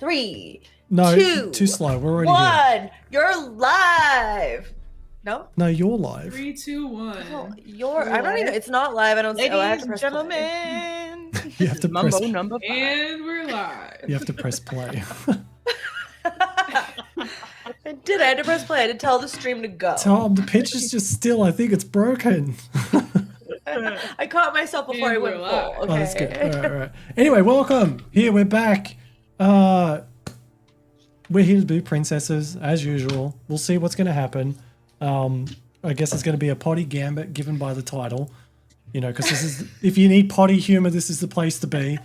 3, No, 2, too slow. We're already 1. here. You're live. No? No, you're live. 3, 2, 1. No, I don't even. It's not live. I don't. Ladies I have to and press gentlemen, You have to Mumbo press. number 5. And we're live. You have to press play. I did. I had to press play. I had to tell the stream to go. Tom, the pitch is just still. I think it's broken. I caught myself before And I we're went full. live. Okay. Oh, that's good. All right. Anyway, welcome. Here we're back. We're here to do princesses as usual. We'll see what's going to happen. I guess it's going to be a potty gambit given by the title. You know, because this is if you need potty humor, this is the place to be.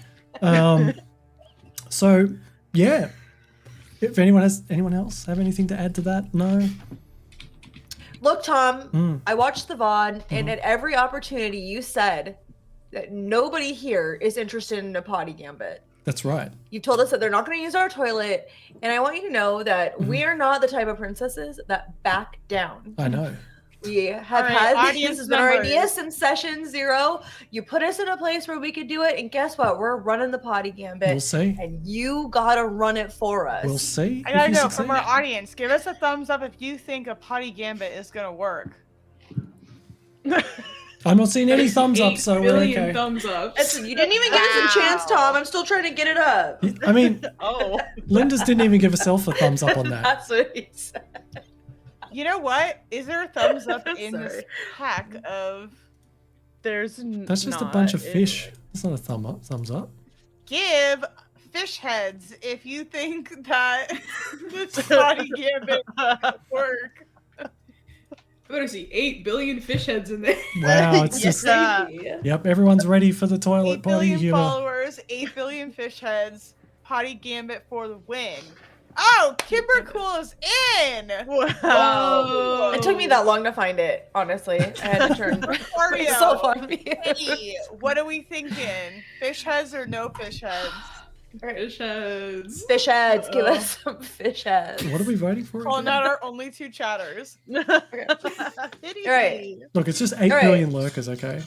So yeah. If anyone else have anything to add to that? No. Look, Tom, I watched the VOD, and at every opportunity you said that nobody here is interested in a potty gambit. That's right. You've told us that they're not going to use our toilet, and I want you to know that we are not the type of princesses that back down. I know. We have this has been our idea since session 0. You put us in a place where we could do it, and guess what? We're running the potty gambit. We'll see. And you gotta run it for us. We'll see. I gotta know from our audience. Give us a thumbs up if you think a potty gambit is gonna work. I'm not seeing any thumbs up, so we're okay. Thumbs up. Listen, you didn't even give us a chance, Tom. I'm still trying to get it up. I mean, Oh. Linda's didn't even give herself a thumbs up on that. That's what he said. You know what? Is there a thumbs up I'm in this sorry. pack of? That's just a bunch of fish. It's not a thumbs up. Give fish heads if you think that this potty gambit will work. I better see 8 billion fish heads in there. Wow, it's Yes, just. baby. Yep, everyone's ready for the 8 toilet potty billion humor. followers, 8 billion fish heads, potty gambit for the win. Oh, Kimber Cool is in! Wow. It took me that long to find it, honestly. I had to turn myself on me. Hey, what are we thinking? Fish heads or no fish heads? Fish heads. Fish heads. Give us some fish heads. What are we voting for? Calling again? out our only 2 chatters. All right. Look, it's just 8 All right. billion lurkers, okay?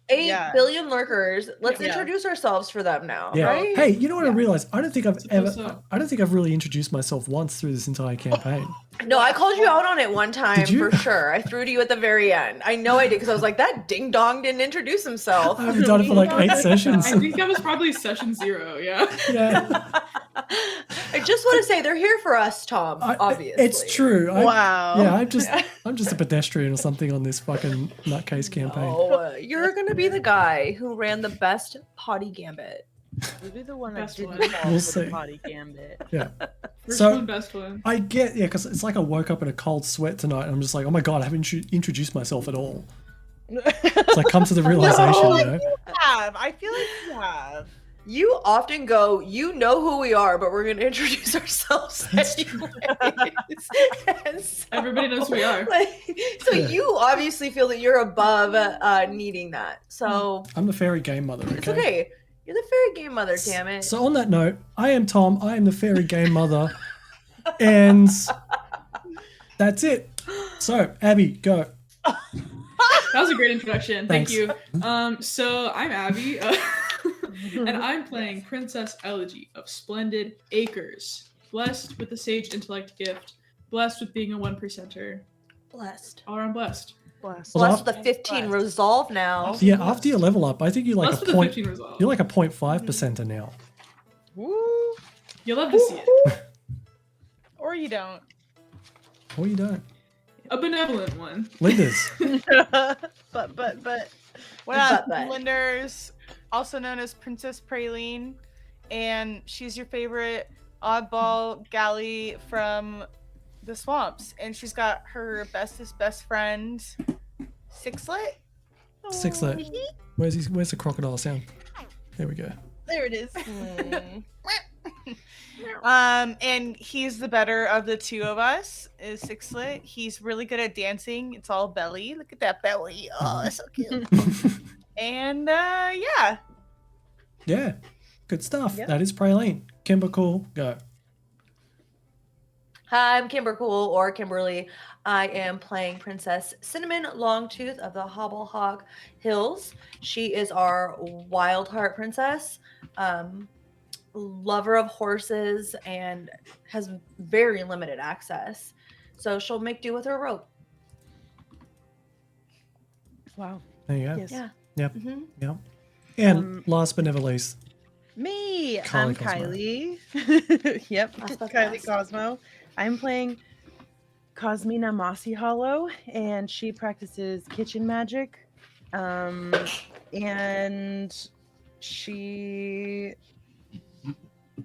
8 billion lurkers. Let's Yeah. introduce ourselves for them now, Yeah. right? Hey, you know what I realized? I don't think I've What's up? really introduced myself once through this entire campaign. No, I called you out on it one time Did you? for sure. I threw to you at the very end. I know I did because I was like, that ding dong didn't introduce himself. I haven't done it for like 8 sessions. I think that was probably session 0, yeah. Yeah, I just want to say they're here for us, Tom. Obviously, it's true. Wow. Yeah, I'm just a pedestrian or something on this fucking nutcase campaign. Oh, you're gonna be the guy who ran the best potty gambit. We'll be the one that Best didn't one. fall We'll for the see. potty gambit. Yeah. First So- one, best one. I get, yeah, because it's like I woke up in a cold sweat tonight and I'm just like, oh my god, I haven't introduced myself at all. It's like come to the realization, you know? I feel like you have. You often go, you know who we are, but we're gonna introduce ourselves That's anyways. And so, Everybody knows who we are. So Yeah. you obviously feel that you're above needing that. So I'm the fairy game mother, okay? it's okay. You're the fairy game mother, damn it. So on that note, I am Tom, I am the fairy game mother, and that's it. So, Abby, go. That was a great introduction. Thanks. Thank you. So I'm Abby, and I'm playing Princess Elegy of Splendid Acres. Blessed with the Sage Intellect gift. Blessed with being a 1%er. Blessed. All around blessed. Bless. Well, Blessed with the 15 resolve now. Yeah, after you level up, I think you're like Blessed a with the point. 15 resolve. You're like a 0.5%er now. Woo. You'll love to see it. Or you don't. Or you don't. A benevolent one. Linda's. But. What But. up, Linders, also known as Princess Praline, and she's your favorite oddball galley from the swamps, and she's got her bestest best friend, Sixlet. Sixlet. Where's the crocodile sound? There we go. There it is. Hmm. And he's the better of the two of us, is Sixlet. He's really good at dancing. It's all belly. Look at that belly. Oh, that's so cute. And yeah. Yeah. Good stuff. Yeah. That is Praline. Kimber Cool, go. Hi, I'm Kimber Cool or Kimberly. I am playing Princess Cinnamon Longtooth of the Hobblehog Hills. She is our wild heart princess. lover of horses and has very limited access. So she'll make do with her rope. Wow. There you go. Yes. Yeah. Yep. hmm Yep. And last but never least, Me, Kylie I'm Cosmo. Kylie. Yep, Last but Kylie best. Cosmo. I'm playing Cosmina Mossy Hollow, and she practices kitchen magic. And she.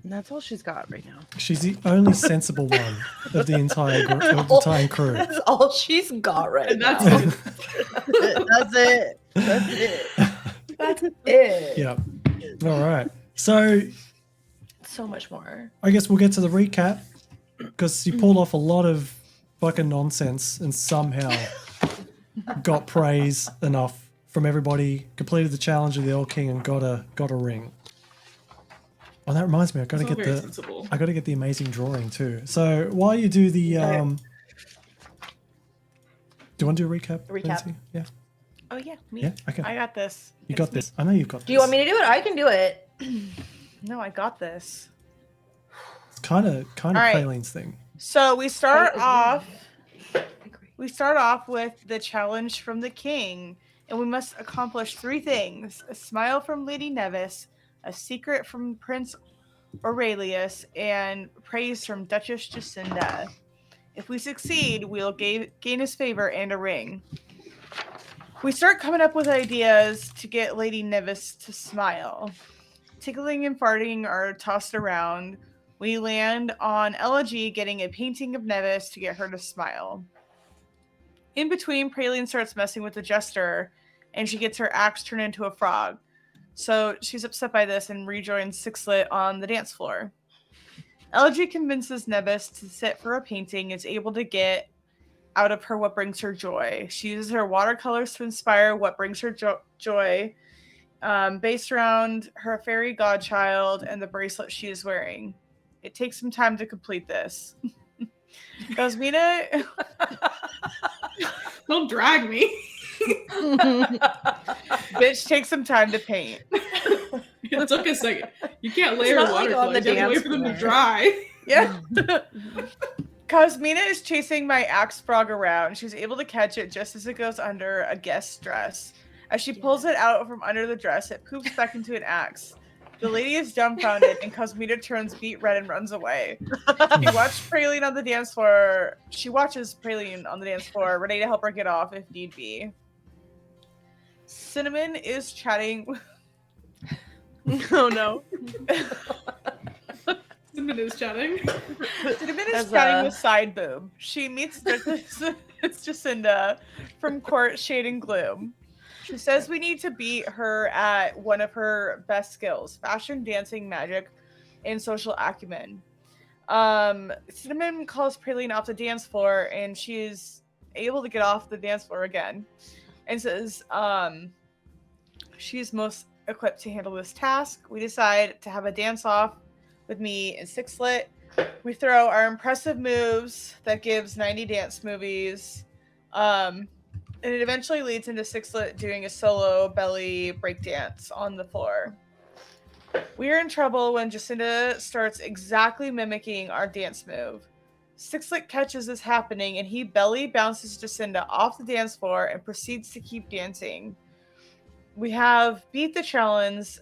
That's all she's got right now. she's the only sensible one of the entire crew. That's all she's got right And that's now. it. That's it. That's it. That's it. Yeah. All right. So So much more. I guess we'll get to the recap because you pulled off a lot of fucking nonsense and somehow got praise enough from everybody, completed the challenge of the Erl King and got a ring. Oh, that reminds me, I got to It's all get very the sensible. I got to get the amazing drawing too. So while you do the do you want to do a recap? Recap. Lindsay? Yeah. Oh yeah, me. Yeah. Okay. I got this. You It's got me. this. I know you've got this. Do you want me to do it? I can do it. No, I got this. It's kind of All right. Faelands thing. So we start agree. off. I agree. We start off with the challenge from the king, and we must accomplish 3 things: a smile from Lady Nevis, a secret from Prince Aurelius, and praise from Duchess Jacinda. If we succeed, we'll gain his favor and a ring. We start coming up with ideas to get Lady Nevis to smile. Tickling and farting are tossed around. We land on Elegy getting a painting of Nevis to get her to smile. In between, Praline starts messing with the jester, and she gets her axe turned into a frog. So she's upset by this and rejoins Sixlet on the dance floor. Elegy convinces Nevis to sit for a painting and is able to get out of her what brings her joy. She uses her watercolors to inspire what brings her joy, based around her fairy godchild and the bracelet she is wearing. It takes some time to complete this. Cosmina... Don't drag me. Bitch, take some time to paint. It took a second. You can't layer not like on watercolors. the You have to wait dance for them to floor. dry. Yeah. Cosmina is chasing my axe frog around. She's able to catch it just as it goes under a guest's dress. As she pulls it out from under the dress, it poops back into an axe. The lady is dumbfounded, and Cosmina turns beet red and runs away. She watches Praline on the dance floor, ready to help her get off if need be. Cinnamon is chatting. Oh no. Cinnamon is chatting. Cinnamon is As chatting a- with Side Boob. She meets Jacinda from Court Shade and Gloom. She says we need to beat her at one of her best skills: fashion, dancing, magic, and social acumen. Cinnamon calls Praline off the dance floor, and she is able to get off the dance floor again, and says she's most equipped to handle this task. We decide to have a dance off with me and Sixlet. We throw our impressive moves that gives 90 dance movies. And it eventually leads into Sixlet doing a solo belly breakdance on the floor. We are in trouble when Jacinda starts exactly mimicking our dance move. Sixlet catches this happening, and he belly bounces Jacinda off the dance floor and proceeds to keep dancing. We have beat the challenge,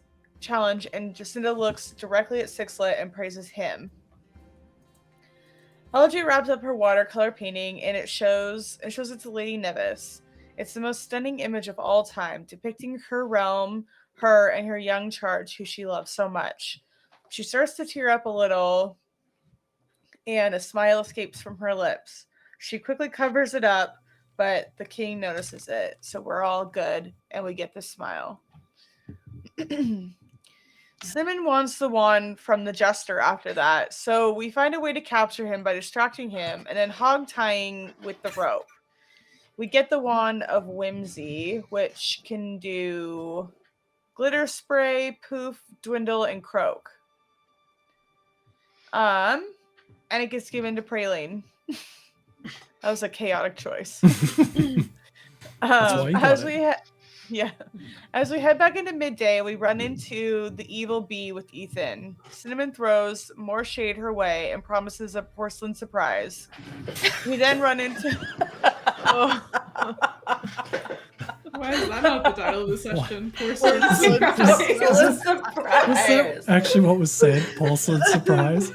and Jacinda looks directly at Sixlet and praises him. Elegy wraps up her watercolor painting, and it shows it to Lady Nevis. It's the most stunning image of all time, depicting her realm, her, and her young charge, who she loves so much. She starts to tear up a little, and a smile escapes from her lips. She quickly covers it up, but the king notices it, so we're all good, and we get the smile. Cinnamon wants the wand from the jester after that, so we find a way to capture him by distracting him and then hog-tying with the rope. We get the wand of whimsy, which can do glitter spray, poof, dwindle, and croak. And it gets given to Praline. That was a chaotic choice. That's why you got As it. Yeah. As we head back into midday, we run into the evil bee with Ethan. Cinnamon throws more shade her way and promises a porcelain surprise. We then run into. Oh, Why is that not the title of the session? Porcelain Porcelain. surprise. Was that actually what was said? Porcelain surprise.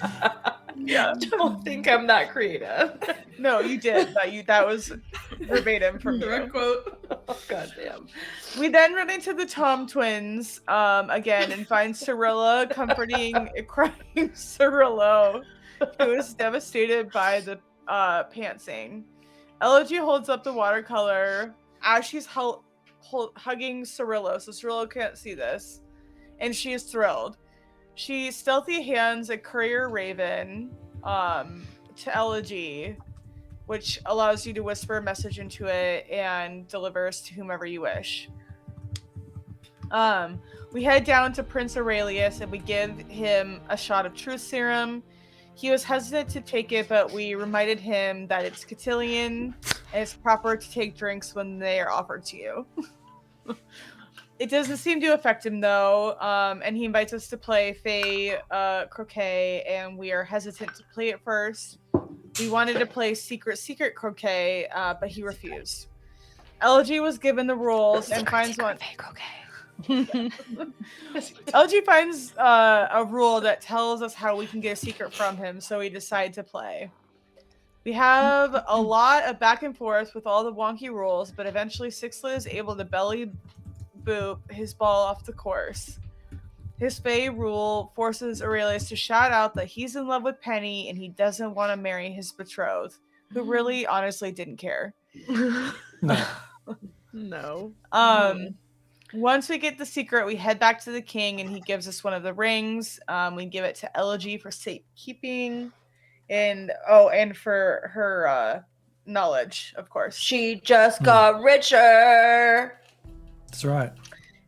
yeah. Don't think I'm that creative. No, you did. That was verbatim from you. Direct quote. Oh, goddamn. We then run into the Tom twins again and find Cirilla comforting a crying Cirillo, who is devastated by the pantsing. Elegy holds up the watercolor as she's hugging Cirillo, so Cirillo can't see this, and she is thrilled. She stealthy hands a courier raven to Elegy, which allows you to whisper a message into it and delivers to whomever you wish. We head down to Prince Aurelius and we give him a shot of truth serum. He was hesitant to take it, but we reminded him that it's cotillion and it's proper to take drinks when they are offered to you. It doesn't seem to affect him though, and he invites us to play Fae croquet, and we are hesitant to play it first. We wanted to play secret croquet, but he refused. LG was given the rules and finds one. LG finds a rule that tells us how we can get a secret from him, so we decide to play. We have a lot of back and forth with all the wonky rules, but eventually Sixlet is able to belly boop his ball off the course. His Fae rule forces Aurelius to shout out that he's in love with Penny and he doesn't want to marry his betrothed, who really honestly didn't care. No. Once we get the secret, we head back to the king and he gives us one of the rings. We give it to Elegy for safekeeping and for her knowledge, of course. She just got richer. That's right.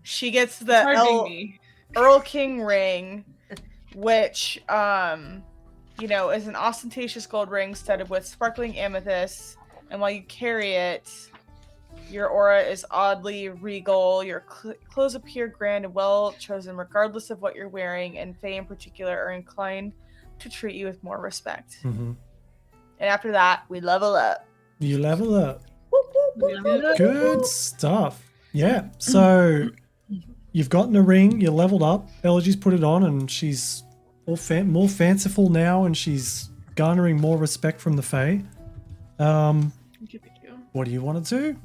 She gets the Erl King ring, which is an ostentatious gold ring studded with sparkling amethyst, and while you carry it, your aura is oddly regal. Your clothes appear grand and well chosen regardless of what you're wearing, and Fae in particular are inclined to treat you with more respect. Mm-hmm. And after that, we level up. You level up. Good stuff. Yeah, so you've gotten a ring, you're leveled up, Elegy's put it on, and she's more fanciful now, and she's garnering more respect from the Fae. What do you want to do?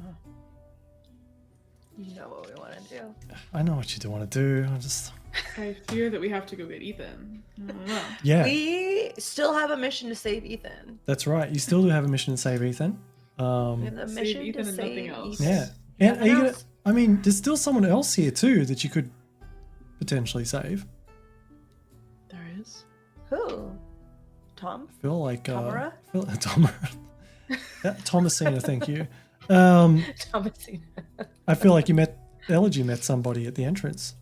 You know what we want to do. I know what you want to do. I fear that we have to go get Ethan. I don't know. Yeah. We still have a mission to save Ethan. That's right. You still do have a mission to save Ethan. We have the mission Ethan to and save nothing else. Ethan. Yeah. And are you Nothing gonna, I mean, there's still someone else here too that you could potentially save. There is. Who? Tom? I feel like Tamara? Thomasina, thank you. Thomasina. I feel like Elegy met somebody at the entrance.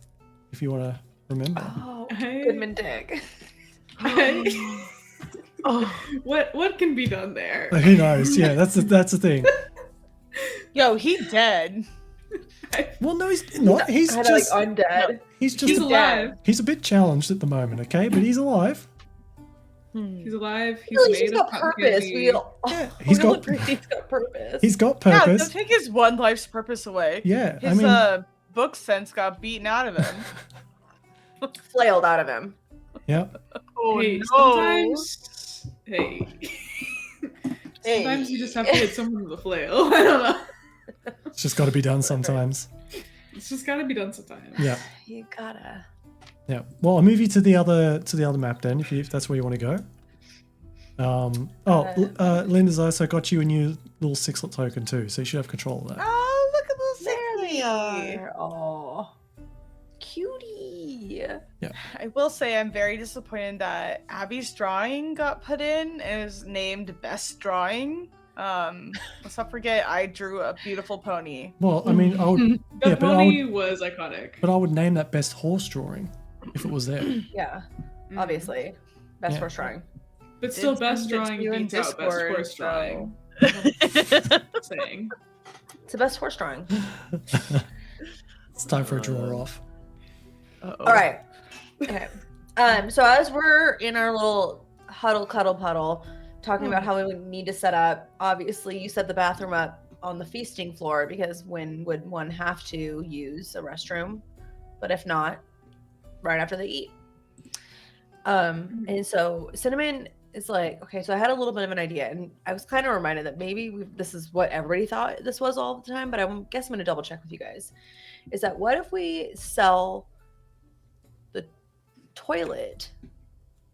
If you want to remember. Oh, Hey. Goodman Dick. What can be done there? Who knows? Yeah, that's the thing. Yo, he dead. Well, no, he's not. He's Kinda just like undead. he's He's alive. He's a bit challenged at the moment, okay? But he's alive. He's alive. He's At least made he's got of purpose. candy. He's got agree he's got purpose. he's got Yeah, purpose. don't take his one life's purpose away. Yeah, His book sense got beaten out of him. flailed out of him. yeah. Oh Hey, no. sometimes. Hey. Sometimes you just have to hit someone with a flail. I don't know. It's just got to be done sometimes. It's just gotta be done sometimes. Yeah. You gotta. Yeah. Well, I'll move you to the other map then, if that's where you want to go. Linda's also got you a new little Sixlet token too, so you should have control of that. Oh, look at little There they Sixty. are. Oh, cutie. I will say I'm very disappointed that Abby's drawing got put in and is named Best Drawing. Let's not forget I drew a beautiful pony. Well, I mean, I would, The yeah, but pony was iconic. I would name that best horse drawing if it was there. Yeah, Mm. obviously. Best Yeah. horse drawing. But still, It's best been drawing you in beats out best Discord, horse so- drawing. Saying. It's the best horse drawing. It's time for a draw off. All right. Okay. So as we're in our little huddle, cuddle, puddle, talking about how we would need to set up, obviously you set the bathroom up on the feasting floor because when would one have to use a restroom? But if not, right after they eat. And so Cinnamon is like, okay, so I had a little bit of an idea, and I was kind of reminded that maybe this is what everybody thought this was all the time, but I guess I'm going to double check with you guys. Is that what if we sell the toilet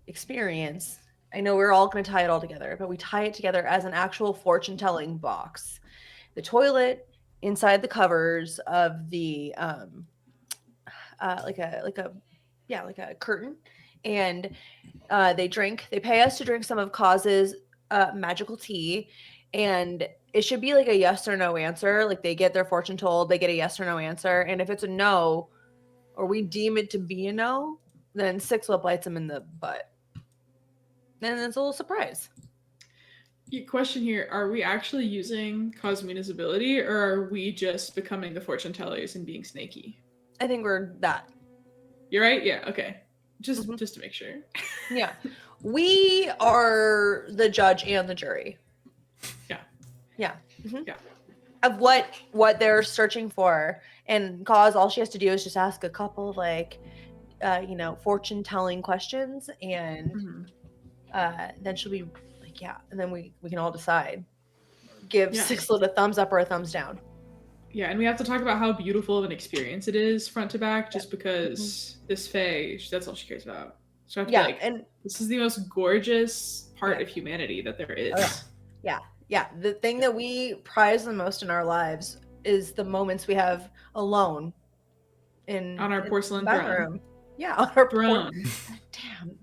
experience? I know we're all going to tie it all together, but we tie it together as an actual fortune-telling box. The toilet inside the covers of the like a curtain, and they pay us to drink some of Cause's magical tea, and it should be like a yes or no answer. Like they get their fortune told, they get a yes or no answer, and if it's a no, or we deem it to be a no, then Sixlip bites him in the butt. Then it's a little surprise. Question here, are we actually using Cosmina's ability, or are we just becoming the fortune tellers and being snaky? I think we're that. You're right? Yeah, okay. Just to make sure. Yeah. We are the judge and the jury. Yeah. Yeah. Mm-hmm. Yeah. Of what they're searching for. And Cause, all she has to do is just ask a couple of fortune telling questions, and then she'll be like, yeah, and then we can all decide. Give Sixlet a thumbs up or a thumbs down. Yeah, and we have to talk about how beautiful of an experience it is front to back, just because this Fae, that's all she cares about. So I have to be like, and this is the most gorgeous part of humanity that there is. Yeah. The thing that we prize the most in our lives is the moments we have alone on our porcelain throne. Yeah, on our throne. Damn.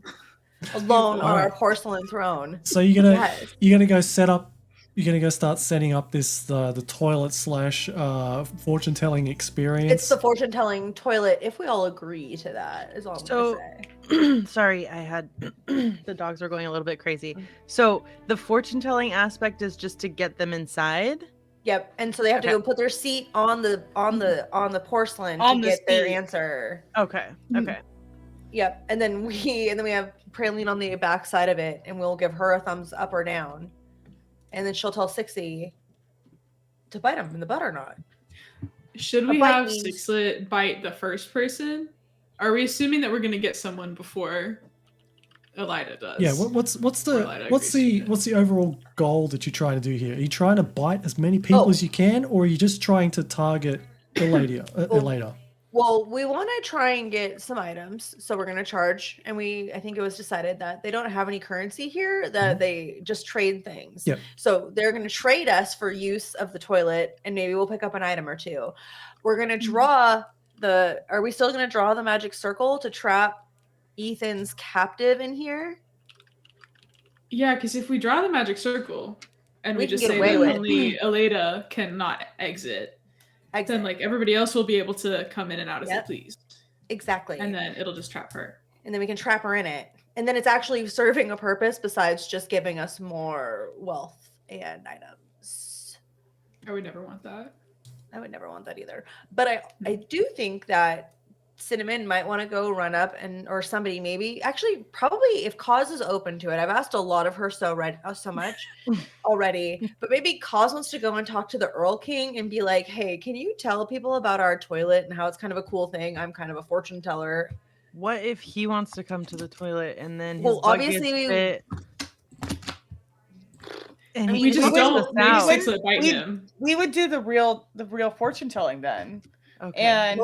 Alone on our porcelain throne. So you're gonna go set up. You're gonna go start setting up this the toilet / fortune telling experience. It's the fortune telling toilet. If we all agree to that, is all I'm gonna say. Sorry, I had the dogs were going a little bit crazy. So the fortune telling aspect is just to get them inside. Yep, and so they have to go put their seat on the porcelain to get their answer. Okay. Yep, and then we have Praline on the back side of it, and we'll give her a thumbs up or down, and then she'll tell Sixie to bite him in the butt or not. Should we have Sixlet bite the first person? Are we assuming that we're going to get someone before Elida does? Yeah. What's the overall goal that you're trying to do here? Are you trying to bite as many people as you can, or are you just trying to target Elida? Well, we want to try and get some items, so we're going to charge. And I think it was decided that they don't have any currency here, that they just trade things. Yep. So they're going to trade us for use of the toilet, and maybe we'll pick up an item or two. We're going to draw are we still going to draw the magic circle to trap Ethan's captive in here? Yeah, because if we draw the magic circle and we just say that only Elida cannot exit, then everybody else will be able to come in and out as they please. Exactly. And then it'll just trap her. And then we can trap her in it. And then it's actually serving a purpose besides just giving us more wealth and items. I would never want that. I would never want that either. But I do think that Cinnamon might want to go run up or somebody maybe. Actually, probably if Cause is open to it. I've asked a lot of her so much already. But maybe Cause wants to go and talk to the Erl King and be like, hey, can you tell people about our toilet and how it's kind of a cool thing? I'm kind of a fortune teller. What if he wants to come to the toilet and then obviously and we just don't bite him. We would do the real fortune telling then. Okay. And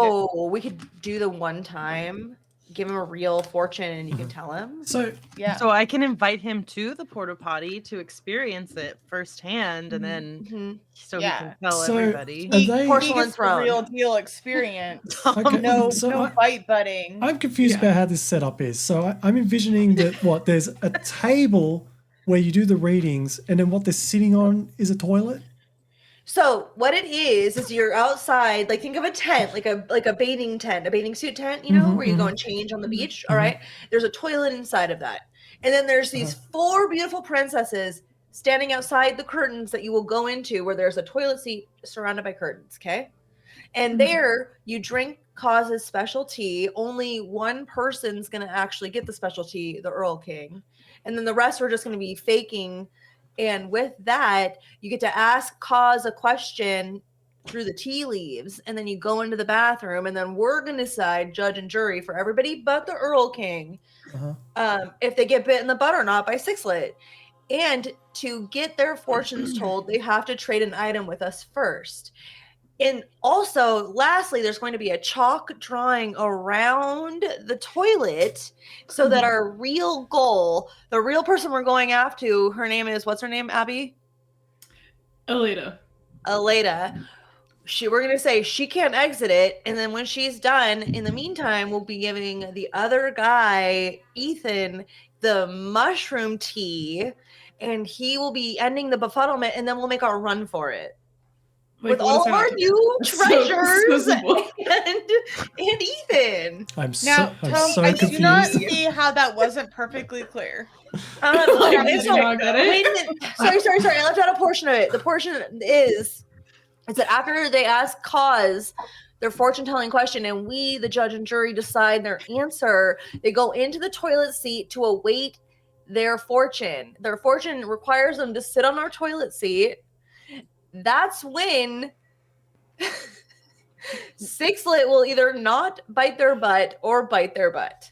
we could do the one time, give him a real fortune, and you can tell him. So so I can invite him to the porta potty to experience it firsthand, and then he can tell everybody. Porcelain throne, real deal experience. Okay, no bite butting. I'm confused about how this setup is. So I'm envisioning that there's a table where you do the readings, and then what they're sitting on is a toilet. So what it is you're outside, like think of a tent, like a bathing tent, a bathing suit tent, where you go and change on the beach. All right. There's a toilet inside of that. And then there's these 4 beautiful princesses standing outside the curtains that you will go into where there's a toilet seat surrounded by curtains. Okay. And there you drink Cause's special tea. Only one person's going to actually get the special tea, the Erl King. And then the rest are just going to be faking. And with that, you get to ask Cause a question through the tea leaves. And then you go into the bathroom. And then we're going to decide, judge and jury, for everybody but the Erl King, if they get bit in the butt or not by Sixlet. And to get their fortunes told, they have to trade an item with us first. And also, lastly, there's going to be a chalk drawing around the toilet so that our real goal, the real person we're going after, her name is, what's her name, Abby? Aleda. We're going to say she can't exit it. And then when she's done, in the meantime, we'll be giving the other guy, Ethan, the mushroom tea. And he will be ending the befuddlement. And then we'll make our run for it. With all of our new treasures and Ethan. I'm so confused. I do not see how that wasn't perfectly clear. Wait a minute. Sorry. I left out a portion of it. The portion is that after they ask Cause their fortune-telling question and we, the judge and jury, decide their answer, they go into the toilet seat to await their fortune. Their fortune requires them to sit on our toilet seat. That's when Sixlet will either not bite their butt or bite their butt.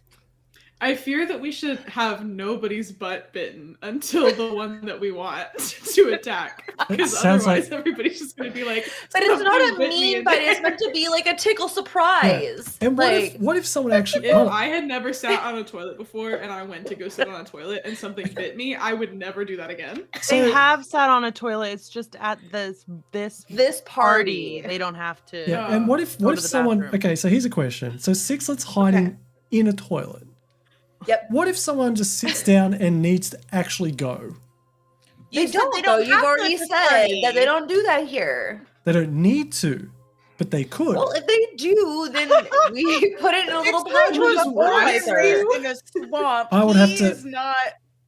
I fear that we should have nobody's butt bitten until the one that we want to attack. Because otherwise everybody's just going to be like, but it's not a mean bite. It's meant to be like a tickle surprise. Yeah. And what if someone actually... If I had never sat on a toilet before and I went to go sit on a toilet and something bit me, I would never do that again. They have sat on a toilet. It's just at this party. They don't have to. Yeah. And what if someone... Bathroom. Okay, so here's a question. So Sixlet's hiding in a toilet. Yep. What if someone just sits down and needs to actually go? They don't though. You've already said that they don't do that here. They don't need to, but they could. Well, if they do, then we put it in a little pouch in a swamp. I would have to.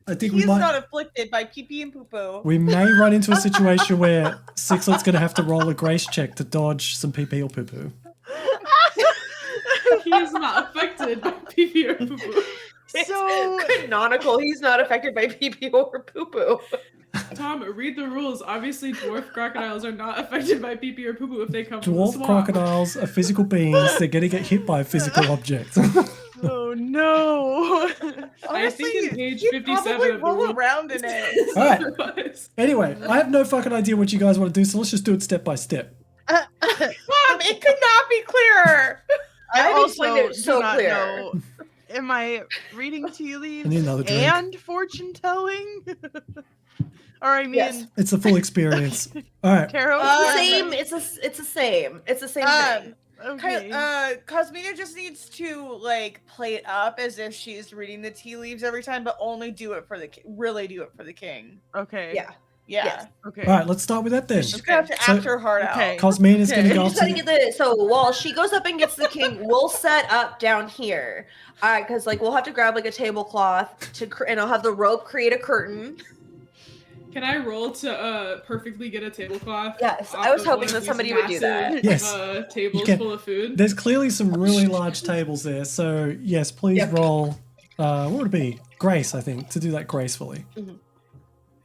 I think he's not afflicted by pee-pee and poo-poo. We may run into a situation where Sixlet's going to have to roll a grace check to dodge some pee-pee or poo-poo. He is not affected by pee-pee or poo-poo. So canonical, he's not affected by pee-pee or poo-poo. Tom, read the rules. Obviously, dwarf crocodiles are not affected by pee-pee or poo-poo if they come from the Dwarf swamp. crocodiles are physical beings. They're going to get hit by a physical object. Oh no! I think in page 57 of the roll around in it. All right. Anyway, I have no fucking idea what you guys want to do, so let's just do it step by step. Mom, it could not be clearer. I also find it so clear. Know. Am I reading tea leaves and fortune telling? Or I mean, yes. It's a full experience. All right. Tarot. Same. It's the same. It's the same thing. Okay. Cosmina just needs to like play it up as if she's reading the tea leaves every time, but only do it for the king. Okay. Yeah. Yes. Okay. All right, let's start with that then. She's gonna have to act her heart out. Cosmina's gonna go to get so while she goes up and gets the king, we'll set up down here. All right, because like we'll have to grab like a tablecloth and I'll have the rope create a curtain. Can I roll to perfectly get a tablecloth? Yes, I was hoping that somebody would do that. Yes, tables full of food. There's clearly some really large tables there, so yes, please roll. What would it be? Grace, I think, to do that gracefully. Mm-hmm.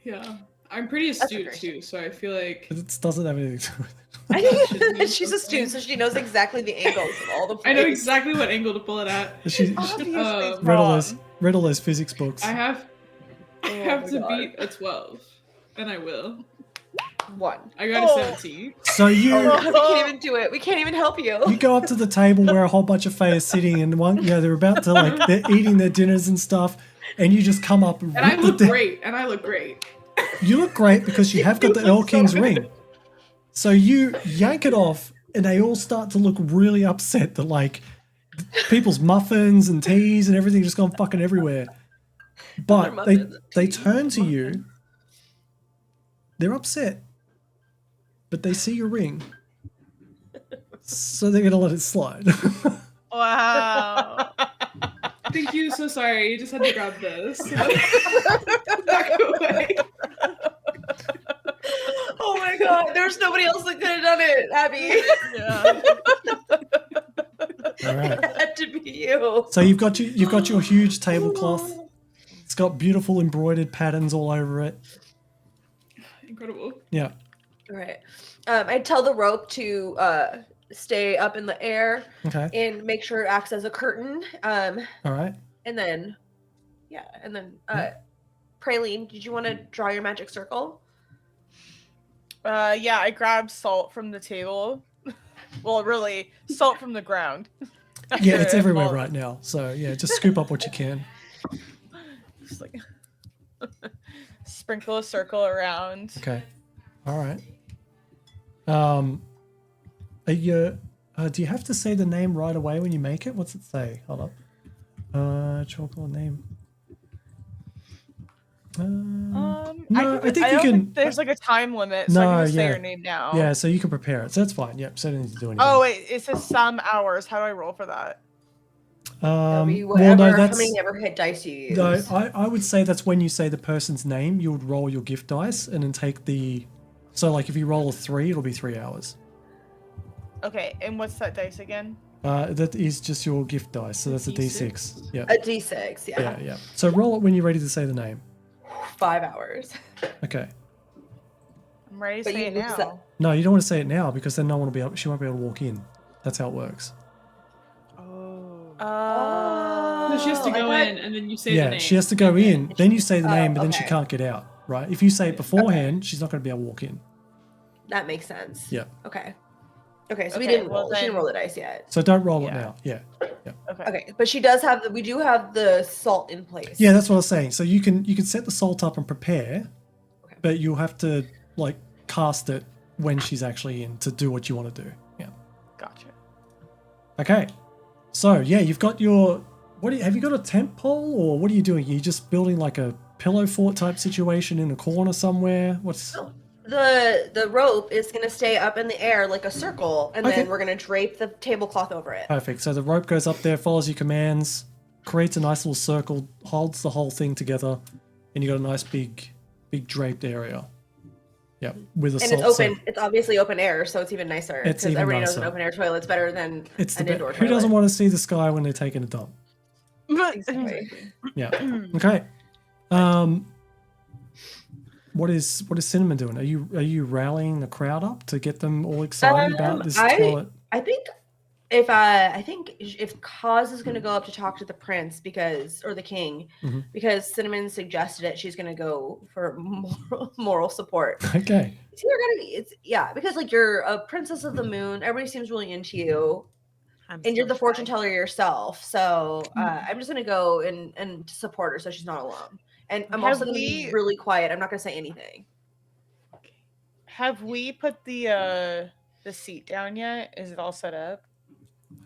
Yeah. I'm pretty astute too, so I feel like it doesn't have anything to do with it. I think she's astute, so she knows exactly the angles of all the plates. I know exactly what angle to pull it at. Riddle those physics books. I have to beat a 12, and I will. 1. I got a 17. So we can't even do it. We can't even help you. You go up to the table where a whole bunch of Fae are sitting, and they're about to they're eating their dinners and stuff, and you just come up and I look great. You look great because you have got the Erl King's ring. So you yank it off, and they all start to look really upset that people's muffins and teas and everything just gone fucking everywhere. But they turn to you. They're upset, but they see your ring, so they're gonna let it slide. Wow. Thank you. So sorry. You just had to grab this. Back away. Oh my god, they're There's nobody else that could have done it, Abby. All right. It had to be you. So you've got your huge tablecloth. It's got beautiful embroidered patterns all over it. Incredible. Yeah. All right. I tell the rope to stay up in the air Okay. and make sure it acts as a curtain. All right. And then, Praline, did you want to draw your magic circle? Yeah, I grabbed salt from the table. Well, really, salt from the ground. Yeah, it's everywhere right now. So yeah, just scoop up what you can. Just like sprinkle a circle around. Okay. All right. Are you, do you have to say the name right away when you make it? What's it say? Hold up. Chocolate name. No, I think you can. There's like a time limit, so I can just say your name now. Yeah, so you can prepare it. So that's fine. Yep. So I don't need to do anything. Oh wait, it says some hours. How do I roll for that? Well, no, that's. How many ever hit dice you use? No, I would say that's when you say the person's name, you would roll your gift dice and then take the. So like if you roll a 3, it'll be 3 hours. Okay, and what's that dice again? That is just your gift dice, so that's a D6. Yeah. A D6, yeah. Yeah, yeah. So roll it when you're ready to say the name. 5 hours. Okay. I'm ready to say it now. No, you don't want to say it now because then no one will be able. She won't be able to walk in. That's how it works. So she has to go in and then you say the name. Yeah, she has to go in, then you say the name, but then she okay. can't get out, right? If you say it beforehand, she's not going to be able to walk in. That makes sense. Yeah. Okay. Okay, so we Okay, didn't well roll. She didn't then- roll the dice yet. So don't roll it now. Yeah. Yeah. Okay, but she does have we do have the salt in place. Yeah, that's what I was saying. So you can set the salt up and prepare, but you'll have to like cast it when she's actually in to do what you want to do. Yeah. Gotcha. Okay. So yeah, you've got your have you got a tent pole or what are you doing? Are you just building like a pillow fort type situation in a corner somewhere? What's The rope is going to stay up in the air like a circle, and Okay. then we're going to drape the tablecloth over it. Perfect. So the rope goes up there, follows your commands, creates a nice little circle, holds the whole thing together, and you got a nice big draped area. Yep, with a And salt. it's open. It's obviously open air, so it's even nicer. It's Because even everybody knows nicer. an open air toilet's better than It's an the indoor Who toilet. doesn't want to see the sky when they're taking a dump? Exactly. Yeah. Okay. What is Cinnamon doing? Are you rallying the crowd up to get them all excited about this toilet? I think if Kaz is going to go up to talk to the prince or the king, Mhm. because Cinnamon suggested it, she's going to go for moral support. Okay. Because like you're a princess of the moon, everybody seems really into you, and you're the fortune teller yourself. So I'm just going to go and support her so she's not alone. And I'm also going to be really quiet. I'm not going to say anything. Have we put the seat down yet? Is it all set up?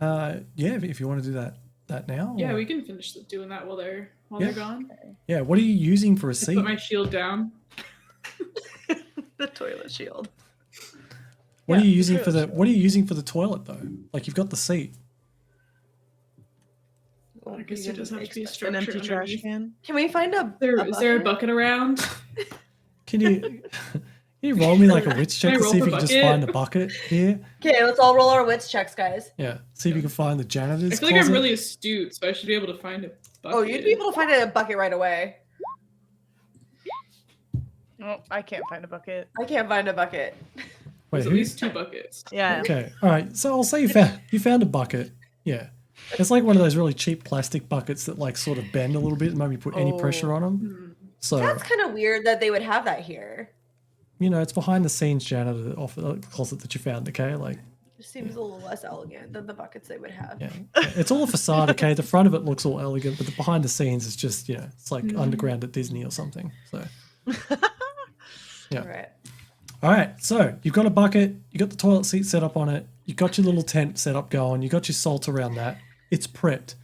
Yeah, if you want to do that now. Yeah, or- we can finish doing that while they're Yeah. gone. Yeah, what are you using for a Just seat? put my shield down. The toilet shield. What are you using for the toilet though? Like you've got the seat. I guess there does have to be a An structure. empty trash underneath. can. Can we find a Is there a bucket around? Can you roll me like a wits check Can I to roll see if for you can just bucket? find a bucket here? Okay, let's all roll our wits checks, guys. Yeah. See if you can find the janitor's I feel like I'm closet. really astute, so I should be able to find a bucket. Oh, you'd be able to find a bucket right away. Oh, I can't find a bucket. I can't find a bucket. Wait, There's at who? least 2 buckets. Yeah. Okay. All right. So I'll say you found a bucket. Yeah. It's like one of those really cheap plastic buckets that like sort of bend a little bit and maybe put any pressure on them. So That's kind of weird that they would have that here. it's behind the scenes janitor off the closet that you found. Okay, like It seems a little less elegant than the buckets they would have. yeah, it's all a facade. Okay, the front of it looks all elegant, but the behind the scenes is just it's like underground at Disney or something. So yeah. All right. All right, so you've got a bucket, you got the toilet seat set up on it, you got your little tent set up going, you got your salt around that. It's prepped,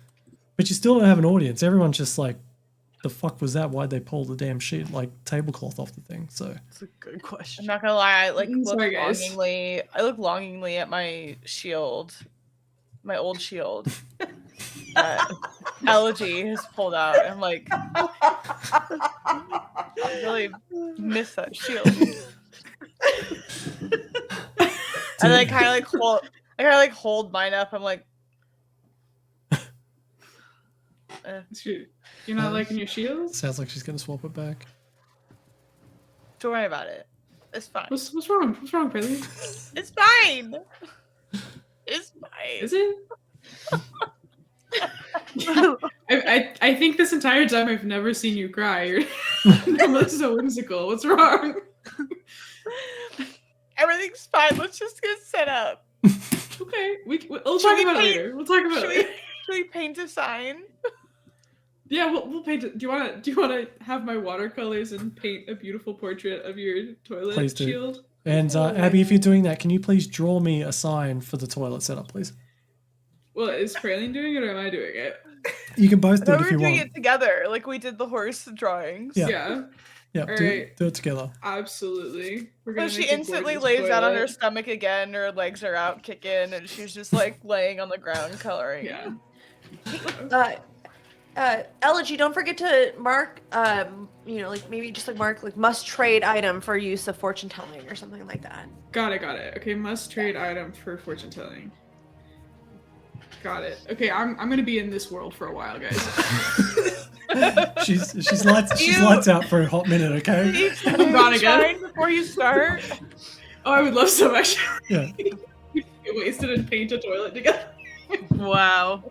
but you still don't have an audience. Everyone's just like, "The fuck was that? Why'd they pull the damn sheet like tablecloth off the thing?" So That's a good question. I'm not gonna lie, I look Sorry, guys. longingly. I look longingly at my shield, my old shield. That Elegy has pulled out. And I'm like, I really miss that shield. And then I kind of hold mine up. I'm like, You're not liking your shields? Sounds like she's gonna swap it back. don't worry about it. It's fine. What's wrong? What's wrong, Perry? It's fine. It's fine. Is it? I think this entire time I've never seen you cry. You're so whimsical. What's wrong? Everything's fine. Let's just get set up. Okay, we'll talk about it later. We'll talk about it later. Should we paint a sign? Yeah, we'll paint it. Do you wanna have my watercolors and paint a beautiful portrait of your toilet Please do. shield? And Abby, if you're doing that, can you please draw me a sign for the toilet setup, please? Well, is Praline doing it or am I doing it? You can both do I it thought if we you were doing want. it together, like we did the horse drawings. Yeah. Yeah, All do right. it together. Absolutely. We're So gonna she make a instantly gorgeous lays down on her toilet. stomach again, her legs are out kicking, and she's just like laying on the ground coloring. Yeah. Elegy, don't forget to mark, like maybe just like mark like must trade item for use of fortune telling or something like that. Got it. Okay, must trade item for fortune telling. Got it. Okay, I'm gonna be in this world for a while, guys. she's lights out for a hot minute, okay? I'm gone again. Before you start. Oh, I would love so much. Yeah. Get wasted and paint a toilet together. Wow.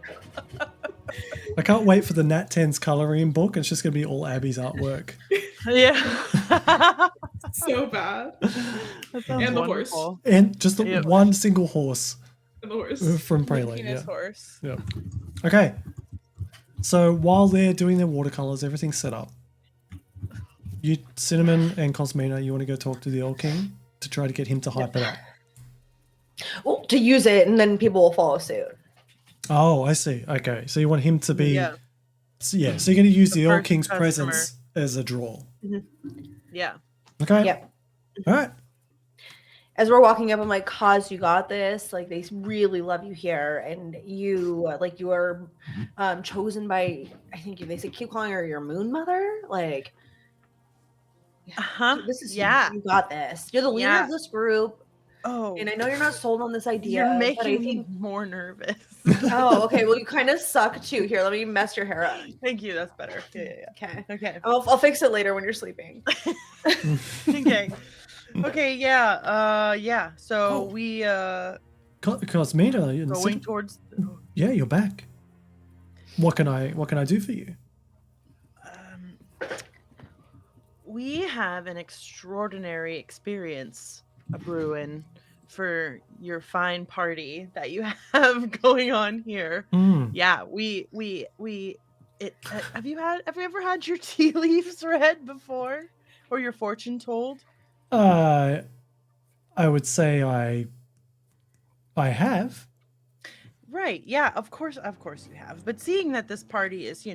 I can't wait for the Nat 10's coloring book. It's just gonna be all Abby's artwork. Yeah. So bad. That sounds And the horse. wonderful. And just the Yep. one single horse And the horse. from The Praline. penis Yeah. horse. Yeah. Okay. So while they're doing their watercolors, everything's set up. You, Cinnamon and Cosmina, you want to go talk to the Erl King to try to get him to hype it up. Well, to use it, and then people will follow suit. Oh, I see. Okay. So you want him to be... Yeah. So you're going to use the Erl first King's customer. presence as a draw. Yeah. Okay. Yep. All right. As we're walking up, I'm like, "Cause, you got this. Like, they really love you here, and you, you are chosen by. I think they say keep calling her your moon mother. Like, Uh-huh. this is Yeah. You got this. You're the leader Yeah. of this group, Oh. and I know you're not sold on this idea. You're but I making me think, more nervous. oh, okay. Well, you kind of suck too. Here, let me mess your hair up. Thank you. That's better. Yeah. Okay. Okay. I'll fix it later when you're sleeping. Okay. Okay. Yeah. Yeah. So Oh. we Cosmina, you're going towards. yeah, you're back. What can I do for you? We have an extraordinary experience, Bruin, for your fine party that you have going on here. Yeah, have you ever had your tea leaves read before, or your fortune told? I would say I have. Right. Yeah. Of course you have. But seeing that this party is,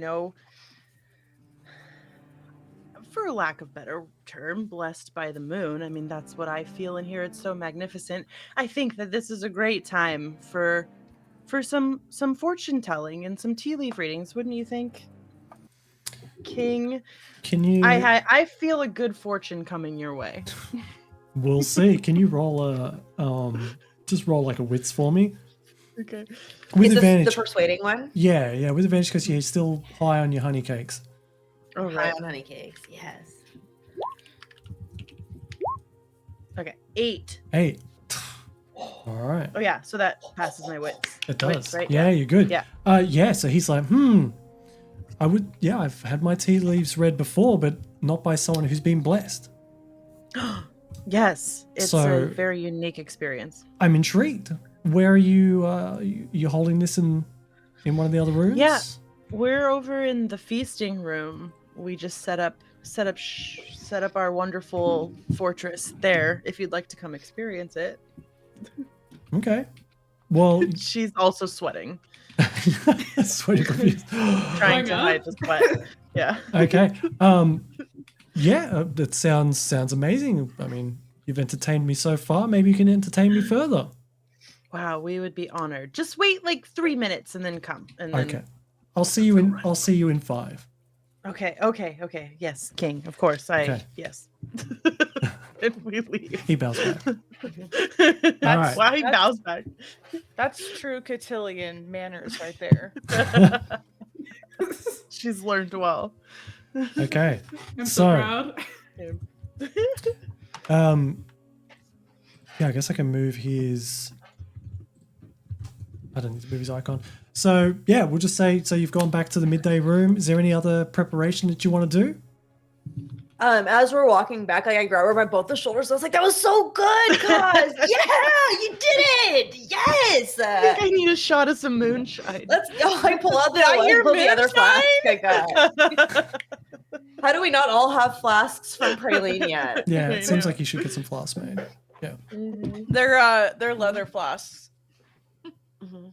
for lack of better term, blessed by the moon. I mean, that's what I feel in here. It's so magnificent. I think that this is a great time for some fortune telling and some tea leaf readings, wouldn't you think? King, Can you? I feel a good fortune coming your way. We'll see. Can you roll just roll like a wits for me? Okay. With Is advantage. this the persuading one? Yeah, with advantage because you're still high on your honey cakes. All High right. on honey cakes. Yes. Okay. 8. 8. All right. Oh yeah. So that passes my wits. It does. Wits, right? Yeah, you're good. Yeah. Yeah, so he's like, I've had my tea leaves read before, but not by someone who's been blessed. Yes. It's So- a very unique experience. I'm intrigued. Where are you? You holding this in one of the other rooms? Yeah. We're over in the feasting room. We just set up our wonderful fortress there. If you'd like to come experience it. Okay. Well, She's also sweating, sweaty confused. trying to up. hide the sweat. Yeah. Okay. Yeah, that sounds amazing. I mean, you've entertained me so far. Maybe you can entertain me further. Wow, we would be honored. Just wait like 3 minutes and then come. And then... Okay. I'll see you in 5. Okay. Yes, King. Of course. Okay. Yes. and we leave. He bows back. That's right. why he That's- bows back. That's true cotillion manners right there. She's learned well. Okay. I'm So- so proud. Yeah, I guess I can move his. I don't need to move his icon. So yeah, we'll just say so. You've gone back to the midday room. Is there any other preparation that you want to do? As we're walking back, like I grab her by both the shoulders. I was like, "That was so good, cuz yeah, you did it! Yes." I think I need a shot of some moonshine. Let's go. I pull out Is that I your pull the other moonshine? flask I got. How do we not all have flasks from Praline yet? Yeah, I it seems know. like you should get some flasks made. They're leather flasks. Mhm.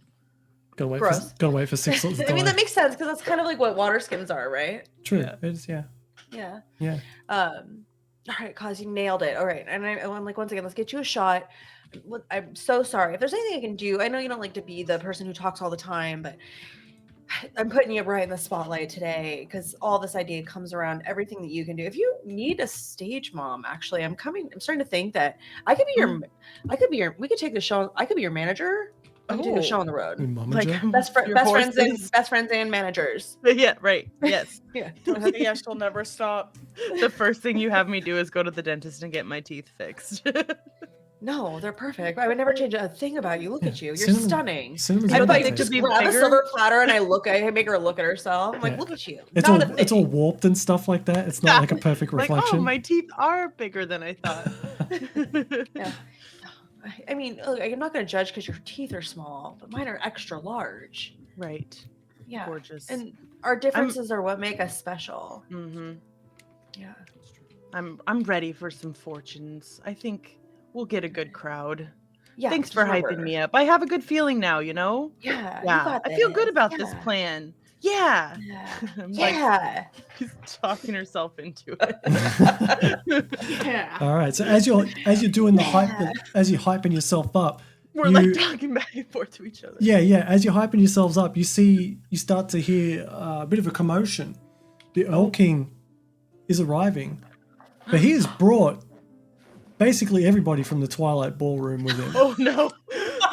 Gotta wait for 6 months. I mean, that makes sense because that's kind of like what water skins are, right? True. Yeah. It is. Yeah. Yeah. All right, cause you nailed it. All right, and I'm like, once again, let's get you a shot. I'm so sorry. If there's anything I can do, I know you don't like to be the person who talks all the time, but I'm putting you right in the spotlight today because all this idea comes around everything that you can do. If you need a stage mom, actually, I'm starting to think that I could be your, we could take the show. I could be your manager. I could take the show on the road. Momager? Best your best friends and managers. Yeah, right. Yes. Yeah. Yeah, she'll never stop. The first thing you have me do is go to the dentist and get my teeth fixed. No, they're perfect. I would never change a thing about you. Look at you. You're Cinnamon- stunning. Cinnamon's I one of like my to just be favorites. grab a bigger. silver platter and I make her look at herself. I'm like, Yeah. look at you. It's Not all a it's all thing. warped and stuff like that. It's not like a perfect Like, reflection. oh, my teeth are bigger than I thought. Yeah. I mean, look, I'm not going to judge because your teeth are small, but mine are extra large. Right. Yeah. Gorgeous. And our differences are what make us special. Mm-hmm. Yeah. I'm ready for some fortunes. I think we'll get a good crowd. Yeah. Thanks just for remember. hyping me up. I have a good feeling now, you know? Yeah. you Yeah. got I feel good this. about this Yeah. plan. Yeah. Yeah. I'm like, Yeah. she's talking herself into it. Yeah. All right. So as you're doing the hype, as you're hyping yourself up, We're you- like talking back and forth to each other. yeah. As you're hyping yourselves up, you start to hear a bit of a commotion. The Erl King is arriving, but he has brought basically everybody from the Twilight Ballroom with him. Oh no.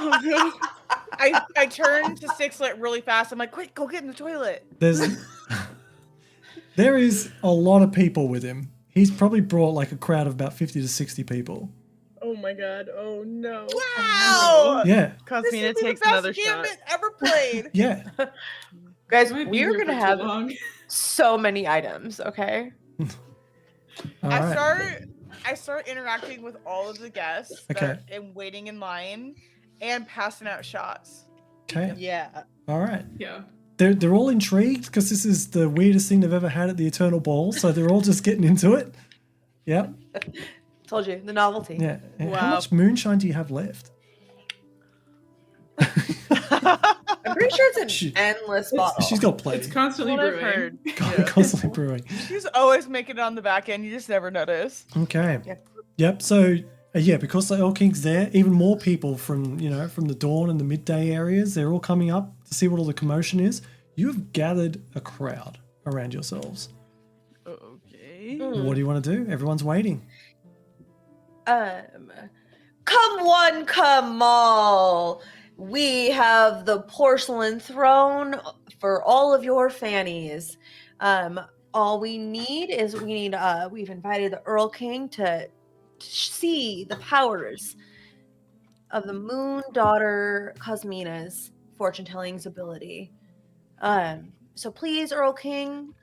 Oh no. I turn to Sixlet really fast. I'm like, quick, go get in the toilet. There is a lot of people with him. He's probably brought like a crowd of about 50 to 60 people. Oh my god. Oh no. Wow! Yeah. Cosmina This is takes the another best shot. Gambit ever played. Yeah. Guys, I might be we are here going to for too have long. so many items, okay? All right. I start interacting with all of the guests Okay. and waiting in line and passing out shots. Okay. Yeah. All right. Yeah. They're all intrigued because this is the weirdest thing they've ever had at the Eternal Ball. So they're all just getting into it. Yep. Told you, the novelty. Yeah. How Wow. much moonshine do you have left? I'm pretty sure it's She- an endless bottle. She's got plenty. It's constantly What I've brewing. heard. Constantly brewing. She's always making it on the back end. You just never notice. Okay. Yeah. Yep. So yeah, because the Erl King's there, even more people from from the dawn and the midday areas, they're all coming up to see what all the commotion is. You have gathered a crowd around yourselves. Okay. What do you want to do? Everyone's waiting. Come one, come all. We have the porcelain throne for all of your fannies. All we need is we've invited the Erl King to see the powers of the Moon Daughter Cosmina's fortune-telling's ability. So please, Erl King,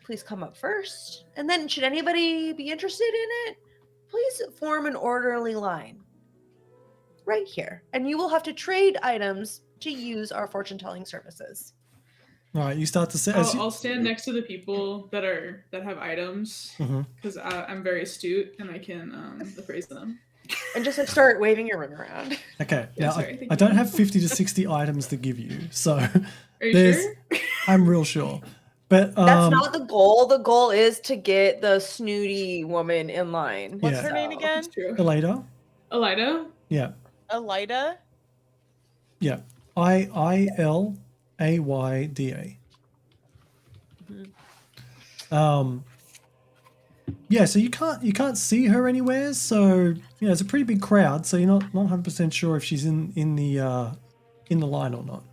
please come up first. And then should anybody be interested in it, please form an orderly line right here. And you will have to trade items to use our fortune-telling services. All right. You start to say. I'll stand next to the people that have items Mhm. because I'm very astute and I can appraise them. And just like start waving your ring around. Okay. Yeah, Now sorry, thank I you. don't have 50 to 60 items to give you, so Are you there's. sure? I'm real sure. But That's not the goal. The goal is to get the snooty woman in line. What's Yeah. her name again? That's true. Elada. Elida? Yeah. Elida? Yeah. Ilayda. Yeah, so you can't see her anywhere. So it's a pretty big crowd. So you're not 100% sure if she's in the line or not.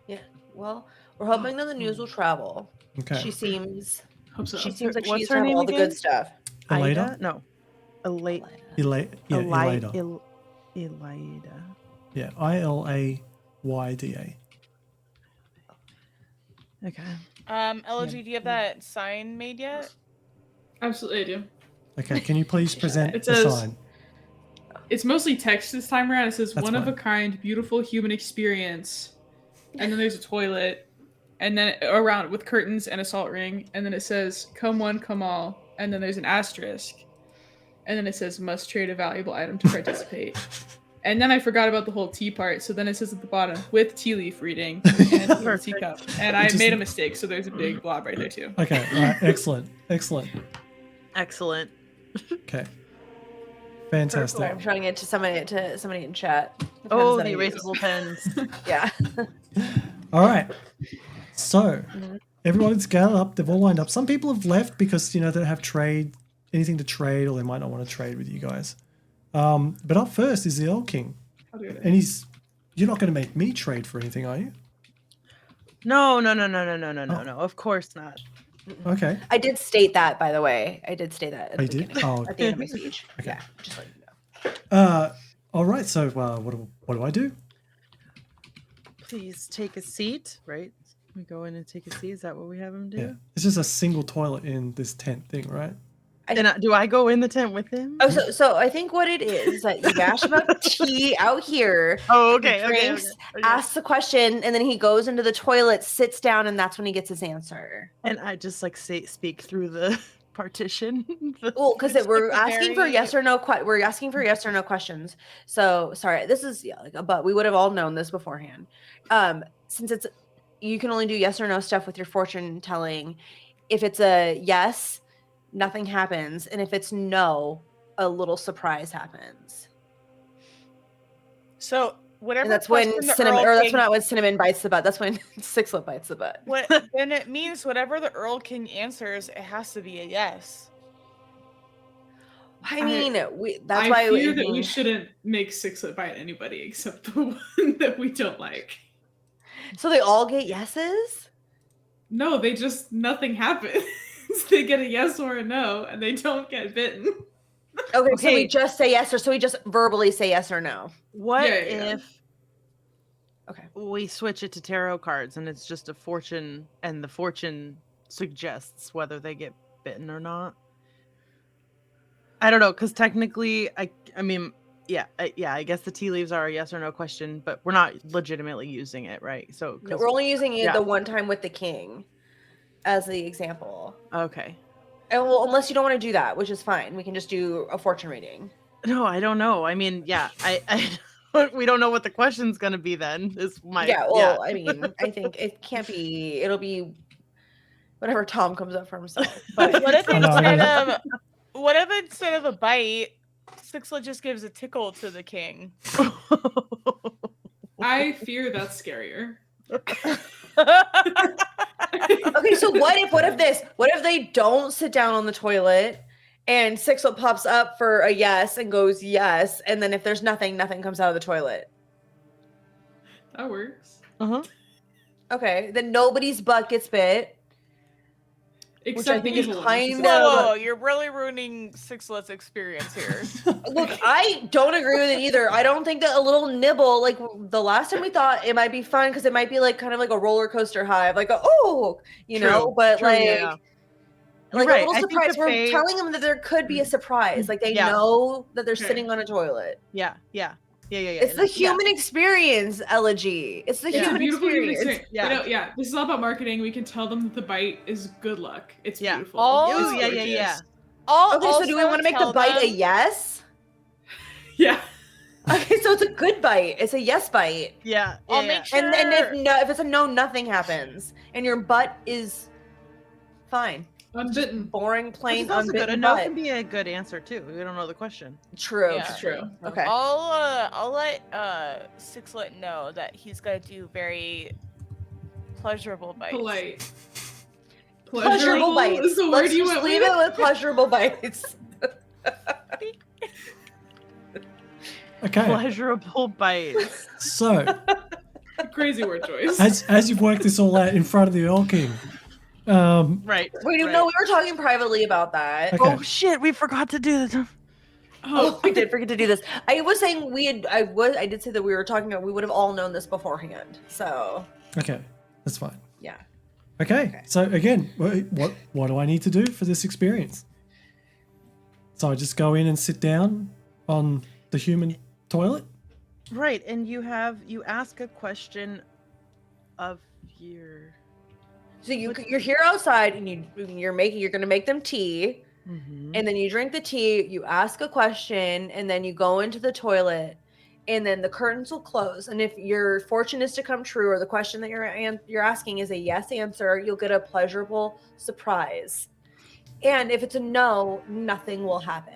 Yeah. Well, we're hoping that the news will travel. Okay. She seems Hope so. like she What's used to her have name all the again? good stuff. Elada? No. Elada. Elada. Elida. Yeah, ILAYDA. Okay. Elegy, do you have that sign made yet? Absolutely, I do. Okay, can you please present It the says- sign? It's mostly text this time around. It says That's one of fine. a kind, beautiful human experience. And then there's a toilet. And then around with curtains and a salt ring. And then it says, come one, come all. And then there's an asterisk. And then it says, must trade a valuable item to participate. And then I forgot about the whole tea part. So then it says at the bottom, with tea leaf reading and with a teacup. And I made a mistake. So there's a big blob right there too. Okay, all right, excellent. Excellent. Okay. Fantastic. I'm showing it to somebody in chat. Oh, Pens the that I use. erasable pens. Yeah. All right. So everyone's gathered up. They've all lined up. Some people have left because they don't have anything to trade, or they might not want to trade with you guys. But up first is the Erl King, and you're not going to make me trade for anything, are you? No. Of course not. Okay. I did state that, by the way. I did state that at Oh, the you did? beginning, Oh. at the end of my speech. Okay. Yeah, just let you know. All right. So what do I do? Please take a seat. Right. We go in and take a seat. Is that what we have him do? Yeah. It's just a single toilet in this tent thing, right? And do I go in the tent with him? Oh, so I think what it is that you ask about tea out here. Oh, He okay. drinks, asks the question, and then he goes into the toilet, sits down, and that's when he gets his answer. And I just speak through the partition. Well, because we're asking for very- yes or no. We're asking for yes or no questions. So sorry, this is but we would have all known this beforehand. Since you can only do yes or no stuff with your fortune telling. If it's a yes, nothing happens, and if it's no, a little surprise happens. So whatever. And that's when question the cinnamon, Erl or that's King- not when cinnamon bites the butt. That's when Sixlet bites the butt. What then it means whatever the Erl King answers, it has to be a yes. I mean, that's I why fear that we shouldn't make Sixlet bite anybody except the one that we don't like. So they all get yeses? No, nothing happens. They get a yes or a no, and they don't get bitten. Okay, so we Okay. just say yes, or so we just verbally say yes or no. What Yeah. if Okay. we switch it to tarot cards and it's just a fortune, and the fortune suggests whether they get bitten or not? I don't know, because technically, I guess the tea leaves are a yes or no question, but we're not legitimately using it, right? So No, we're only using it yeah. the one time with the king as the example. okay. And well, unless you don't want to do that, which is fine. We can just do a fortune reading. No, I don't know. I mean, yeah, I we don't know what the question's gonna be. Then is my I mean, I think it can't be. It'll be whatever Tom comes up for himself. But What if I know. instead of a bite, Sixlet just gives a tickle to the king? I fear that's scarier. okay, so what if they don't sit down on the toilet and Sixlet pops up for a yes and goes yes, and then if there's nothing comes out of the toilet. That works. Okay, then nobody's butt gets bit. Except I think the is evil kind ones. of- Whoa, you're really ruining Sixlet's experience here. Look, I don't agree with it either. I don't think that a little nibble, like the last time we thought it might be fun because it might be like kind of like a roller coaster high, like True, but true, like. yeah. Like You're a right. little I think surprise. the We're Fae- telling them that there could be a surprise. Like they Yeah. know that they're Okay. sitting on a toilet. Yeah. It's the human experience, elegy. It's the Yeah. human Beautiful human experience. experience. Yeah. This is all about marketing. We can tell them that the bite is good luck. It's Yeah. beautiful. Oh, It's yeah. gorgeous. Okay, so do we want to make the bite a yes? Yeah. Okay, so it's a good bite. It's a yes bite. Yeah. I'll make sure. And if it's a no, nothing happens, and your butt is fine. Unbitten. Boring, Which plain, is also good. unbitten A no butt. can be a good answer too. We don't know the question. True. Yeah. True. Okay. I'll let Sixlet know that he's gonna do very pleasurable bites. Polite. Pleasurable bites. is the word Let's you just went leave with? it with pleasurable bites. Okay. Pleasurable bites. So, Crazy word choice. as you've worked this all out in front of the Erl King, Right. Wait, right. no, we were talking privately about that. Okay. Oh shit, we forgot to do that. Oh, I did forget to do this. I was saying I did say that we were talking about we would have all known this beforehand. So okay, that's fine. yeah. Okay. So again, what do I need to do for this experience? So I just go in and sit down on the human toilet. Right, and you ask a question of your. So you're here outside and you're gonna make them tea, Mhm. and then you drink the tea, you ask a question, and then you go into the toilet, and then the curtains will close. And if your fortune is to come true, or the question that you're asking is a yes answer, you'll get a pleasurable surprise. And if it's a no, nothing will happen.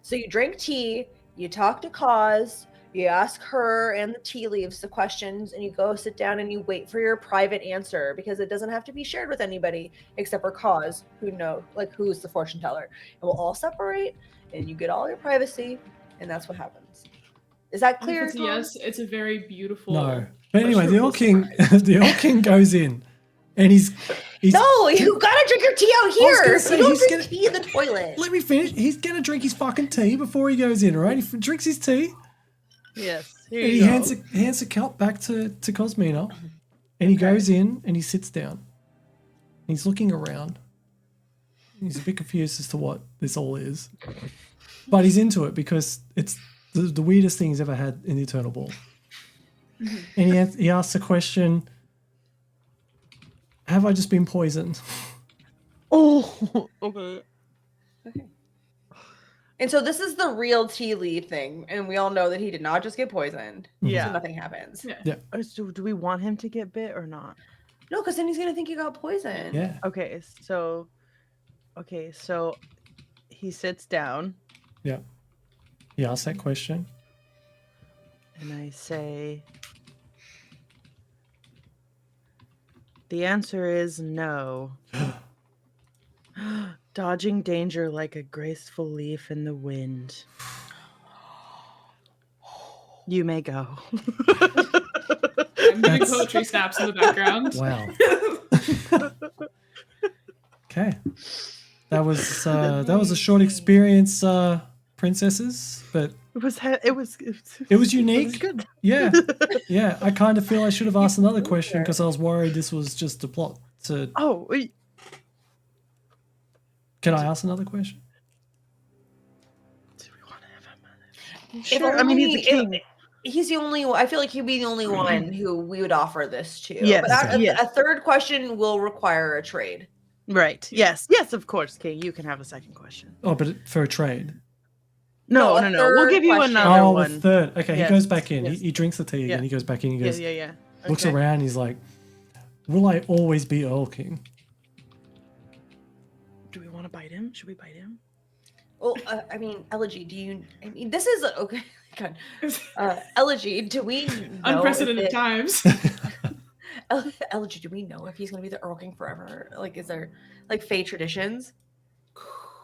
So you drink tea, you talk to Cause, you ask her and the tea leaves the questions, and you go sit down and you wait for your private answer, because it doesn't have to be shared with anybody except for Cause, who's the fortune teller. And we'll all separate, and you get all your privacy, and that's what happens. Is that If clear? it's a yes, it's a very beautiful. No, but anyway, the Erl pleasurable King, surprise. the Erl King goes in, and he's No, you gotta drink your tea out was here. gonna say, You don't he's drink gonna- tea in the toilet. Let me finish. He's gonna drink his fucking tea before he goes in, all right? He drinks his tea, Yes. Here and you he go. hands the cup back to Cosmina, and he goes in and he sits down. He's looking around. He's a bit confused as to what this all is, but he's into it because it's the weirdest thing he's ever had in the Eternal Ball. And he asks the question, have I just been poisoned? Oh, okay. And so this is the real tea leaf thing, and we all know that he did not just get poisoned. Yeah. So nothing happens. Yeah. So do we want him to get bit or not? No, because then he's gonna think you got poisoned. Yeah. Okay, so he sits down Yeah. He asks that question. and I say the answer is no. Dodging danger like a graceful leaf in the wind. You may go. I'm doing poetry snaps in the background. Wow. Okay. That was a short experience, princesses, but It was it was unique. good. Yeah. Yeah. I kind of feel I should have asked another question because I was worried this was just a plot. So Oh, wait. can I ask another question? Do we want to have him? If Sure. I mean, he's the only- king. He's the only. I feel like he'd be the only one who we would offer this to. Yes, But yes. a third question will require a trade. Right. Yes. Yes, of course, King. You can have a second question. Oh, but for a trade. No, No, a no. We'll third give you question. another Oh, one. a third. Okay, Yes, he goes back in. yes. He drinks the tea again. Yeah. He goes back in. He Yeah, goes, yeah. looks Okay. around. He's like, will I always be Erl King? Do we want to bite him? Should we bite him? Well, I mean, Elegy, do you? I mean, this is okay. God, Elegy, do we know Unprecedented if it- times. Elegy, do we know if he's gonna be the Erl King forever? Like, is there like Fae traditions?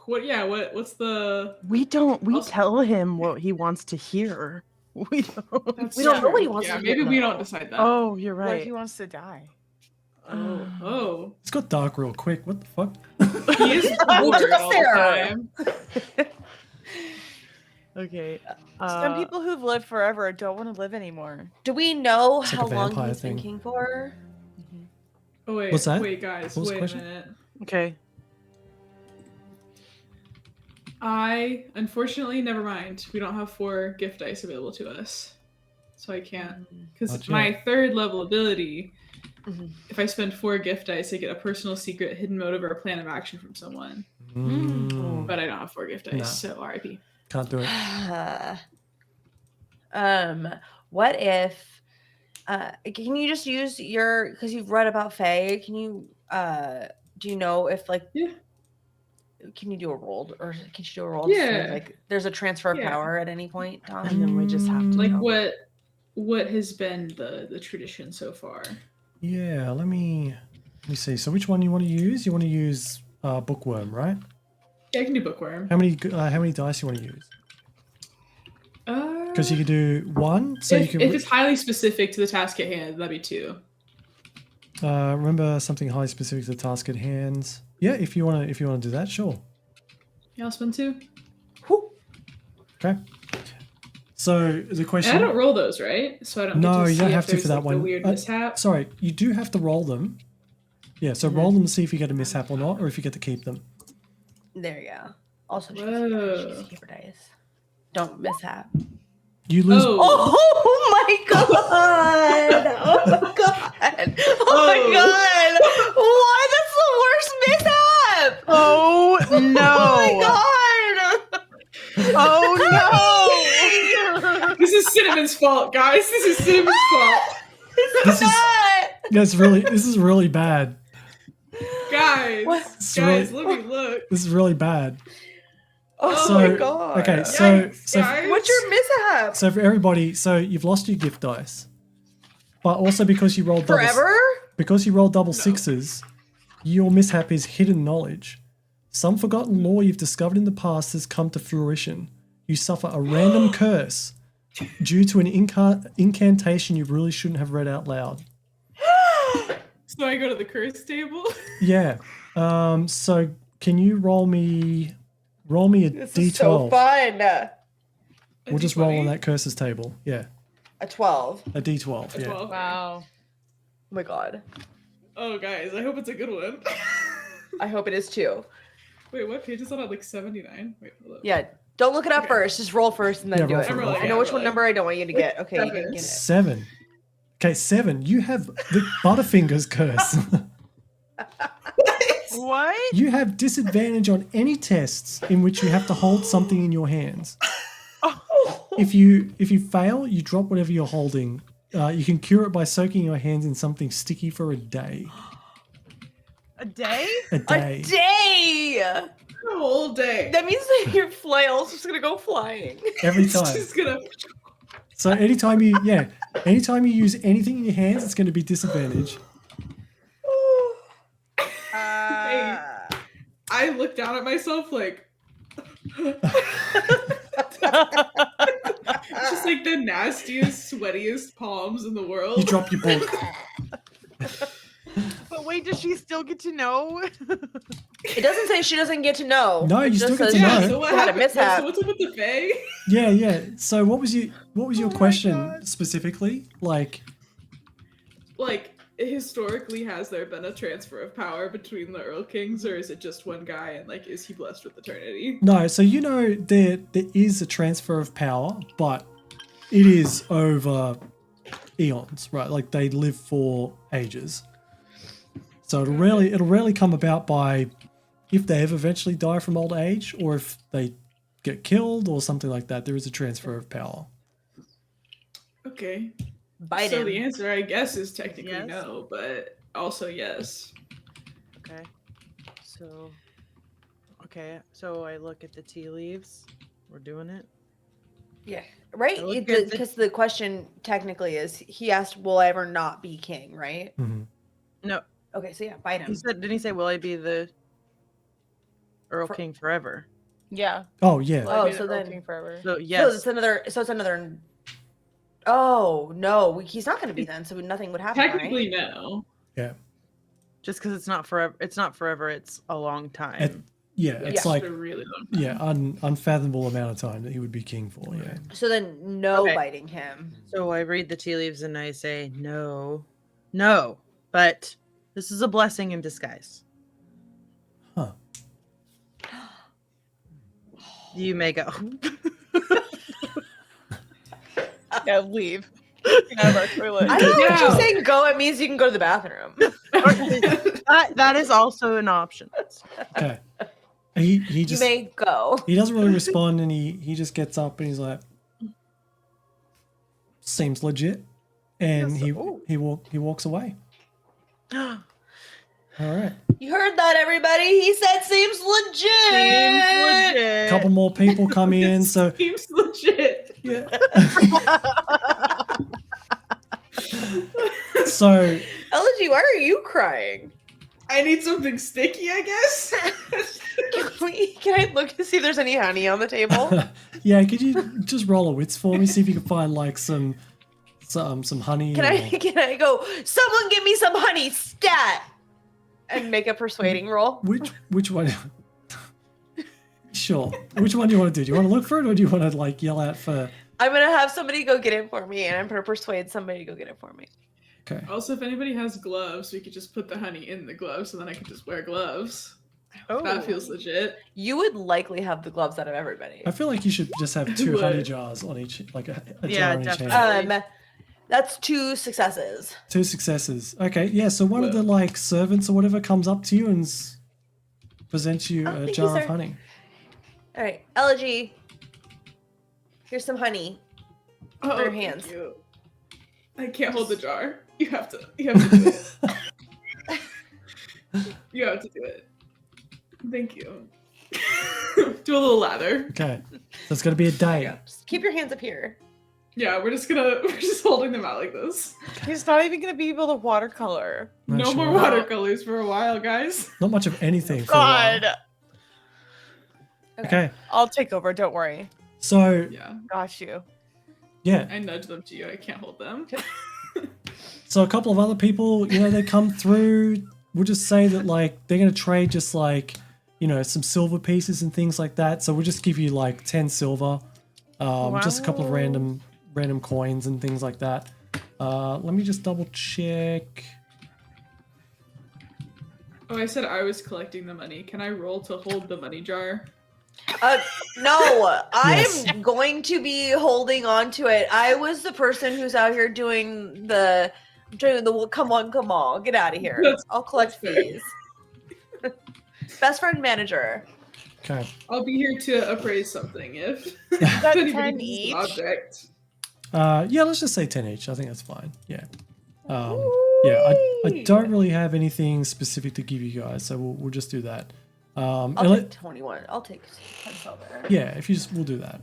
What? Yeah. What's the? We don't. We Also- tell him what he wants to hear. We don't. We don't know what he wants Yeah, to maybe hear, we though. don't decide that. Oh, you're What if right. he wants to die? Oh. It's got dark real quick. What the fuck? He is Who bored does all the there? time. Okay. Some people who've lived forever don't want to live anymore. Do we know It's like how a long vampire he's been thing. king for? Oh wait. What's that? Wait, guys. What was the Wait a question? minute. Okay. I unfortunately never mind. We don't have 4 gift dice available to us, so I can't. Because Not my yet. 3rd level ability, Mhm. if I spend 4 gift dice, I get a personal secret, hidden motive, or a plan of action from someone. Mm, But I don't have 4 gift dice, No. so RIP. can't do it. What if can you just use your, because you've read about Fae, can you do you know if like Yeah. can you do a roll, or can you do a roll to see if, Yeah. like there's a transfer of Yeah. power at any point, Tom? And then we just have to Like know. what has been the tradition so far? Yeah, let me. Let me see. So which one you want to use? You want to use bookworm, right? Yeah, I can do bookworm. How many dice you want to use? Because you can do 1. So if, you can. if it's highly specific to the task at hand, that'd be 2. Remember something highly specific to the task at hand. Yeah, if you wanna do that, sure. Yeah, I'll spend 2. Okay. So the question. And I don't roll those, right? So I don't. No, get to you don't see have if to there's, for that like, one. A weird mishap. Sorry, you do have to roll them. Yeah, so roll them to see if you get a mishap or not, or if you get to keep them. There you go. Also, she's Whoa. keeper dice. Don't mishap. You lose. Oh my god! Oh my god! Oh my god! Why? That's the worst mishap! Oh Oh no! my god! Oh no! This is Cinnamon's fault, guys. This is Cinnamon's fault. This is this is really bad. Guys, It's guys, really- let me look. This is really bad. Oh So- my god! Okay, so Yikes, so guys. What's your mishap? so for everybody, so you've lost your gift dice, but also because you rolled Forever? double sixes, your mishap is hidden knowledge. Some forgotten lore you've discovered in the past has come to fruition. You suffer a random curse due to an incantation you really shouldn't have read out loud. So I go to the curse table. Yeah. So can you roll me a This d12? is so fun. We'll just roll on that curses table. Yeah. A 12. A d12. A Yeah. 12. Wow. Oh my god. Oh, guys, I hope it's a good one. I hope it is too. Wait, what page is that on? Like 79? Wait, hold up. Yeah. Don't look it up Okay. first. Just roll first and then Yeah, do roll it. for it, roll I for know it. which one number I don't want you to get. Okay, you can Seven. get it. 7. Okay, 7. You have the Butterfingers curse. What? You have disadvantage on any tests in which you have to hold something in your hands. If you fail, you drop whatever you're holding. You can cure it by soaking your hands in something sticky for a day. A day? A day. A day! A whole day. That means that your flail's just gonna go flying. Every It's time. just gonna. So anytime you use anything in your hands, it's going to be disadvantage. I look down at myself like. Just like the nastiest, sweatiest palms in the world. You drop your book. But wait, does she still get to know? It doesn't say she doesn't get to know. No, It you just still get says to Yeah, know. so what Had a happened? mishap. So what's up with the Fae? Yeah, yeah. So what was your Oh my question God. specifically? Like, Like, historically, has there been a transfer of power between the Erl Kings, or is it just one guy, and like, is he blessed with eternity? no, so you know there is a transfer of power, but it is over eons, right? Like they live for ages. So it'll rarely come about by if they ever eventually die from old age, or if they get killed or something like that. There is a transfer of power. Okay. bite So him. the answer, I guess, is technically Yes. no, but also yes. Okay. So I look at the tea leaves. We're doing it. Yeah, right? I look at the- Because the question technically is, he asked, will I ever not be king, right? Mhm. No, Okay, so yeah, bite he him. said. Didn't he say, "Will I be the Earl For- King forever"? Yeah. Oh yeah. Oh, Be so the Earl then- King forever. So So yes. it's another. Oh no, he's not going to be then. So nothing would happen, Technically, right? no. Just because it's not forever. It's not forever. It's a long time. Yeah, it's Yeah. like a really long time. yeah, unfathomable amount of time that he would be king for. Yeah. So then no Okay. biting him. So I read the tea leaves and I say, no, but this is a blessing in disguise. Huh. You may go. Yeah, leave. Get out of our toilet. I don't know what Yeah. you're saying. Go. It means you can go to the bathroom. That is also an option. Okay. He You just may go. he doesn't really respond, and he just gets up and he's like, seems legit, and Yes. he walks away. All right. You heard that, everybody? He said seems legit. Seems legit. A couple more people come in, so Seems legit. yeah. So Elegy, why are you crying? I need something sticky, I guess. Can I look to see if there's any honey on the table? Yeah, could you just roll a wits for me? See if you can find like some honey. Can I go? Someone give me some honey, stat, and make a persuading roll. Which one? Sure. Which one do you want to do? Do you want to look for it, or do you want to like yell out for? I'm gonna have somebody go get it for me, and I'm gonna persuade somebody to go get it for me. Okay. Also, if anybody has gloves, we could just put the honey in the gloves, and then I could just wear gloves. Oh, That feels legit. You would likely have the gloves out of everybody. I feel like you should just have 2 honey jars on each, like a Yeah, jar on each hand. definitely. That's 2 successes. 2 successes. Okay, yeah. So one of the Whoa. like servants or whatever comes up to you and presents you Oh, a thank you, jar of sir. honey. All right, Elegy. Here's some honey. Oh, your thank hands. you. I can't hold the jar. You have to do it. You have to do it. Thank you. Do a little lather. Okay, so it's gonna be a day. Just keep your hands up here. Yeah, we're just holding them out like this. he's not even gonna be able to watercolor. Not No sure. more watercolors for a while, guys. Not much of anything. For a while. God, Okay, I'll take over. Don't worry. so Yeah, Got you. yeah, I nudge them to you. I can't hold them. so a couple of other people, they come through. We'll just say that like they're gonna trade just like some silver pieces and things like that. So we'll just give you like 10 silver, just a couple of random coins and things like that. Let me just double check. Oh, I said I was collecting the money. Can I roll to hold the money jar? No, Yes. I'm going to be holding on to it. I was the person who's out here doing the come on, get out of here. That's- I'll collect that's fair. fees. Best friend manager. Okay. I'll be here to appraise something if That anybody 10 uses each. an object. Yeah, let's just say 10 each. I think that's fine. Yeah. Yeah, I don't really have anything specific to give you guys, so we'll just do that. I'll and take 21. I'll take 10 silver. yeah, if you just, we'll do that.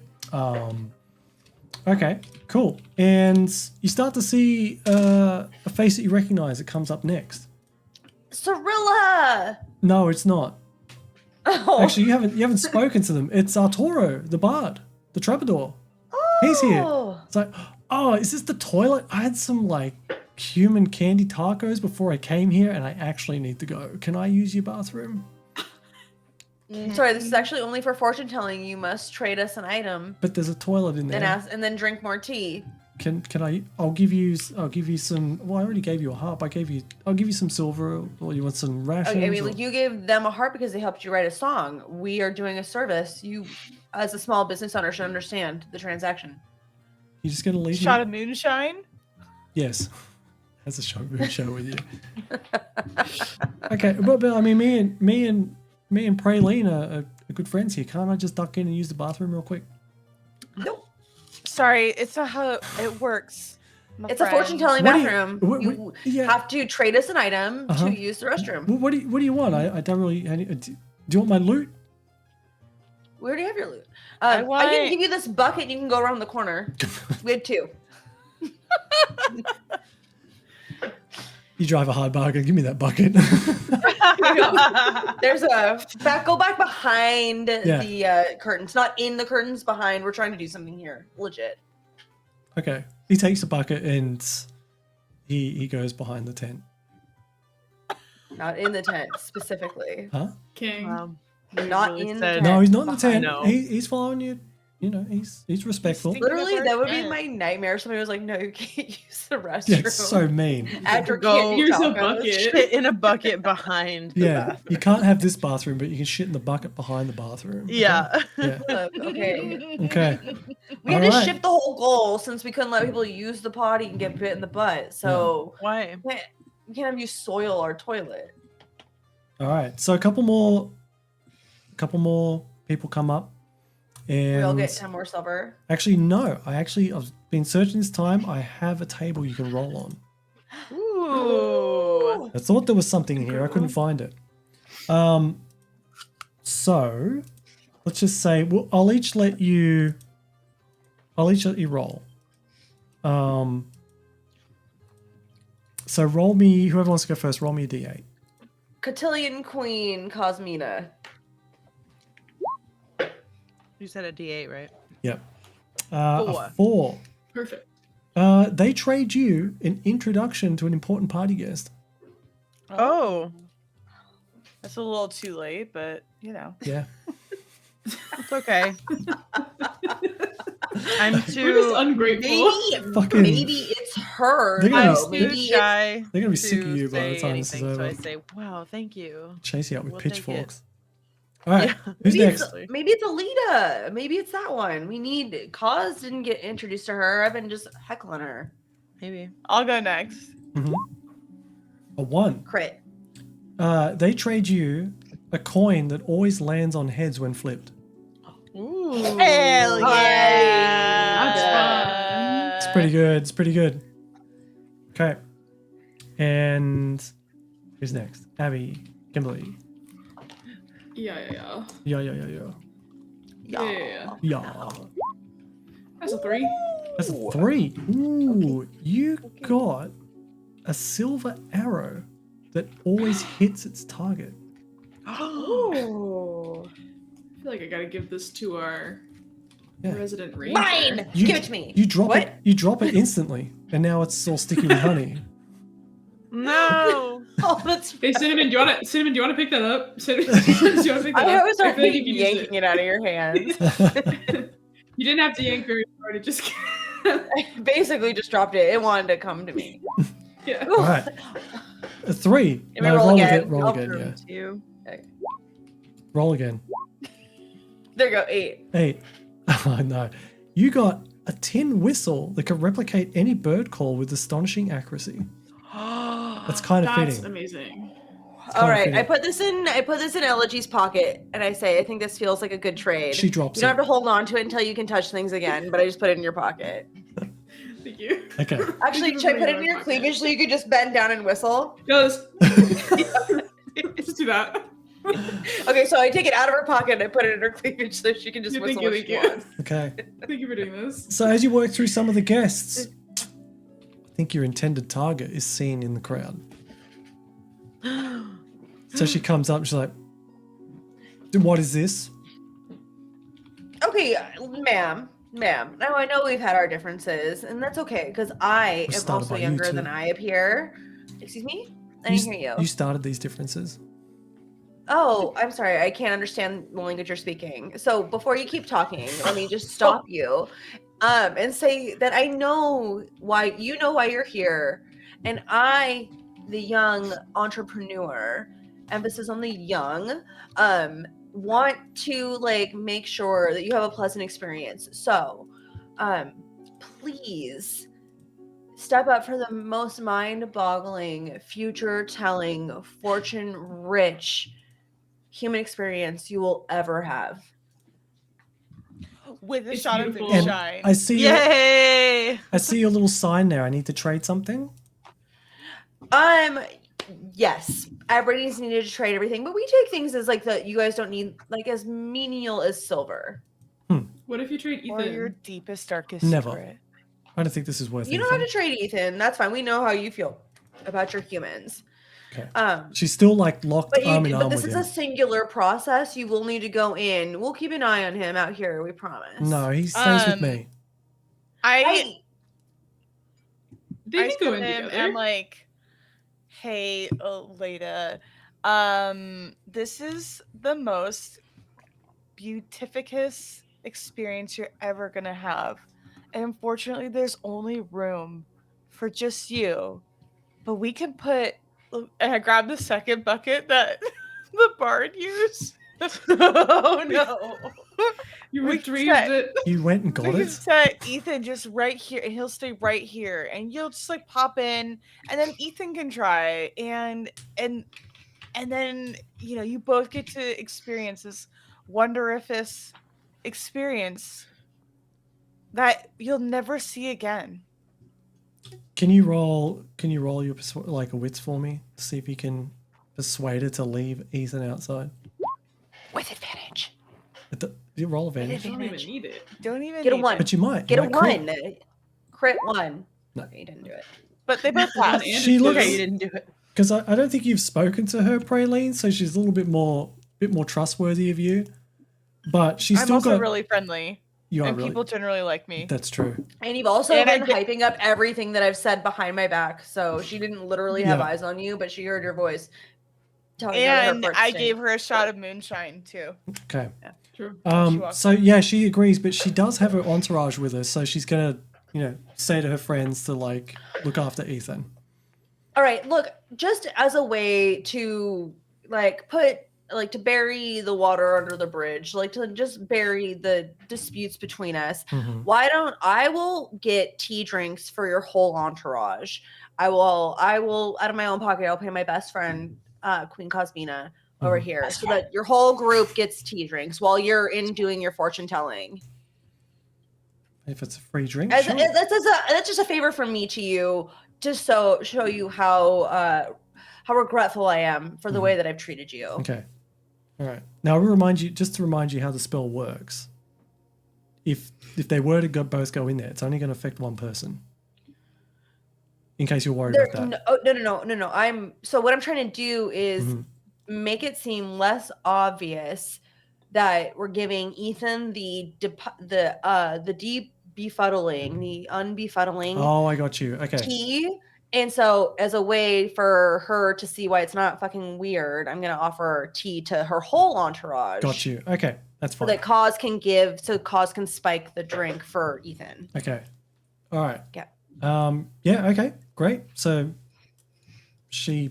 Okay, cool. And you start to see a face that you recognize that comes up next. Cirilla! No, it's not. Oh. Actually, you haven't spoken to them. It's Arturo, the bard, the troubadour. He's here. Oh. It's like, oh, is this the toilet? I had some like human candy tacos before I came here, and I actually need to go. Can I use your bathroom? Sorry, this is actually only for fortune telling. You must trade us an item But there's a toilet in there. and then drink more tea. Can I? I'll give you some. Well, I already gave you a harp. I'll give you some silver. Or you want some rations? Okay, I mean, or- like you gave them a harp because they helped you write a song. We are doing a service. You, as a small business owner, should understand the transaction. You're just gonna leave Shot me? of moonshine. Yes. Has a show with you. Okay, but I mean, me and Praline are good friends here. Can't I just duck in and use the bathroom real quick? Nope. Sorry, it's not how it works. my It's a friend. fortune telling What do you- bathroom. what- You yeah. have to trade us an item Uh-huh. to use the restroom. What do you want? I don't really. Do you want my loot? We already have your loot. I I can want- give you this bucket and you can go around the corner. We had 2. You drive a hard bargain. Give me that bucket. There's go back behind Yeah. the curtains, not in the curtains, behind. We're trying to do something here. Legit. Okay. He takes a bucket and he goes behind the tent. Not in the tent specifically. Huh? King. Not really in the said- tent. No, he's not in the Behind. tent. No. He's following you. He's respectful. Thinking of Literally, our that would be tent. my nightmare. Somebody was like, "No, you can't use the restroom." Yeah, it's so mean. After Go- candy Here's a tacos. bucket. Shit in a bucket behind. The Yeah, bathroom. you can't have this bathroom, but you can shit in the bucket behind the bathroom. Okay? Yeah. Yeah. Look, okay. Okay. We had to Alright. shift the whole goal since we couldn't let people use the potty and get bit in the butt. So Why? we can't have you soil our toilet. All right. So a couple more people come up, and We all get 10 more silver. actually no, I've been searching this time. I have a table you can roll on. Ooh. I thought there was something in here. I couldn't find it. So let's just say I'll each let you roll. So roll me, whoever wants to go first, roll me a d8. Cotillion Queen Cosmina. You said a D8, right? Yep. A 4. 4. Perfect. They trade you an introduction to an important party guest. Oh. That's a little too late, but you know. Yeah. It's okay. I'm We're just too ungrateful. Fucking- Maybe it's her. They're gonna though. be- too Maybe it's shy. They're gonna be sick of to you by the say time this is anything, so over. I say, "Wow, thank you." Chase you out with We'll take it. pitchforks. All right. Yeah. Who's maybe next? maybe it's Alita. Maybe it's that one. We need Cause didn't get introduced to her. I've been just heckling her. Maybe. I'll go next. A 1. Crit. They trade you a coin that always lands on heads when flipped. Ooh. Hell yeah! That's fun. It's pretty good. It's pretty good. Okay. And who's next? Abby, Kimberly. Yeah. Yeah. Yeah. That's a 3. That's a 3. Ooh, you got a silver arrow that always hits its target. Ooh. I feel like I gotta give this to our Yeah. resident ranger. Mine. You- Give it to me. You drop What? it. You drop it instantly, and now it's all sticky with honey. No. Oh, that's. Hey Cinnamon, do you wanna pick that up? Cinnamon, do you wanna pick that I up? was I feel like you already can use yanking it out of your hands. You didn't have to yank very hard. It just I basically just dropped it. It wanted to come to me. yeah. All right. A 3. Let me roll again. Roll I'll again. prove Yeah. to you. Roll again. There you go. 8. 8. Oh no. You got a tin whistle that can replicate any bird call with astonishing accuracy. That's kind of That's fitting. amazing. All right, fitting. I put this in Elegy's pocket, and I say, I think this feels like a good trade. She drops You don't it. have to hold on to it until you can touch things again, but I just put it in your pocket. Thank you. Okay. Actually, Thank you should I for put it putting in it your my cleavage so you could just bend down and whistle? Just do that. Okay, so I take it out of her pocket and I put it in her cleavage so she can just Yeah, whistle thank when you, she thank you. wants. Okay. Thank you for doing this. So as you work through some of the guests, I think your intended target is seen in the crowd. So she comes up and she's like, "What is this?" Okay, ma'am. Now I know we've had our differences, and that's okay because I We're am started also by you younger two. than I appear. Excuse me? I didn't hear you. You started these differences. Oh, I'm sorry. I can't understand the language you're speaking. So before you keep talking, let me just stop you and say that I know why you're here. And I, the young entrepreneur, emphasis on the young, want to make sure that you have a pleasant experience. So please step up for the most mind-boggling, future-telling, fortune-rich human experience you will ever have. With a It's shot beautiful. of And moonshine. I see Yay! I see your little sign there. I need to trade something. Yes, everybody needs to trade everything, but we take things as you guys don't need as menial as silver. What if you trade Or your Ethan? deepest, darkest Never. secret. I don't think this is worth You don't have anything. to trade Ethan. That's fine. We know how you feel about your humans. Okay. Um, She's still locked But, arm in arm this with is him. a singular process. You will need to go in. We'll keep an eye on him out here. We promise. No, he stays with Um, me. I They I can go in sit him together. and like, hey, Leda, this is the most beautificus experience you're ever gonna have. And unfortunately, there's only room for just you. But we can put, and I grabbed the second bucket that the bard used. Oh no. You we retrieved check. it. You went and We got can it? set Ethan just right here, and he'll stay right here, and you'll just pop in, and then Ethan can try, and then you both get to experience this wondrous experience that you'll never see again. Can you roll your a wits for me? See if you can persuade her to leave Ethan outside. With advantage. You roll advantage. I don't even need it. Don't even Get a need one. it. But you might. Get you a might crit. one. Crit one. No. Okay, you didn't do it. But they both One passed. and She a two. looks- Okay, you didn't do it. because I don't think you've spoken to her, Praline, so she's a little bit more trustworthy of you. But she's I'm still also got. really friendly, You are and really. people generally like me. That's true. And you've also And I been get- hyping up everything that I've said behind my back. So she didn't literally have Yeah. eyes on you, but she heard your voice telling her that her And farts I stink. gave her a shot of moonshine too. Okay. True. she walked So yeah, she agrees, but she does have her entourage with her, so she's gonna, say to her friends to like look after Ethan. All right, look, just as a way to to bury the water under the bridge, like to just bury the disputes between us. Mhm. Why don't I will get tea drinks for your whole entourage. I will out of my own pocket, I'll pay my best friend, Queen Cosmina over Mhm. here so that your whole group gets tea drinks while you're in doing your fortune telling. If it's a free drink, That's sure. just a favor from me to you, just so show you how regretful I am for the way that I've treated you. Okay. All right. Now, to remind you how the spell works. If they were to both go in there, it's only going to affect one person. In case you're worried about that. No. So what I'm trying to do is Mhm. make it seem less obvious that we're giving Ethan the deep befuddling, the unbefuddling Oh, I got you. Okay. tea. And so as a way for her to see why it's not fucking weird, I'm gonna offer tea to her whole entourage. Got you. Okay. That's So fine. that Cause can spike the drink for Ethan. Okay. All right. Yeah. Yeah, okay. Great. So she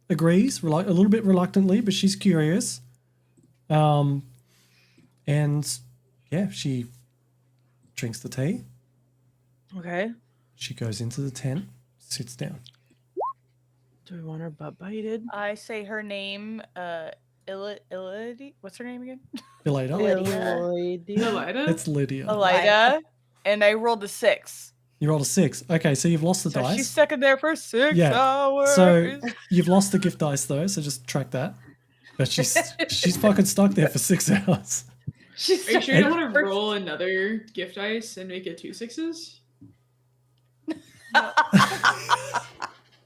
agrees, a little bit reluctantly, but she's curious. And yeah, she drinks the tea. Okay. She goes into the tent, sits down. Do we want her butt bited? I say her name, Illidy. What's her name again? Elida. Elida? It's Lydia. Elida. And I rolled a 6. You rolled a 6. Okay, so you've lost the So dice. she's stuck in there for 6 Yeah. hours. So you've lost the gift dice though, so just track that. But she's fucking stuck there for 6 hours. Are you sure you don't want to roll another gift dice and make it 2 6s?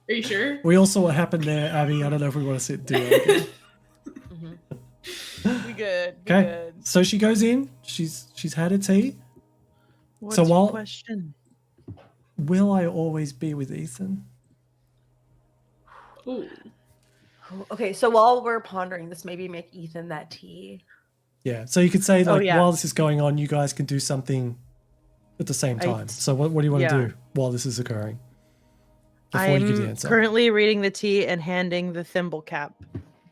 Are you sure? We all saw what happened there, Abby. I don't know if we want to do it again. We good. We Okay. good. So she goes in. She's had her tea. What's So your while- question? Will I always be with Ethan? Ooh. Okay, so while we're pondering this, maybe make Ethan that tea. Yeah. So you could say like yeah. while this is going on, you guys can do something at the same time. So what do you want to Yeah. do while this is occurring? Before you give the I'm answer. currently reading the tea and handing the thimble cap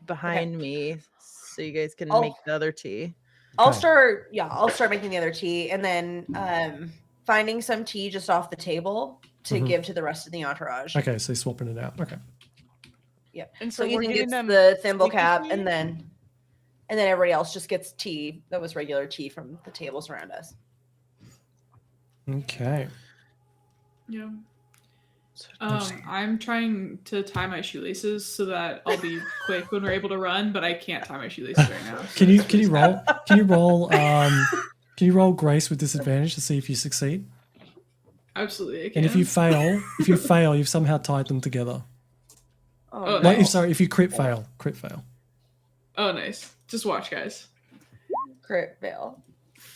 behind me so you guys can Oh. make the other tea. I'll Okay. start making the other tea and then finding some tea just off the table to Mhm. give to the rest of the entourage. Okay, so you're swapping it out. Okay. Yep. And So so we're Ethan getting gets them the thimble sneaky cap tea? and then everybody else just gets tea that was regular tea from the tables around us. Okay. Yeah. So I'm trying to tie my shoelaces so that I'll be quick when we're able to run, but I can't tie my shoelaces right now. Can you roll? Can you roll Grace with disadvantage to see if you succeed? Absolutely, I can. And if you fail, you've somehow tied them together. Oh, Like nice. if you crit fail. Oh, nice. Just watch, guys. Crit fail.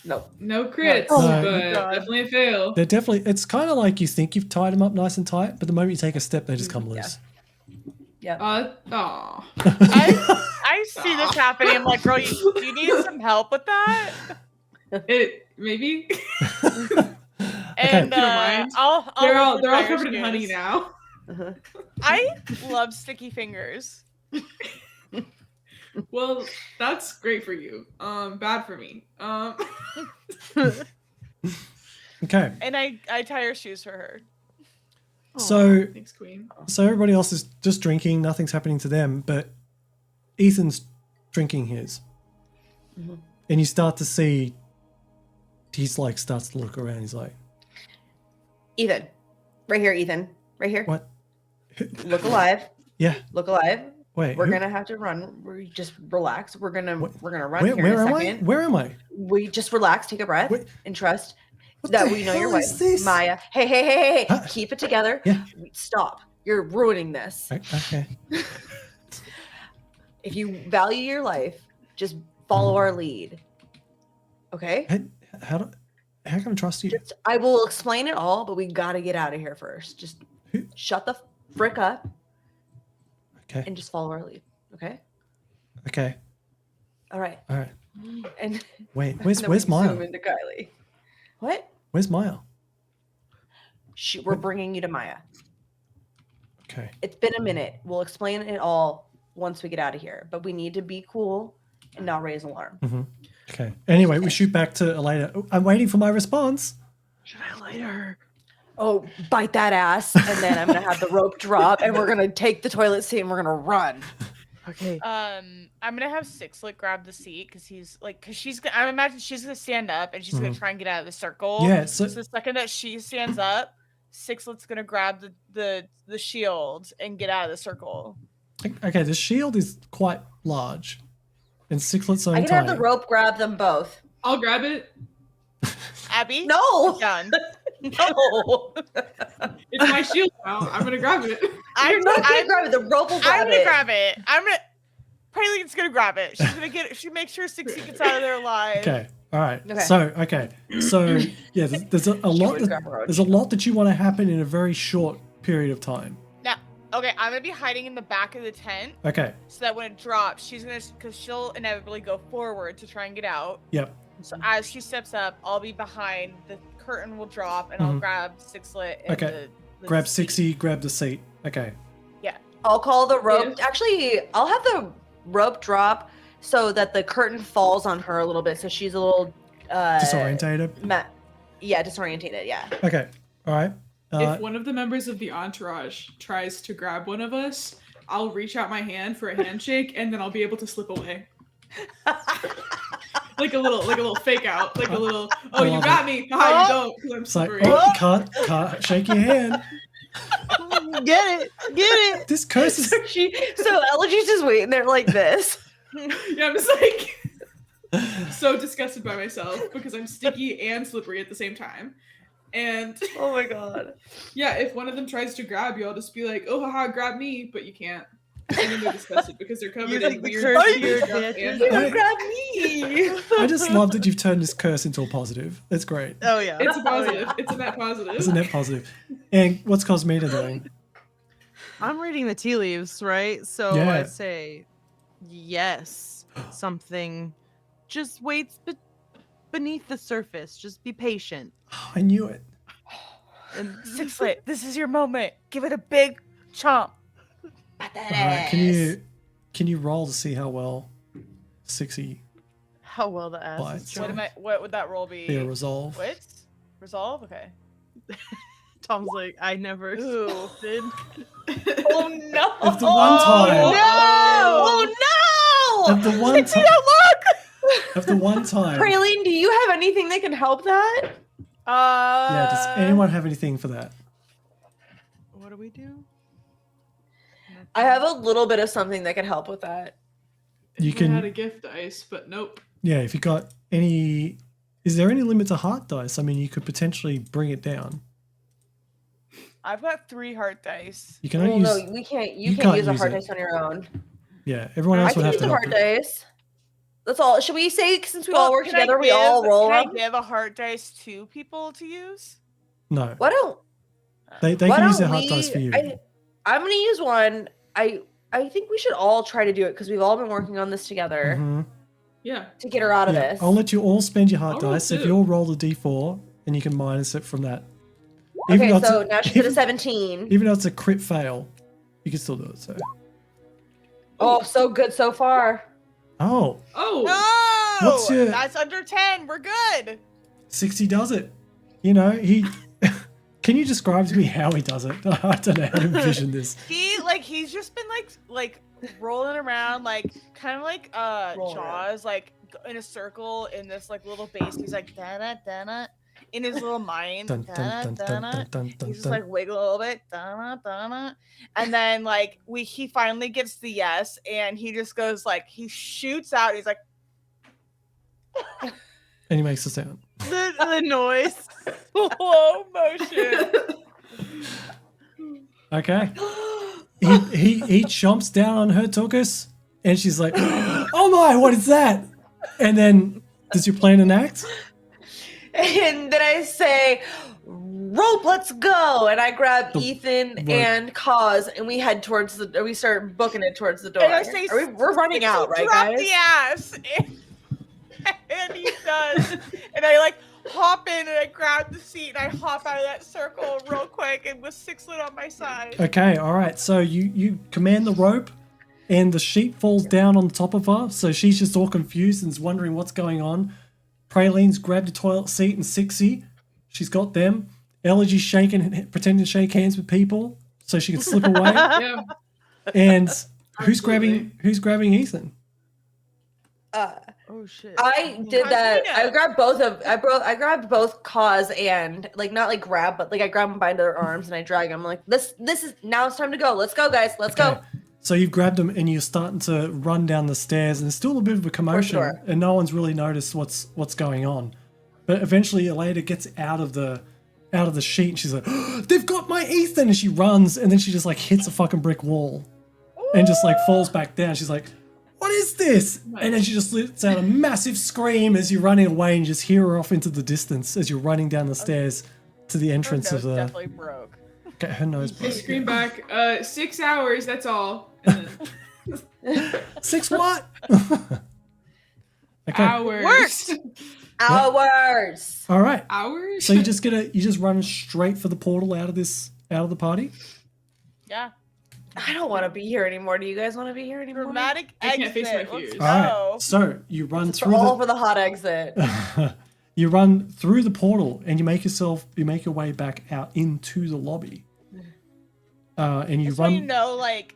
Nope. No crits, Oh, but God. definitely a fail. They're definitely. It's kind of like you think you've tied them up nice and tight, but the moment you take a step, they just come loose. Yep. Aw. I see this happening. I'm like, girl, you need some help with that? Maybe. And If you don't mind. I'll they're all hold the fire covered in honey shoes. now. I love sticky fingers. Well, that's great for you. Bad for me. Okay. And I tie her shoes for her. So Thanks, Queen. everybody else is just drinking. Nothing's happening to them, but Ethan's drinking his, and you start to see. He's like starts to look around. He's like, Ethan. Right here, Ethan. Right here. "What? Look alive. Yeah. Look alive. Wait. We're who- gonna have to run. We just relax. We're gonna run Where, here where in a am I? second. Where am I? We just relax, take a breath, Wait. and trust What that the we know your hell wife, is this? Maya. Hey, Huh? keep it together. Yeah. Stop. You're ruining this. Okay. If you value your life, just follow our lead. Okay? How can I trust you? I will explain it all, but we gotta get out of here first. Just shut the frick up Okay. and just follow our lead. Okay? Okay. All right. All right. And Wait, and then we where's Maya? zoom into Kylie. What? Where's Maya? We're bringing you to Maya. Okay. It's been a minute. We'll explain it all once we get out of here. But we need to be cool and not raise an alarm. Mm-hmm. Okay. Anyway, we shoot back to Elena. Oh, I'm waiting for my response. Should I light her? Oh, bite that ass. And then I'm going to have the rope drop and we're going to take the toilet seat and we're going to run. Okay. I'm gonna have Sixlet grab the seat I imagine she's gonna stand up and she's gonna try and get out of the circle. Yeah. So the second that she stands up, Sixlet's gonna grab the shield and get out of the circle. Okay, the shield is quite large. And Sixlet's I only can have tiny. the rope grab them both. I'll grab it. Abby? No! Done. No! It's my shield now. I'm gonna grab it. You're not going to grab it. The rope will grab I'm gonna it. grab it. Praline's gonna grab it. She's gonna she makes sure Sixie gets out of there alive. Okay. All right. Okay. So yeah, there's a lot. would grab her own There's a lot that you want to happen in a very short period of time. Okay, I'm gonna be hiding in the back of the tent Okay. so that when it drops, because she'll inevitably go forward to try and get out. Yep. So as she steps up, I'll be behind. The curtain will drop, and I'll grab Sixlet. And Okay. the Grab seat. Sixie. Grab the seat. Okay. I'll call the rope. Yeah. Actually, I'll have the rope drop so that the curtain falls on her a little bit, so she's a little Disorientated. disorientated. Yeah. Okay. All right. If one of the members of the entourage tries to grab one of us, I'll reach out my hand for a handshake, and then I'll be able to slip away. like a little fake out, like a little. Oh, you love got me. Haha, you don't. 'Cause I'm It's like, slippery. oh, can't shake your hand. Get it. This curse is. So Elegy's just waiting there like this. Yeah, I'm just like so disgusted by myself because I'm sticky and slippery at the same time. And Oh my god. yeah, if one of them tries to grab you, I'll just be like, "Oh, haha, grab me!" But you can't. And then they're disgusted because they're covered Using in the weird. curse stuff to your and- advantage. I- Grab me. I just love that you've turned this curse into a positive. That's great. Oh yeah. It's a positive. It's a net positive. It's a net positive. And what's Cosmina doing? I'm reading the tea leaves, right? So Yeah. I'd say yes. Something just waits beneath the surface. Just be patient. Oh, I knew it. And Sixlet, this is your moment. Give it a big chomp. Bite that All right. ass. Can you roll to see how well Sixie how well the ass Bites. is What chomped. what would that roll be? be a resolve? What? Resolve? Okay. Tom's like, I never Ooh. did. Oh no. If the one time, No! Oh no! if the one time, if the one time, Praline, do you have anything that can help that? yeah. Does anyone have anything for that? What do we do? I have a little bit of something that can help with that. You I had can, a gift dice, but nope. yeah. If you got any, is there any limit to heart dice? I mean, you could potentially bring it down. I've got 3 heart dice. You can Well, only use, no, we can't. you You can't can't use a use hard it. dice on your own. yeah. Everyone I else would can have use to a help hard you. dice. That's all. Should we say since we all work Can I together, we all give- roll Can them? I give a heart dice to people to use? No, Why don't they why can use don't their heart dice for you. I'm gonna use one. I think we should all try to do it because we've all been working on this together Mhm. Yeah. to get her out of Yeah, this. I'll let you all spend your heart I'll roll dice. If too. you all roll the d4, and you can minus it from that. Even Okay, though it's so a- now she's at a 17. Even though it's a crit fail, you can still do it. So, Oh, so good so far. oh, Oh. No! What's your- That's under 10. We're good. 60 does it. You know, he. Can you describe to me how he does it? I don't know how to envision this. He's just been like rolling around kind of like Rolling Jaws, like in a circle in this like little base. He's like dana dana in his little mind. Dun, dun, Dana, dun, dun, dana. dun, dun, dun, He's just dun. like wiggle a little bit, dana dana, and then he finally gets the yes, and he just goes he shoots out. He's like And he makes a sound. The noise. slow motion. Okay. He jumps down on her, Tukus, and she's like, "Oh my, what is that?" And then, does your plan enact? And then I say, "Rope, let's go!" And I grab The Ethan rope. and Cause, and we head towards the. Or we start booking it towards the door. And I say, We're running out, right, drop guys? the ass. And he does. And I like hop in and I grab the seat and I hop out of that circle real quick and with Sixlet on my side. Okay, all right. So you command the rope, and the sheet falls down on top of her. So she's just all confused and is wondering what's going on. Praline's grabbed a toilet seat and Sixie. She's got them. Elegy's shaking, pretending to shake hands with people so she can slip away. Yeah. And who's Absolutely. grabbing Ethan? Oh shit. I did that. Cosmina. I grabbed I grabbed both Cause and like not like grab, but like I grab them by their arms and I drag them. I'm like, this is now it's time to go. Let's go, guys. Let's go. Okay. So you've grabbed them and you're starting to run down the stairs, and there's still a bit of a commotion, sure. and no one's really noticed what's going on. But eventually, Elena gets out of the sheet, and she's like, "Oh, they've got my Ethan!" And she runs, and then she just like hits a fucking brick wall, and just like falls back down. She's like, "What is this?" And then she just lets out a massive scream as you're running away, and you just hear her off into the distance as you're running down the stairs to the Her entrance nose of the. definitely broke. Okay, her nose They broke. scream back, 6 hours, that's all. And then 6 what? Okay. hours. Worked. Hours. All right. Hours? So you just run straight for the portal out of the party. Yeah. I don't want to be here anymore. Do you guys want to be here anymore? Dramatic I can't face my exit. Let's fears. go. All right. So you run It's through all the for the hot exit. you run through the portal, and you make your way back out into the lobby. And you Just so run. you know, like,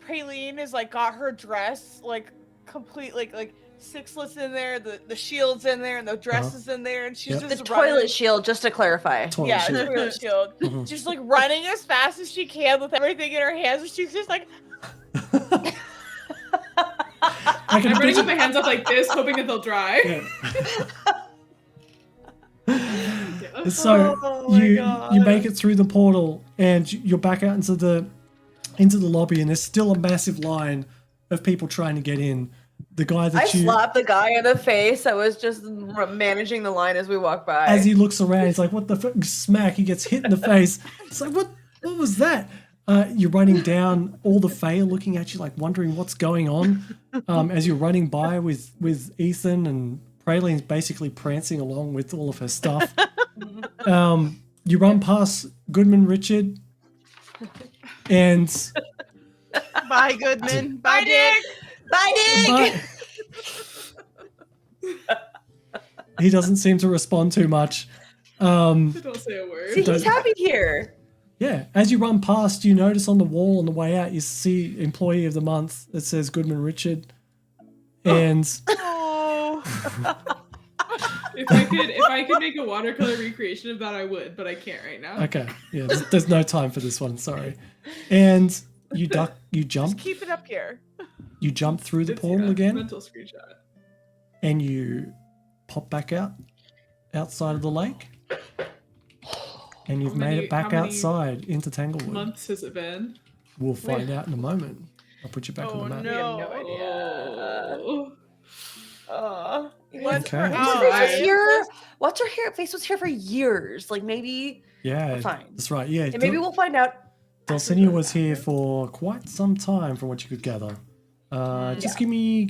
Praline is like got her dress like complete, like Sixlet's in there, the shield's in there, and the dress is in there, and she's Yep. The just toilet running. shield, just to clarify. Toilet Yeah, shield. the toilet shield. Mhm. Just like running as fast as she can with everything in her hands, and she's just like, I can I'm running picture- with my hands up like this, hoping that they'll dry. Yeah. So Oh my you God. make it through the portal, and you're back out into the lobby, and there's still a massive line of people trying to get in. The guy I that you slapped the guy in the face that was just managing the line as we walk by. as he looks around, he's like, "What the fuck?" Smack! He gets hit in the face. It's like, "What? What was that?" You're running down, all the Fae are looking at you, like wondering what's going on. As you're running by with Ethan, and Praline's basically prancing along with all of her stuff. You run past Goodman Richard, and Bye, Goodman. "Bye, Bye, Dick." Bye, Dick. he doesn't seem to respond too much. Don't say a word. See, he's happy here. Yeah, as you run past, you notice on the wall on the way out, you see Employee of the Month that says Goodman Richard. And Oh. If I could make a watercolor recreation of that, I would, but I can't right now. okay, yeah, there's no time for this one, sorry. And you Just jump keep it up here. through the It's, portal yeah, again, Mental screenshot. and you pop back outside of the lake. And you've made it back how many outside into Tanglewood. Months has it been? We'll find out in a moment. I'll put you back Oh, on the map. no. No idea. Oh. Once Okay. we're What's What's out, her face was I- here? What's her hair? Face was here for years. Like maybe, Yeah, Fine. that's right. Yeah, and maybe we'll find out. Dulcinea was here for quite some time, from what you could gather. Just give me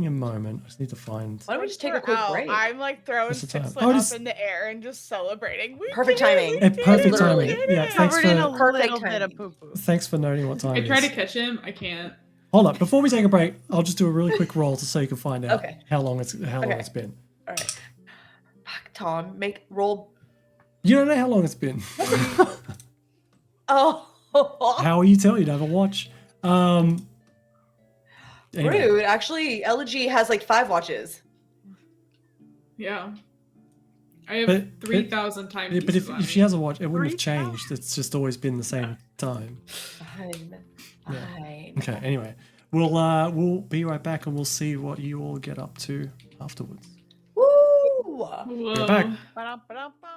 a moment. I just need to find. Why don't we just take a We're quick out, break? I'm like throwing What's the time? Sixlet Oh, up just- in the air and just celebrating. We Perfect did it, timing. we Perfect did it, we timing. did Yeah, it. thanks Covered in a for Perfect little bit of timing. poo-poo. thanks for noting what time I it try is. to catch him. I can't. Hold up, before we take a break, I'll just do a really quick roll so you can find out Okay. how long it's been. All right. Fuck, Tom, roll. You don't know how long it's been. Oh, How will you tell? You don't have a watch. Anyway. rude. Actually, Elegy has like 5 watches. Yeah. I have But- 3,000 times. Yeah, but pieces if on she me. has a watch, it wouldn't have 3,000? changed. It's just always been the same time. Fine. Yeah. Fine. Okay. Anyway, we'll be right back, and we'll see what you all get up to afterwards. Woo! Whoa. back. Ba-dum, ba-dum, bum.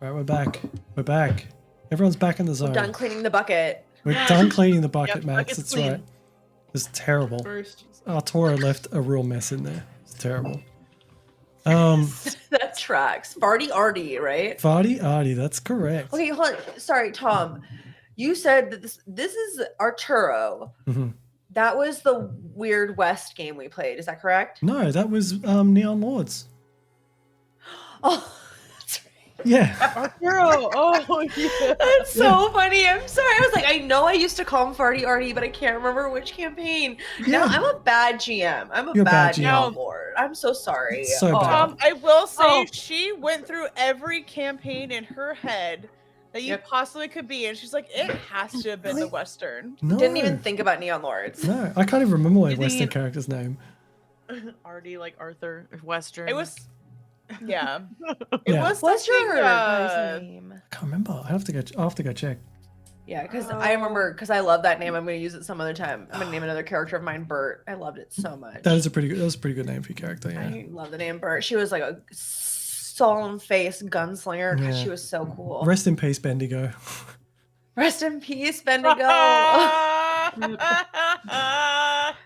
All right, we're back. We're back. Everyone's back in the zone. Done cleaning the bucket. We're done cleaning the bucket, Yep, Max. bucket's That's clean. right. It's terrible. First. Arturo left a real mess in there. It's terrible. That tracks. Farty Arty, right? Farty Arty, that's correct. Okay, hold on. Sorry, Tom. You said that this is Arturo. Mhm. That was the Weird West game we played. Is that correct? No, that was Neon Lords. Oh, that's right. Yeah. Arturo. Oh, yeah. That's so funny. I'm sorry. I was like, I know I used to call him Farty Arty, but I can't remember which campaign. Yeah. Now I'm a bad GM. I'm a You're a bad bad GM GM. lord. I'm so sorry. So bad. I will say Oh. she went through every campaign in her head that you Yep. possibly could be, and she's like, it has to have been the Really? Western. No. Didn't even think about Neon Lords. No, I can't even remember my You think Western it- character's name. Artie, like Arthur, Western. It was, yeah. It Yeah. was. What's something, your guy's name? I can't remember. I'll have to go check. Yeah, because I remember, because I love that name. I'm going to use it some other time. I'm going to name another character of mine Bert. I loved it so much. That was a pretty good name for your character, yeah. I love the name Bert. She was like a solemn face gunslinger. God, Yeah. she was so cool. Rest in peace, Bendigo. Rest in peace, Bendigo.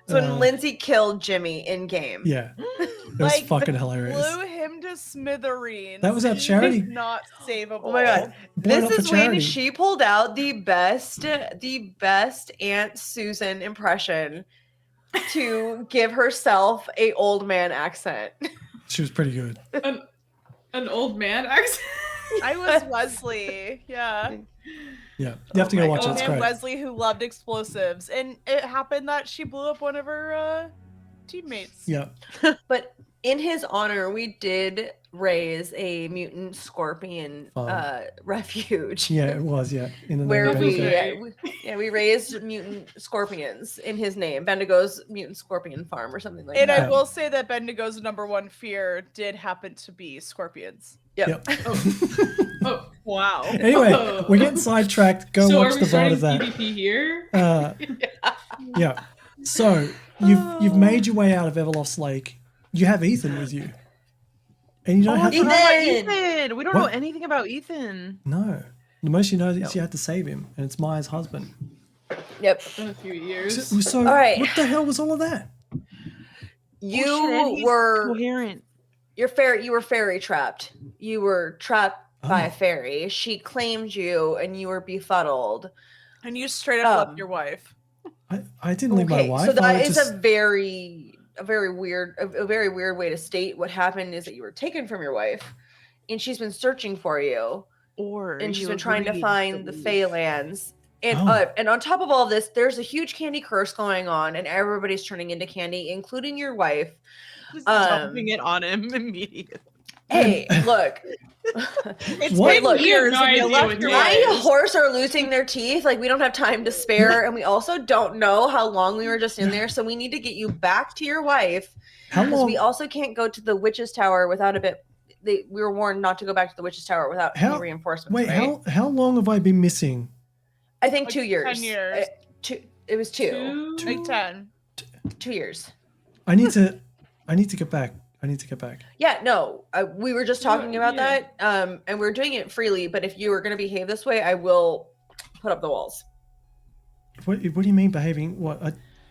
It's when Lindsay killed Jimmy in game. Yeah. It was fucking hilarious. Blew him to smithereens. That was our He charity- Not savable. Oh my god. Blown This up for is when charity. she pulled out the best Aunt Susan impression to give herself a old man accent. She was pretty good. An old man accent. I was Wesley. Yeah. Yeah. You have to Oh go my watch it. God. It's And great. Wesley who loved explosives. And it happened that she blew up one of her teammates. Yeah. But in his honor, we did raise a mutant scorpion Fun. refuge. Yeah, it was, yeah. In the name Where of we, Bendigo. we raised mutant scorpions in his name, Bendigo's mutant scorpion farm or something like And that. I will say that Bendigo's #1 fear did happen to be scorpions. Yep. Oh, wow. Anyway, we're getting sidetracked. Go so watch are the we VOD of starting that. PvP here? Yeah. So you've made your way out of Everloft's Lake. You have Ethan with you. And you don't have Ethan! Ethan! We don't know What? anything about Ethan. No. The most you know is you had to save him, and it's Maya's husband. Yep. In a few years. So All right. what the hell was all of that? You Oh, shit, and he's were coherent. you were fairy trapped. You were trapped by Oh. a fairy. She claimed you and you were befuddled. And you straight up left Um, your wife. I didn't leave my wife. So that I is just, a very weird way to state what happened is that you were taken from your wife and she's been searching for you Or and she's you been trying to agreed find the leave. Faelands. And Oh. and on top of all this, there's a huge candy curse going on and everybody's turning into candy, including your wife. Just Um, dumping it on him immediately. Hey, look. It's What? been Look, We have years no and you idea left what your you're My Yes. wife. horse are losing their teeth. Like we don't have time to spare, and we also don't know how long we were just in there. So we need to get you back to your wife how because long? we also can't go to the witch's tower without a bit. We were warned not to go back to the witch's tower without How- any reinforcements. Wait, right? how long have I been missing? I think Like 2 years. 10 years. It was two. Like 10. 2 years. I need to get back. I need to get back. Yeah, no, we were just talking about yeah. that, and we're doing it freely. But if you are going to behave this way, I will put up the walls. What do you mean behaving? What?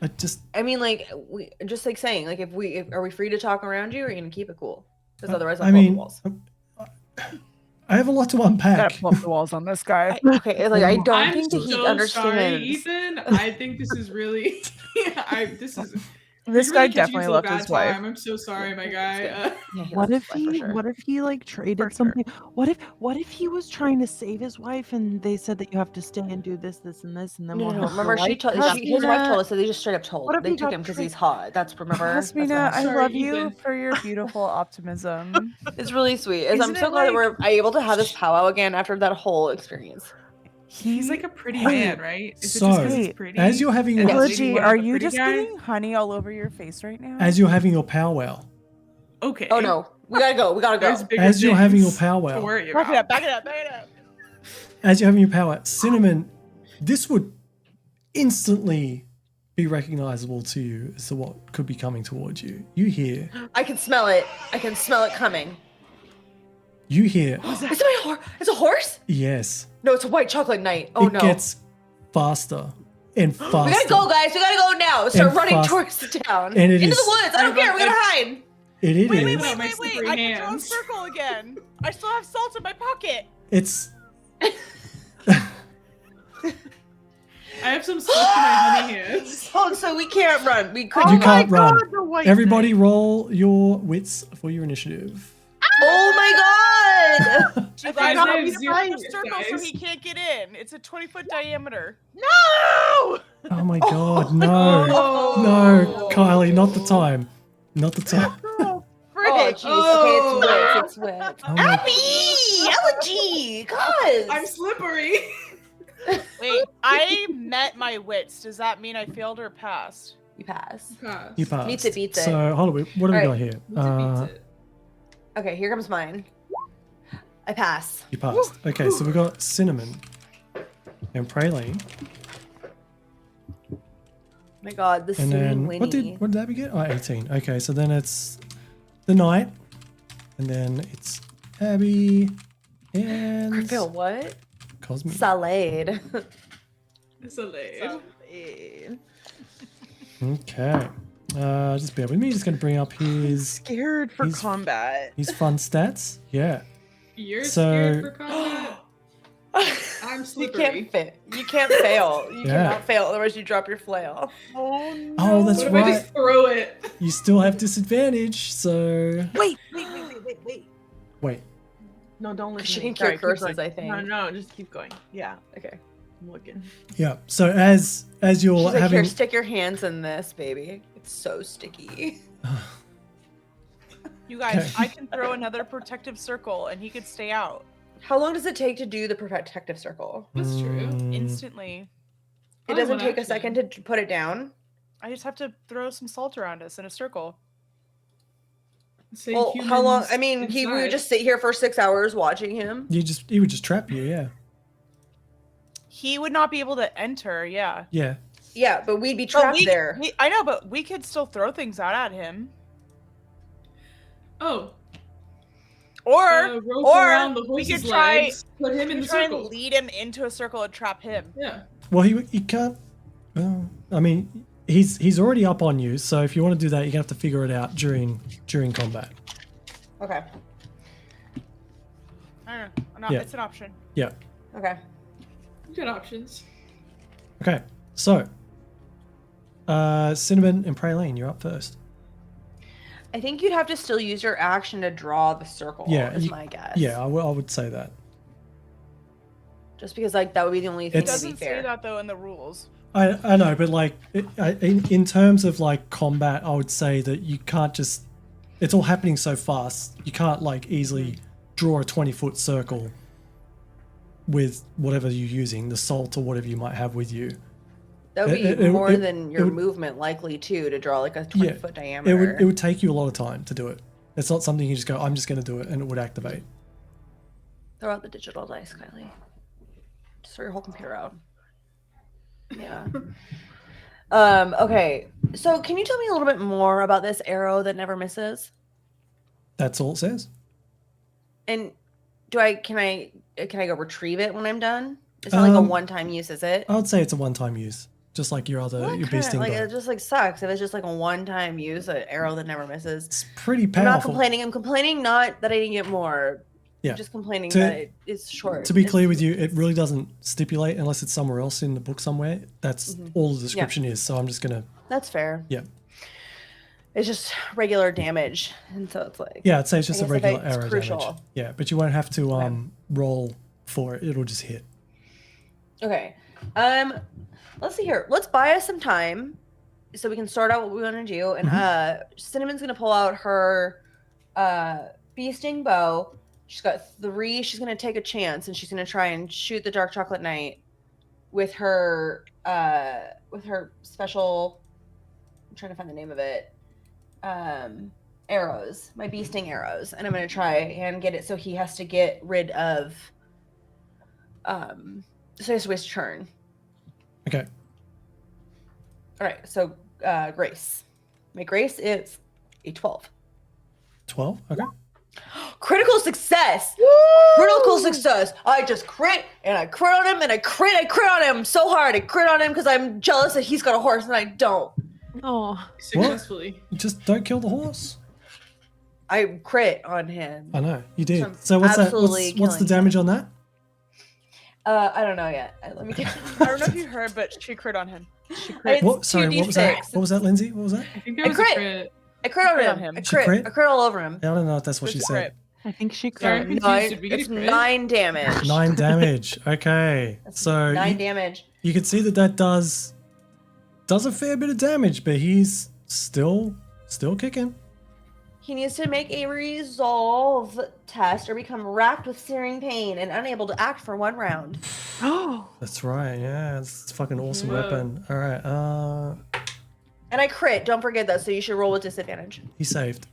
I just I mean, like we just like saying, like if are we free to talk around you, or are you gonna keep it cool? Because otherwise, I'll I pull up the mean, walls. I have a lot to unpack. Gotta pull up the walls on this guy. Okay, like I don't I'm think that he so understands. sorry, Ethan. I think this is really. This is. This you're guy really catching definitely us at a loved bad his wife. time. I'm so sorry, my guy. Yeah, he What loves if his wife he? for sure. What if he like traded For sure. something? What if he was trying to save his wife and they said that you have to stay and do this, this, and this, and then No, we'll no, no. help your Remember, wife? his wife Hasbina- told us that they just straight up told. What if They he took got him because tra- he's hot. That's remember. That's what Hasbina, I Sorry, love you Ethan. for your beautiful optimism. it's really sweet. I'm Isn't so it glad that like- we're able to have this powwow again after that whole experience. He's like a pretty Hey, man, right? Is it so, just 'cause he's Wait, pretty? As you're having And your, that's Elegy, maybe are the you pretty just guy? getting honey all over your face right now? as you're having your powwow, Okay. Oh no, we gotta go. We gotta There's go. bigger as you're having your things to powwow, worry Back it about. up, back it up, back it up. as you're having your powwow, Cinnamon, this would instantly be recognizable to you as to what could be coming towards you. You hear, I can smell it. I can smell it coming. You hear, Is it my horse? It's a horse? yes, No, it's a white chocolate knight. Oh it no. gets faster and faster. We gotta go, guys. We gotta go now. Start And running fast- towards the town. and it Into is- the woods. I don't care. We gotta hide. It Wait, is. My I slippery can draw a hands. circle again. I still have salt in my pocket. It's I have some stuff in my honey hands. Oh, so we can't run. We could. You can't run. the white Everybody thing. roll your wits for your initiative. Oh my god! You Guys, guys I have have to zero find a hits, circle so guys. he can't get in. It's a 20-foot diameter. No! Oh my god, no. Oh. No, Kylie, not the time. Not the time. Oh, Oh frick. jeez. Okay, it's wet. It's wet. Oh my- Abby! Elegy! Cause! I'm slippery. Wait, I met my wits. Does that mean I failed or passed? You pass. You passed. Beats it, beats it. So, hold on, what do we Alright. got here? Okay, here comes mine. I pass. You passed. Okay, so we got Cinnamon and Praline. My god, the And city then, Winnie. what did that we get? Oh, 18. Okay, so then it's the Knight. And then it's Abby and Phil, what? Cosme. Salade. It's a late. Okay. Just bear with me. Just going to bring up his Scared for He's- combat. fun stats. Yeah. You're So- scared for combat. I'm You slippery. can't fit. You can't fail. You Yeah. cannot fail, otherwise you drop your flail. Oh no. Oh, that's What if I right. just throw it? You still have disadvantage, so... Wait. Wait. No, don't listen. She to can me. cure Sorry, keep curses, going. I think. No, just keep going. Yeah, Okay. I'm looking. Yeah. So as you're She's like, having... here, stick your hands in this, baby. It's so sticky. You guys, Okay. I can throw another protective circle and he could stay out How long does it take to do the protective circle? That's true. instantly. It Only doesn't one take a action. second to put it down. I just have to throw some salt around us in a circle. Say Well, how long? humans I mean, we would inside. just sit here for 6 hours watching him. He would just trap you, yeah. He would not be able to enter, yeah. Yeah. Yeah, but we'd be But trapped there. I know, but we could still throw things out at him. Oh, Or rope or around the we horse's could try- legs, put him in we the try and circle. lead him into a circle and trap him. Yeah. Well, he can't... Well, I mean, he's already up on you, so if you want to do that, you're going to have to figure it out during combat. Okay. I don't know. Yeah. It's an option. Yeah. Okay. Good options. Okay. So, Cinnamon and Praline, you're up first. I think you'd have to still use your action to draw the circle. Yeah, is you- my guess. Yeah, I would say that. Just because like that would be the only thing It It's- to be doesn't fair. say that though in the rules. I know, but like in terms of like combat, I would say that you can't just. It's all happening so fast. You can't like easily draw a 20-foot circle with whatever you're using, the salt or whatever you might have with you. That would be It- more it- than it your would- movement likely too to draw like a Yeah, 20-foot diameter. It would take you a lot of time to do it. It's not something you just go, I'm just going to do it, and it would activate. Throw out the digital dice, Kylie. Just throw your whole computer out. Yeah. Okay. So can you tell me a little bit more about this arrow that never misses? That's all it says. And can I go retrieve it when I'm done? It's not like a Um, one-time use, is it? I would say it's a one-time use, just like your other What your kinda- beasting like bow. it just like sucks if it's just like a one-time use, an arrow that never misses. It's pretty I'm not powerful. complaining. I'm complaining not that I didn't get more. Yeah. I'm just complaining To- that it's short. To be It's- clear with you, it really doesn't stipulate unless it's somewhere else in the book somewhere. That's Mhm. all the description is. So I'm just gonna, That's fair. yeah, It's just regular damage, and so it's like yeah. I'd say it's just I a guess if regular it's arrow crucial. damage. Yeah, but you won't have to Okay. roll for it. It'll just hit. Okay. Let's see here. Let's buy us some time so we can sort out what we want to do. And Cinnamon's gonna pull out her beasting bow. She's got 3. She's gonna take a chance and she's gonna try and shoot the dark chocolate knight with her special, I'm trying to find the name of it. Arrows, my beasting arrows. And I'm gonna try and get it so he has to get rid of so he has to waste a turn. Okay. All right, so Grace. My Grace is a 12. 12. Okay. Critical success. Critical success. I just crit and I crit on him and I crit on him so hard. I crit on him because I'm jealous that he's got a horse and I don't. Oh. Successfully. Just don't kill the horse. I crit on him. I know you did. I'm So what's that? absolutely What's the killing damage on that? I don't know yet. Let me get. I don't know if you heard, but she crit on him. It's What? Sorry, what was that? 2d6. What was that, Lindsay? What was that? I think there I was crit. a crit. I crit on Crit him. on him. I She crit. crit? I crit all over him. I don't know if that's what she It's said. I think she Sorry, I'm crit. confused. Did we get a It's crit? 9 damage. 9 damage. Okay, That's so 9 damage. you can see that does a fair bit of damage, but he's still kicking. He needs to make a resolve test or become racked with searing pain and unable to act for 1 round. Oh. That's right. Yeah, it's a fucking awesome Whoa. weapon. All right. And I crit. Don't forget that. So you should roll with disadvantage. He saved.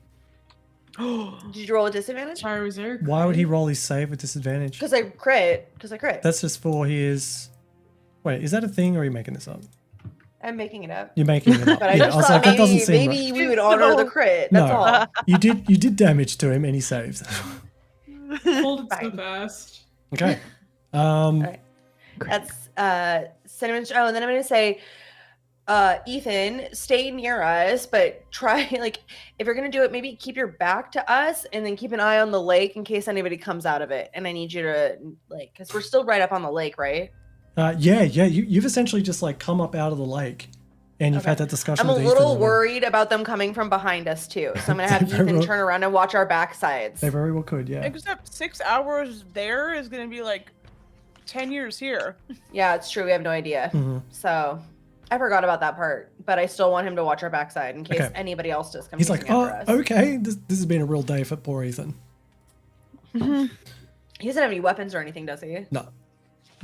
Did you roll with disadvantage? Sorry, was there? A Why would he crit? roll his save with disadvantage? Because I crit. Because I crit. That's just for his. Wait, is that a thing or are you making this up? I'm making it up. You're making it up. But I Yeah, just I was thought like, that doesn't maybe, seem maybe right. we would honor the crit. That's No. all. You did damage to him and he saved. Folded so Fine. fast. Okay. right. That's cinnamon. Oh, and then I'm gonna say, Ethan, stay near us, but try like if you're gonna do it, maybe keep your back to us and then keep an eye on the lake in case anybody comes out of it. And I need you to like, because we're still right up on the lake, right? Yeah. You've essentially just like come up out of the lake, and you've Okay. had that discussion. I'm a with Ethan little already. worry about them coming from behind us too, so I'm gonna have They very Ethan well- turn around and watch our backsides. They very well could. Yeah. Except 6 hours there is gonna be like 10 years here. Yeah, it's true. We have no idea. Mhm. So I forgot about that part, but I still want him to watch our backside in case Okay. anybody else does come. He's like, chasing oh, after us. okay. This has been a real day for poor Ethan. He doesn't have any weapons or anything, does he?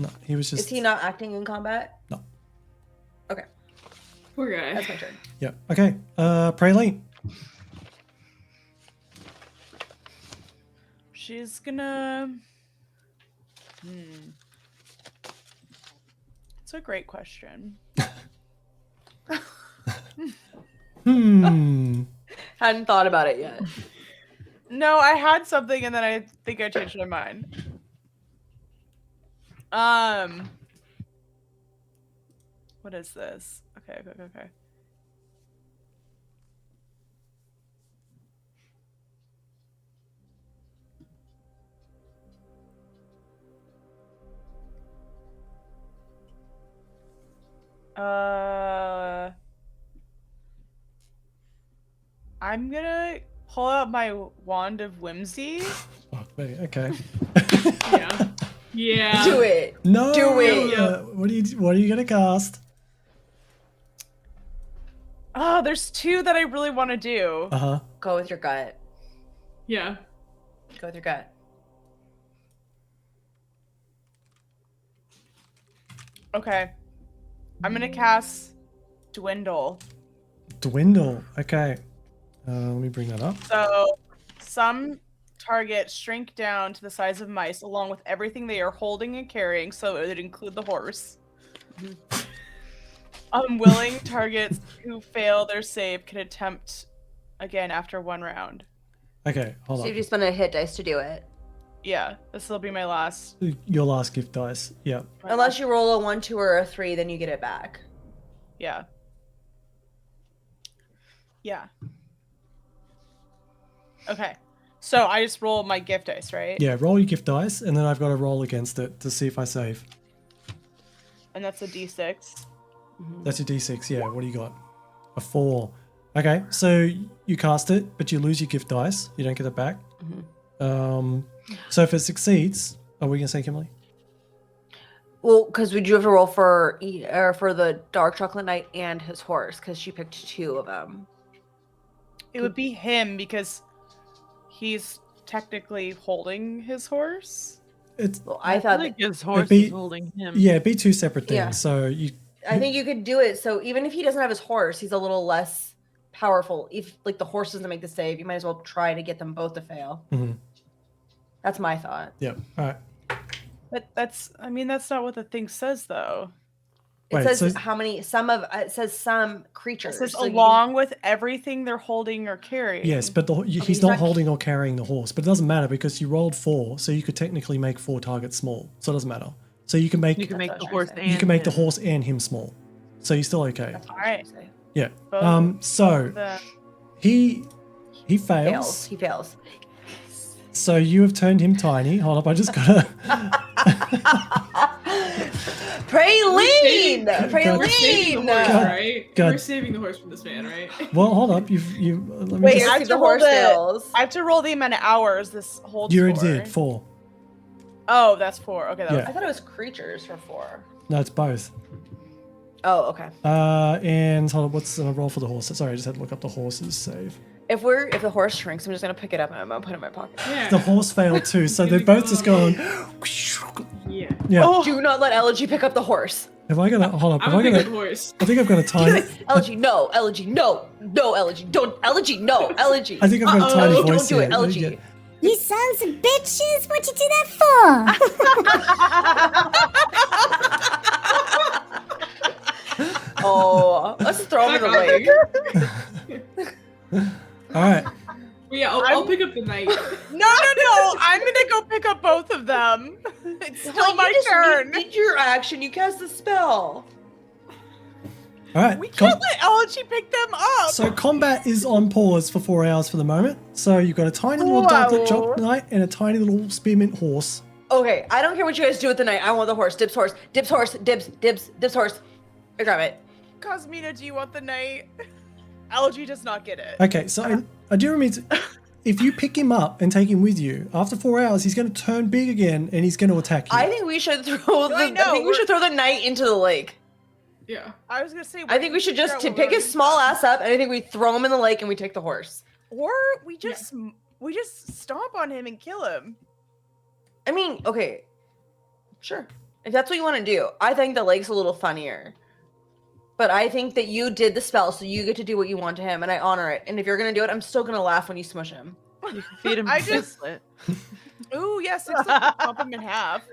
No, he was just. Is he not acting in combat? No. Okay, Poor guy. that's my turn. Yeah. Okay. Praline. She's gonna. It's a great question. Hadn't thought about it yet. No, I had something and then I think I changed my mind. What is this? Okay. I'm gonna pull out my wand of whimsy. Oh, wait, okay. Yeah. Yeah. Do it. No. Do it. What are you gonna cast? Oh, there's 2 that I really want to do. Uh-huh. Go with your gut. Yeah. Go with your gut. Okay. I'm gonna cast Dwindle. Dwindle. Okay. Let me bring that up. So, some targets shrink down to the size of mice along with everything they are holding and carrying, so it would include the horse. Unwilling targets who fail their save can attempt again after 1 round. Okay, hold So you on. just spend a hit dice to do it. Yeah, this will be my last. Your last gift dice. Yeah. Unless you roll a 1, 2, or a 3, then you get it back. Yeah. Yeah. Okay. So I just roll my gift dice, right? Yeah, roll your gift dice, and then I've got to roll against it to see if I save. And that's a d6. That's your d6, yeah. What do you got? A 4. Okay, so you cast it, but you lose your gift dice. You don't get it back. So if it succeeds, are we going to say Kimberly? Well, because we do have to roll for the Dark Chocolate Knight and his horse, because she picked 2 of them. It would be him because he's technically holding his horse. It's Well, I thought like that, his horse be- is holding him. yeah, it'd be 2 separate things. Yeah. So you I think you could do it. So even if he doesn't have his horse, he's a little less powerful. If like the horse doesn't make the save, you might as well try to get them both to fail. Mhm. That's my thought. Yeah. All right. But that's not what the thing says though. It Wait, says so- how many. Some of it says some It creatures. says so you- along with everything they're holding or carrying. Yes, but he's he's not not- holding or carrying the horse. But it doesn't matter because you rolled 4, so you could technically make 4 targets small. So it doesn't matter. So you can make You can make That's the what I was horse trying and you can make the him. horse and him small. So you're still okay. That's what I was Alright. trying to say. Yeah. Both So The- he Fails. fails. He fails. So you have turned him tiny. Hold up, I just gotta. Praline! God. We're saving the horse, God. right? God. We're saving the horse from this man, right? Well, hold up. You. Let me Wait, just. I I have the to roll horse the- fails. I have to roll the amount of hours this holds You already for. did 4. Oh, that's 4. Okay, that Yeah. was I thought it was creatures for 4. No, it's both. Oh, okay. And hold on. What's the roll for the horse? Sorry, I just had to look up the horse's save. If the horse shrinks, I'm just gonna pick it up and I'm gonna put it in my pocket. Yeah. The horse failed too, so they're Gonna both just go. going. Yeah. Yeah. Oh, Do not let Elegy pick up the horse. Have I gonna hold up? I'm Have I gonna pick gonna? up the horse. I think I've got a tiny. Elegy, no. Elegy, no. No, Elegy, don't. Elegy, no. Elegy. I think I've got a tiny Elegy, voice don't do it. here. Elegy. Yeah. You sons of bitches, what you do that for? Oh, let's throw him in the lake. All right. Well, yeah, I'll pick up the knight. no! I'm gonna go pick up both of them. It's still Well, my you just turn. did your action. You cast the spell. All right. We can't let Elegy pick them up. So combat is on pause for 4 hours for the moment. So you've got a tiny little darklit jock knight and a tiny little spearmint horse. Okay, I don't care what you guys do with the knight. I want the horse. Dips horse. Dips horse. Dips horse. I grab it. Cosmina, do you want the knight? Elegy does not get it. Okay, so I do remember if you pick him up and take him with you, after 4 hours, he's going to turn big again and he's going to attack you. I think we should throw I know, we should throw the knight into the lake. Yeah. I was gonna say. I think we should just pick his small ass up, and I think we throw him in the lake and we take the horse. Or we just stomp on him and kill him. I mean, okay, sure. If that's what you want to do, I think the lake's a little funnier. But I think that you did the spell, so you get to do what you want to him, and I honor it. And if you're gonna do it, I'm still gonna laugh when you smush him. You can feed him I a just- sixlet. Ooh, yes, yeah, chop him in half.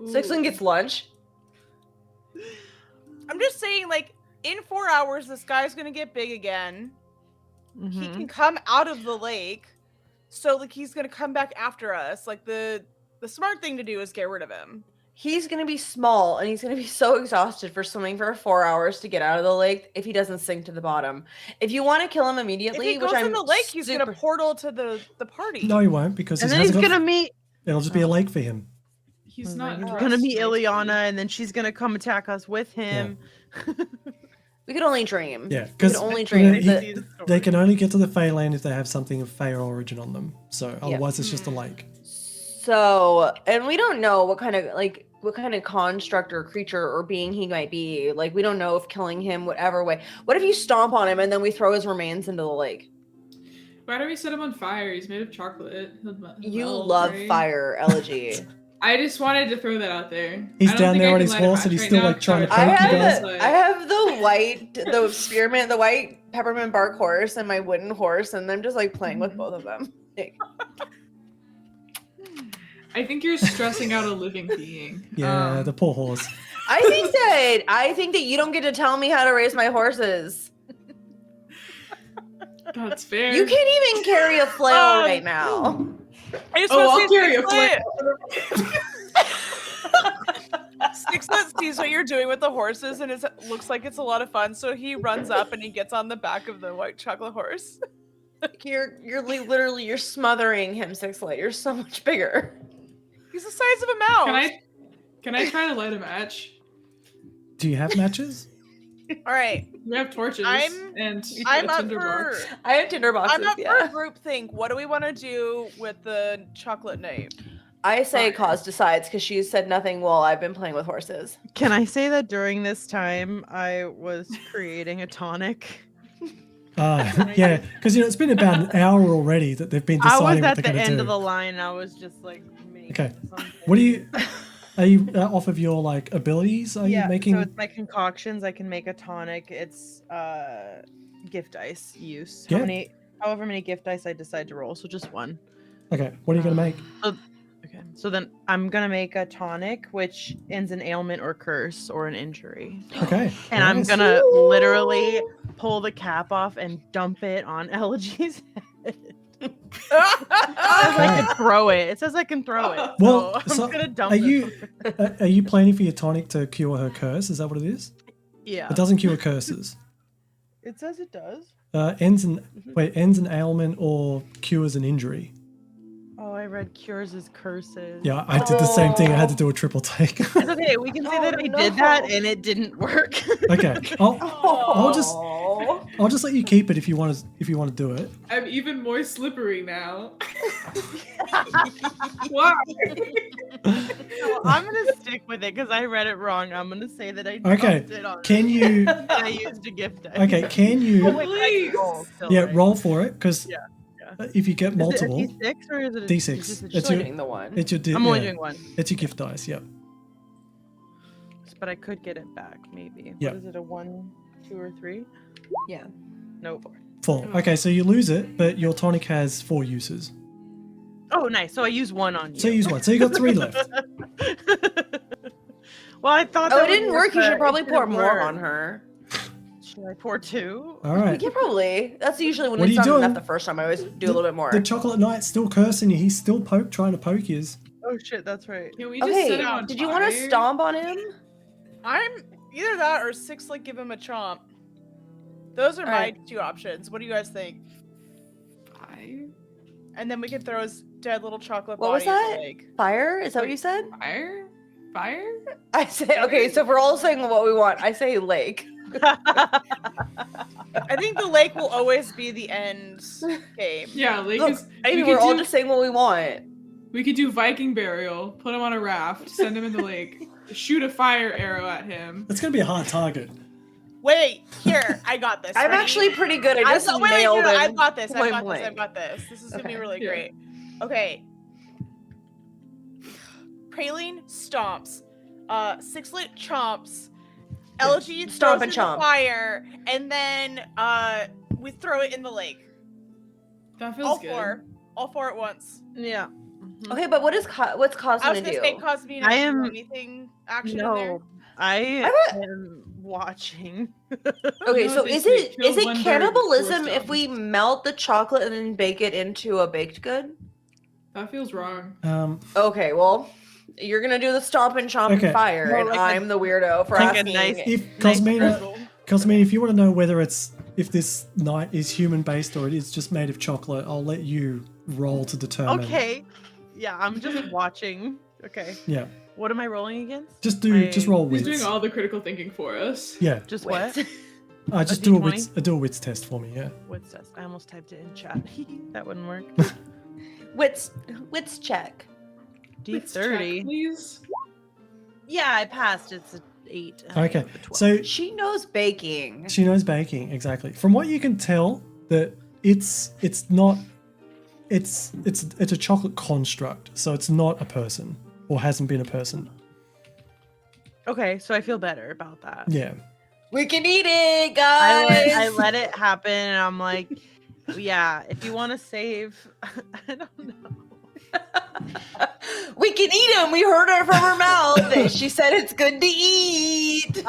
Sixling gets lunch. I'm just saying, like, in 4 hours, this guy's gonna get big again. He Mhm. can come out of the lake, so like he's gonna come back after us. Like the smart thing to do is get rid of him. He's gonna be small, and he's gonna be so exhausted for swimming for 4 hours to get out of the lake if he doesn't sink to the bottom. If you want to kill him If immediately, he goes which I'm in the lake, he's gonna super- portal to the party. No, he won't because And he then he's hasn't got- gonna meet. It'll just be a lake for him. He's not. He's dressed gonna meet nicely. Ileana, and then she's gonna come attack us with him. We could only dream. Yeah, we because could only dream. they can only get to the Faeland if they have something of Fae origin on them. So otherwise, it's just a lake. So, and we don't know what kind of construct or creature or being he might be. Like, we don't know if killing him, whatever way. What if you stomp on him and then we throw his remains into the lake? Why do we set him on fire? He's made of chocolate. He'll You melt, love right? fire, Elegy. I just wanted to throw that out there. He's I don't down think there I on can his light a horse match and he's right still, now like, trying to because I poke you have guys. I have the spearmint, the white peppermint bark horse and my wooden horse, and I'm just like playing with both of them. Like, I think you're stressing out a living being. Yeah, the poor horse. I think that you don't get to tell me how to raise my horses. That's fair. You can't even carry a flail right now. I just Oh, wanna I'll say carry a Sixlet- Sixlet sees what you're doing with the horses, and it looks like it's a lot of fun. So he runs up and he gets on the back of the white chocolate horse. You're smothering him, Sixlet. You're so much bigger. He's the size of a mouse. Can I try to light a match? Do you have matches? All right, We have torches I'm and I'm a up tinderbox. for. I have tinder boxes. I'm up yeah. for a group think. What do we want to do with the chocolate knight? I say Fire. Cause decides because she said nothing while I've been playing with horses. Can I say that during this time I was creating a tonic? Yeah, because it's been about an hour already that they've been I was deciding what at they're the going to end do. of the line. I was just like, making Okay. something. What do you? Are you off of your like abilities? Are Yeah, you making? so it's my concoctions. I can make a tonic. It's gift dice use. Yeah. However many gift dice I decide to roll. So just one. Okay, what are you going to make? Okay. So then I'm gonna make a tonic, which ends in ailment or curse or an injury. Okay. And I'm nice. gonna literally pull the cap off and dump it on Elegy's head. It says I can throw it. It says I can throw it. Well, so so I'm gonna dump are it. you are you planning for your tonic to cure her curse? Is that what it is? Yeah. It doesn't cure curses. It says it does. Ends in ailment or cures an injury. Oh, I read cures as curses. Yeah, I did the same thing. I had to do a triple take. It's okay. We can say that I did that and it didn't work. Okay, I'll just let you keep it if you want to do it. I'm even more slippery now. Why? No, I'm gonna stick with it because I read it wrong. I'm gonna say that I Okay, dumped it on can you? and I used a gift die. Okay, can Oh, you? wait, but I can roll still, Yeah, right? roll for it because Yeah. if you get multiple, Is it a D6 or is it a D6. is it It's a your- Doing the one. it's your I'm only yeah, doing one, it's your gift dice. Yep. but I could get it back maybe. Yeah. What is it? A 1, 2, or 3? Yeah. Nope. 4. Okay, so you lose it, but your tonic has 4 uses. Oh, nice. So I use one on you. So you use 1. So you got 3 left. Well, I thought. Oh, that it would didn't work. You but should it probably didn't pour more work. on her. Should I pour 2? All right. Yeah, probably. That's usually when What are it's you not doing? enough the first time. I always do a little bit more. The chocolate knight's still cursing you. He's still trying to poke you. Oh shit, that's right. Can we just Okay, set him on did you want to fire? stomp on him? I'm either that or Sixlet give him a chomp. Those are my Alright. 2 options. What do you guys think? Fire? And then we can throw his dead little chocolate What was body in that? the lake. Fire? Is that what you said? Fire? Fire? I say okay. So if we're all saying what we want, I say lake. I think the lake will always be the end game. Yeah, like Look, I mean, we're all just saying what we want. we could do Viking burial, put him on a raft, send him in the lake, shoot a fire arrow at him. That's gonna be a hard target. Wait, here, I got this. I'm Ready? actually pretty good. I just wait, nailed no, him. I've got this. I've point got this. blank. I've got this. This is gonna be Okay. really Yeah. great. Okay. Praline stomps. Sixlet chomps. Elegy Stomp throws and in the chomp. fire, and then we throw it in the lake. That feels All good. 4. All 4 at once. Yeah. Okay, but what's Cos I was gonna gonna do? say Cosmina. I I am- anything action in there. No, I I'm am watching. Okay, You so know, is they it kill is it one bird cannibalism before if we melt the chocolate and then bake it into a baked good? That feels wrong. Okay, well, you're gonna do the stomp and chomp Okay. and fire, More and like I'm the weirdo for like a asking. nice- if Nice Cosmina, purple. Cosmina, if you want to know whether if this knight is human based or it is just made of chocolate, I'll let you roll to determine. Okay. Yeah, I'm just watching. Okay. Yeah. What am I rolling against? Just I- roll He's wits. doing all the critical thinking for us. Yeah. Just Wait. what? Just a do a D20? wits test for me. Yeah. What's this? I almost typed it in chat. That wouldn't work. Wits check. Let's check, D30. please. Yeah, I passed. It's an 8. and I Okay. have a 12. So She knows baking. she knows baking exactly. From what you can tell, that it's not. It's a chocolate construct, so it's not a person or hasn't been a person. Okay, so I feel better about that. Yeah. We can eat it, I guys. let, I let it happen, and I'm like, yeah, if you want to save, I don't know. We can eat them. We heard her from her mouth. She said it's good to eat.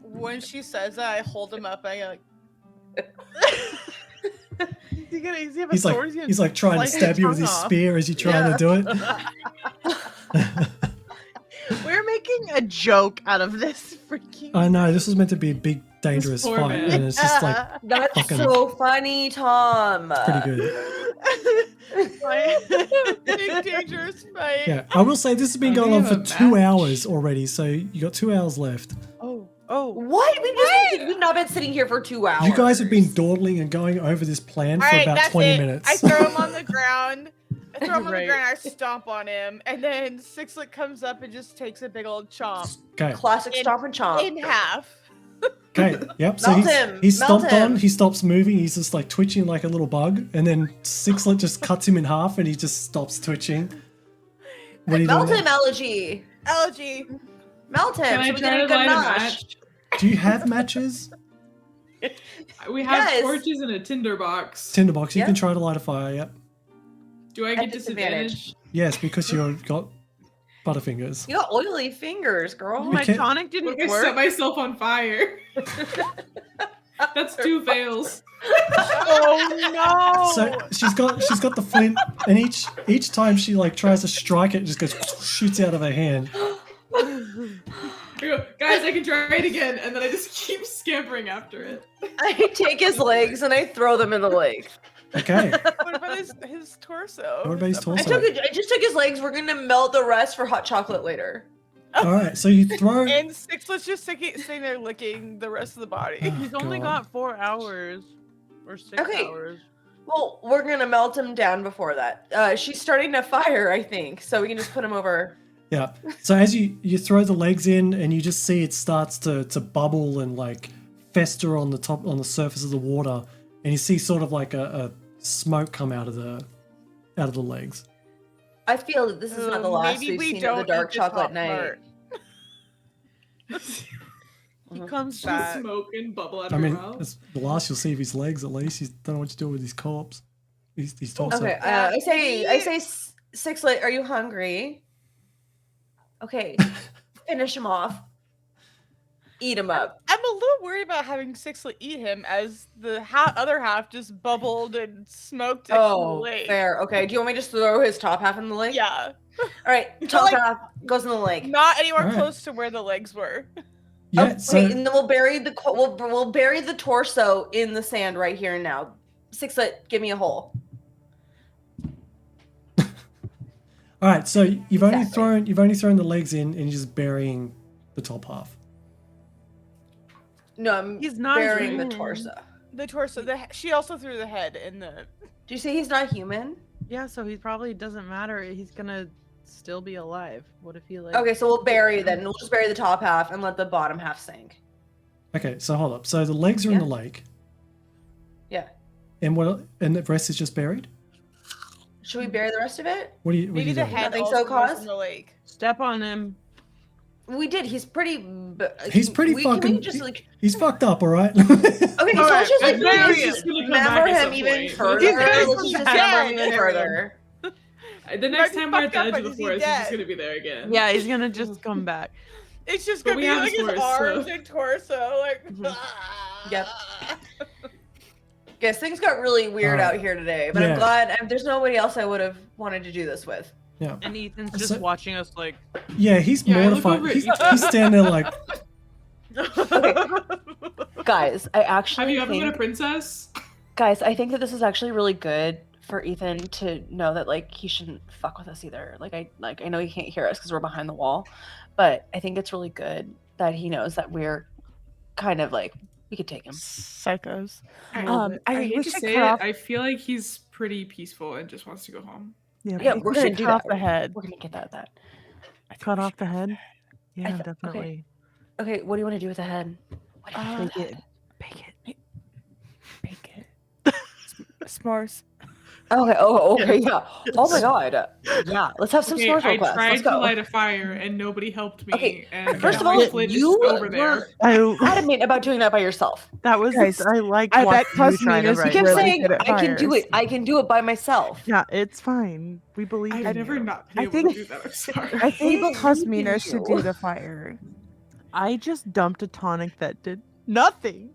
When she says that, I hold him up. I go like, is he have a He's sword? like trying to slice stab his you with his tongue off. spear as you're trying to do it. We're making a joke out of this freaking. I know this was meant to be a big dangerous poor fight, man. and it's just like That's Fucking- so funny, Tom. pretty good. big dangerous fight. Yeah, I will say this has been Oh, going we on have for a 2 match. hours already, so you got 2 hours left. Oh, What? We've not been sitting here for 2 hours. You guys have been dawdling and going over this plan All for right, about that's 20 it. minutes. I throw him on the ground. I throw him on Right. the ground. I stomp on him, and then Sixlet comes up and just takes a big old chomp Okay, Classic In- stomp and chomp. in half. okay, yep. So Melt him, he's melt stomped on, him. he stops moving, he's just like twitching like a little bug, and then Sixlet just cuts him in half and he just stops twitching. What are you Melt doing? him, Elegy. Elegy. Melt him. Can I so we try get to a good light a nosh. match? Do you have matches? We have Yes. torches and a tinder box. Tinderbox, you Yeah. can try to light a fire, yep. Do I At get disadvantage. disadvantage? Yes, because you've got Butterfingers. You got oily fingers, girl. My Okay. tonic What didn't if I set work. myself on fire? That's 2 fails. Oh no! So she's got the flint, and each time she like tries to strike it, it just goes shoots out of her hand. I go, guys, I can try it again, and then I just keep scampering after it. I take his legs and I throw them in the lake. Okay. What about his torso? What about his I torso? just took his legs. We're gonna melt the rest for hot chocolate later. All right. So you throw. And Sixlet's just sitting there licking the rest of the body. Oh, He's only God. got 4 hours or 6 Okay. hours. Well, we're gonna melt him down before that. She's starting to fire, I think, so we can just put him over. Yeah. So as you throw the legs in, and you just see it starts to bubble and like fester on the surface of the water, and you see sort of like a smoke come out of the legs. I feel that this is not the last Maybe we've we seen don't of the Dark eat the top Chocolate Night. part. He comes Just back. smoke and bubble out I of mean, your mouth. that's the last you'll see of his legs. At least you don't know what to do with his corpse. His torso. Okay, I say, Sixlet, are you hungry? Okay, finish him off. Eat him up. I'm a little worried about having Sixlet eat him, as the other half just bubbled and smoked in the Oh, lake. fair. Okay, do you want me to just throw his top half in the lake? Yeah, All right, top like- half goes in the lake. not anywhere Alright. close to where the legs were. Yeah. Okay, So and then we'll bury we'll bury the torso in the sand right here and now. Sixlet, give me a hole. all right. So you've only Exactly. thrown the legs in, and you're just burying the top half. No, I'm He's not burying the human. torso. The torso. She also threw the head in the. Do you say he's not human? Yeah, so he probably doesn't matter. He's gonna still be alive. What if he like? Okay, so we'll bury then. We'll just bury the top half and let the bottom half sink. Okay. So hold up. So the legs are in Yeah. the lake, Yeah. and the rest is just buried. Should we bury the rest of it? What do you? What Maybe are you the doing? head Think also so, goes Cause? in the lake. Step on him. We did. He's pretty. He's pretty Can fucking. we just like? He's fucked up. All right. Okay, so let's Alright, just like bury let's him. just He's gonna come back dismember at him some even point. further. He's gonna Let's come just back. dismember him even Bury him. further. The next Might time be we're at the fucked up, edge but of the is he forest, he's dead? just gonna be there again. Yeah, he's gonna just come back. It's just But gonna we be have like his his horse, arms so- and torso, like. Mhm. Yep. Yes, things got really weird Alright. out here today, but Yeah. I'm glad there's nobody else I would have wanted to do this with. Yeah. And Ethan's So- just watching us like. Yeah. He's Yeah, I look mortified. over at He's Ethan. standing there like. Guys, I actually Have you ever think, been a princess? guys, I think that this is actually really good for Ethan to know that like he shouldn't fuck with us either. I know he can't hear us because we're behind the wall, but I think it's really good that he knows that we're kind of like we could take him. Psychos. I I hate we to should say cut it, off. I feel like he's pretty peaceful and just wants to go home. Yeah, Yeah, we we're should gonna do cut off that. the head. We're gonna get that. I think Cut we off should- the head. Yeah, okay. definitely. Okay, what do you want to do with the head? What do you want to do with the head? Bake it. Bake it. S'mores. Okay. Oh, okay. Yeah. Oh my God. Yeah. Let's have some Okay, s'mores I real fast. tried Let's to go. light a fire and nobody helped me. Okay, And first of my all, flint is you over there. Adamant about doing that by yourself. That was. Guys, I like. I bet watching you try to Cosmina's You write kept really that. saying good at I can do fires. it. I can do it by myself. Yeah, it's fine. We believe I've in never you. not been I able think- to do that. I'm sorry. I think believe in Cosmina should you. do the fire. I just dumped a tonic that did nothing.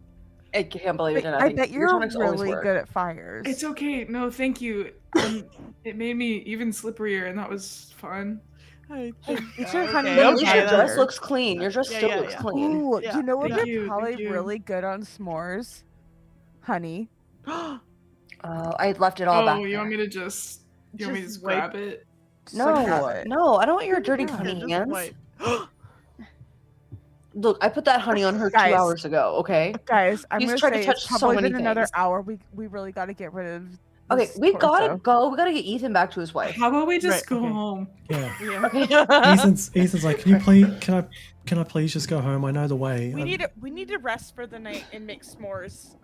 I can't believe it. I bet Your you're tonics always really work. good at fires. It's okay. No, thank you. It made me even slipperier, and that was fun. I Hey, think- get your okay, honey At least okay, your dress there. looks clean. Your dress Yeah, still yeah, looks yeah. clean. Ooh, Yeah. you know what Thank would you, probably thank you. really good on s'mores? Honey. Oh, I left it all back. Oh, you want there. me to just? You want me to Just just wipe- grab it? Just like No, that. no, I don't want your dirty Yeah, honey Just hands. wipe. Look, I put that honey on her Guys. 2 hours ago. Okay. Guys, I'm He's gonna tried to say touch it's so probably many been another things. hour. We really got to get rid of. Okay, this we gotta torso. go. We gotta get Ethan back to his wife. How about we just Right, go okay. home? Yeah. Yeah. Ethan's like, can you please? Can I please just go home? I know the way. We need to rest for the night and make s'mores.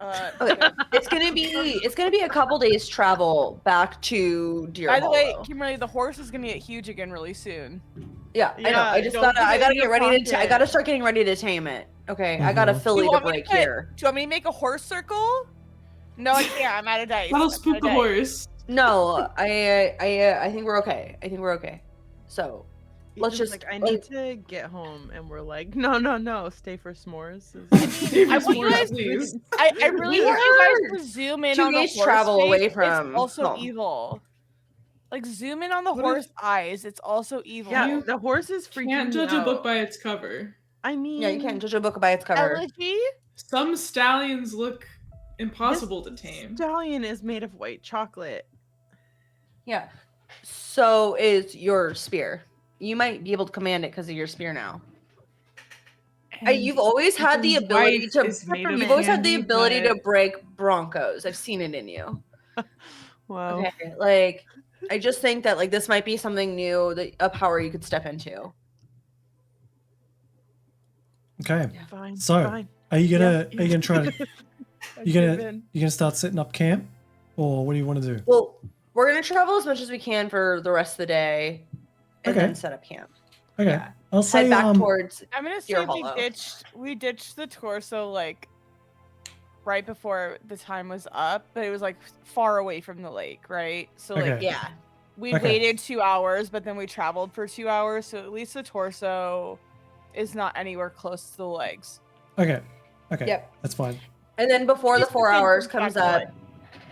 Okay, it's gonna be a couple days travel back to Deer By the way, Hollow. Kimberly, the horse is gonna get huge again really soon. Yeah, I know. Yeah, I just don't gotta. put I it gotta in your get ready to. I pocket. gotta start getting ready to tame it. Okay, I got a Mhm. filly You to want me break put- here. Do you want me to make a horse circle? No, I can't. I'm out of dice. That'll I'm spook out the of dice. horse. No, I think we're okay. I think we're okay. So, Let's Ethan's just like, I need to get home, and we're like, no, stay for s'mores. Give I us want more, you guys- please. I really We want you are guys to zoom in 2 on the days horse travel away face. from It's also home. evil. Like zoom in on the What horse if- eyes. It's also evil. Yeah, You the horse is freaking Can't me judge a book out. by its cover. I mean, Yeah, you can't judge a book by its cover. Elegy. Some stallions look impossible to tame. Stallion is made of white chocolate. Yeah. So is your spear. You might be able to command it because of your spear now. You've always had the Ethan's ability wife to. is made of You've always had the candy, ability to but- break broncos. I've seen it in you. Wow. Okay, like I just think that like this might be something new, that a power you could step into. Okay. Fine. So, fine. Are you gonna try to I you give gonna in. you gonna start setting up camp, or what do you want to do? Well, we're gonna travel as much as we can for the rest of the day, and Okay. then set up camp. Okay, Yeah. I'll Head say back towards. I'm gonna say Deer Hollow. we ditched the torso like right before the time was up, but it was like far away from the lake, right? So like Okay. Yeah. we Okay. waited 2 hours, but then we traveled for 2 hours, so at least the torso is not anywhere close to the legs. Okay. Yep. That's fine. And then before the Just the 4 thing hours from comes back up,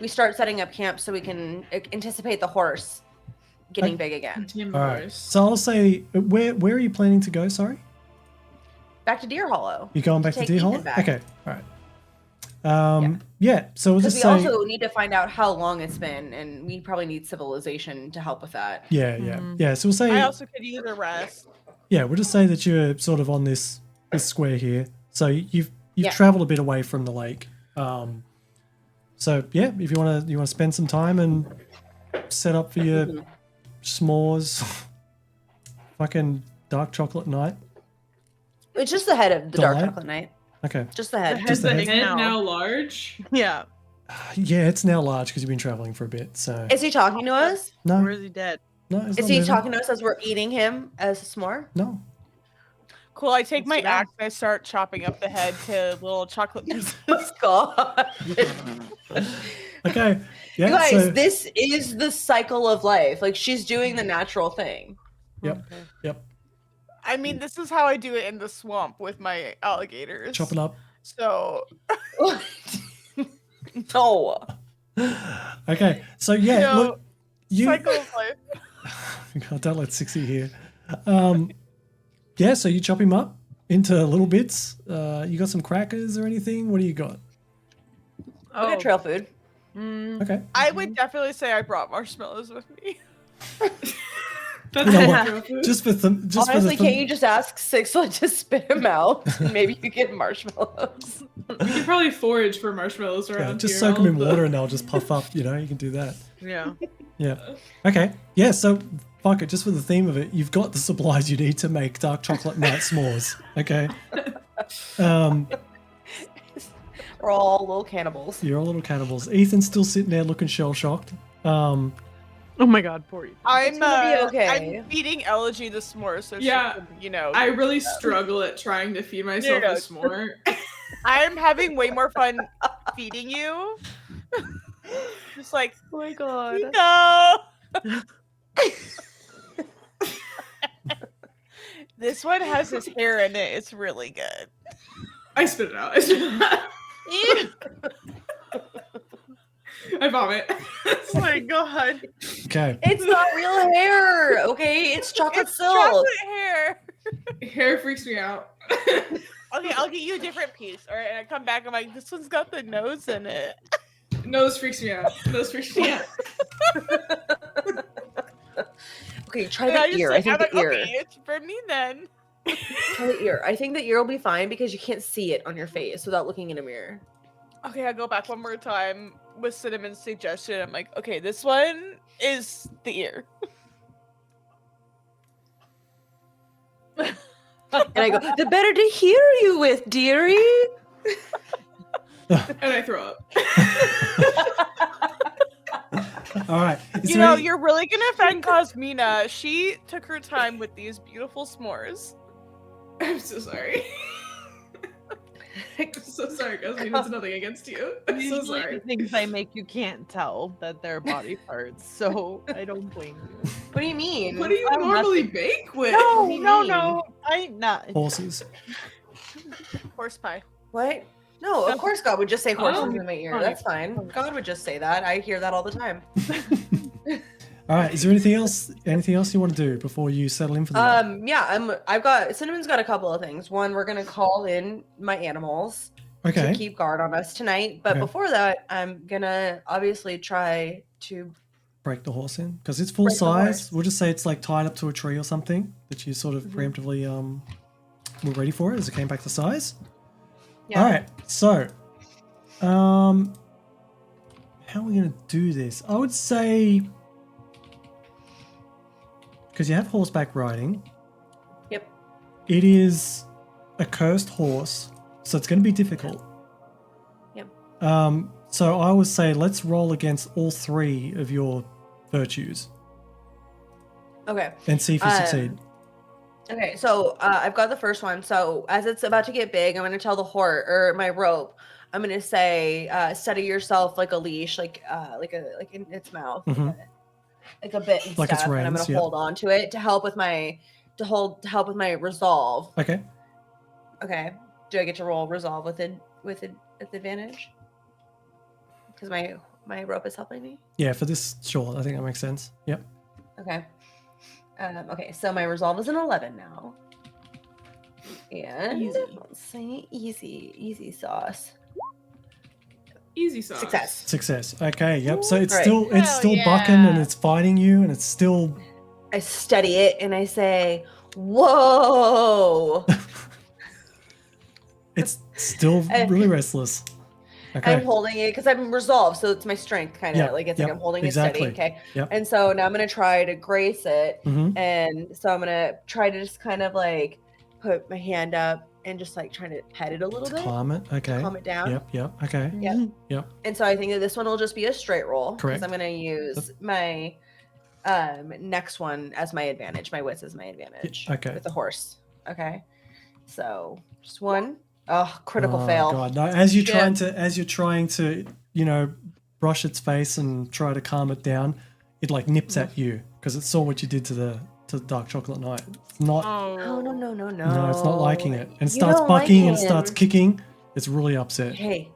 we start setting up camp so we can anticipate the horse getting big again. Tame All right. horse. So I'll say, where are you planning to go? Sorry, Back to Deer Hollow. you're going back to Take Deer Ethan Hollow. back. Okay. All right. Yeah. So we'll Because just we say. also need to find out how long it's been, and we probably need civilization to help with that. Yeah. Mhm. So we'll say. I also could use a rest. Yeah, we'll just say that you're sort of on this square here. So you've Yeah. traveled a bit away from the lake. So yeah, if you wanna spend some time and set up for your Mhm. s'mores, fucking dark chocolate night. It's just the head of the dark Delight? chocolate night. Okay. Just the head. The Is Just the the big head now. now large? Yeah. Yeah, it's now large because you've been traveling for a bit. So Is he talking to us? no, Or is he dead? no, it's Is not he moving. talking to us as we're eating him as a s'more? No. Cool. I take Let's my do that. axe and I start chopping up the head to little chocolate pieces. Oh God. Okay. Yeah. You guys, so, this is the cycle of life. Like she's doing the natural thing. Yep. Okay. Yep. I mean, this is how I do it in the swamp with my alligators. Chopping up. So No. Okay. So yeah, No, look, you. cycle of life. God, don't let 60 hear. Yeah, so you chop him up into little bits. You got some crackers or anything? What do you got? We got trail food. Okay. I would definitely say I brought marshmallows with me. That's You know all what? real food. Just for them. Just Honestly, for the can't you just ask Sixfoot to spit him out? And maybe you get marshmallows. We could probably forage for marshmallows around Yeah, just here. soak them in all the- water and they'll just puff up. You know, you can do that. Yeah. Yeah. Okay. Yeah. So fuck it. Just for the theme of it, you've got the supplies you need to make dark chocolate night s'mores. Okay. We're all little cannibals. You're all little cannibals. Ethan's still sitting there looking shell shocked. Oh my God, poor Ethan. I'm gonna be okay. I'm feeding Elegy the s'mores, so Yeah, she can, you know. I really struggle at trying to feed myself no. a s'more. I'm having way more fun feeding you. Just like, Oh my God. no. This one has his hair in it. It's really good. I spit it out. I spit it out. I vomit. Oh my god. okay. It's not real hair, okay? It's chocolate It's silk. chocolate hair. Hair freaks me out. Okay, I'll get you a different piece. All right, and I come back. I'm like, this one's got the nose in it. Nose freaks me out. Nose freaks me out. Okay, try And the just ear. say- I think I'm like, the ear. okay, it's for me then. Try the ear. I think the ear will be fine because you can't see it on your face without looking in a mirror. Okay, I go back one more time with Cinnamon's suggestion. I'm like, okay, this one is the ear. And I go, the better to hear you with, dearie. And I throw up. All right. Is You there know, any- you're really gonna offend Cosmina. She took her time with these beautiful s'mores. I'm so sorry. I'm so sorry, Cosme. It's nothing against you. I'm so Usually sorry. the things I make you can't tell that they're body parts, so I don't blame you. What do you mean? What do you Oh, normally nothing. bake with? No, do you no, mean? no. I not. Horses. Horse pie. What? No, of course God would just say horses Oh, in my ear. fine. That's fine. God would just say that. I hear that all the time. All right. Is there anything else? Anything else you want to do before you settle in for the night? Yeah, I've got Cinnamon's got a couple of things. One, we're gonna call in my animals Okay. to keep guard on us tonight. But Okay. before that, I'm gonna obviously try to Break the horse in because it's full Break the size. horse. We'll just say it's like tied up to a tree or something that you sort of preemptively were ready for it as it came back to size. Yeah. All right. So, how are we gonna do this? I would say because you have horseback riding. Yep. It is a cursed horse, so it's going to be difficult. Yep. So I would say let's roll against all 3 of your virtues Okay. and see if you succeed. Okay, so I've got the first one. So as it's about to get big, I'm going to tell the horse or my rope. I'm going to say, "Steady yourself like a leash, like in its mouth, Mhm. like a bit and Like its stuff." And I'm reins, going to yeah. hold on to it to help with my resolve. Okay. Okay. Do I get to roll resolve with advantage? Because my rope is helping me. Yeah, for this, sure. I think that makes sense. Yep. Okay. Okay, so my resolve is an 11 now. And Easy. let's say easy sauce. Easy sauce. Success. Okay. Yep. So it's Right. still Hell bucking and yeah. it's fighting you and it's still I steady it and I say, "Whoa!" it's still And- really restless. Okay. I'm holding it because I'm resolved, so it's my strength kind of Yeah, like it's yep, like I'm holding exactly. it steady. Okay. Yep. And so now I'm gonna try to grace it, Mhm. and so I'm gonna try to just kind of like put my hand up and just like trying to pet it a little bit, Calm it. Okay. calm it down. Yep. Okay. And so I think that this one will just be a straight roll Correct. because I'm gonna use my next one as my advantage. My wits as my advantage. okay. With the horse. Okay. So just one. Oh, critical Oh, fail. God. No, as you're Shit. trying to, brush its face and try to calm it down, it like nips at you because it saw what you did to the dark chocolate knight. It's not. Oh no. No, it's not liking it. And it You starts don't like bucking and it. starts kicking. It's really upset. Hey.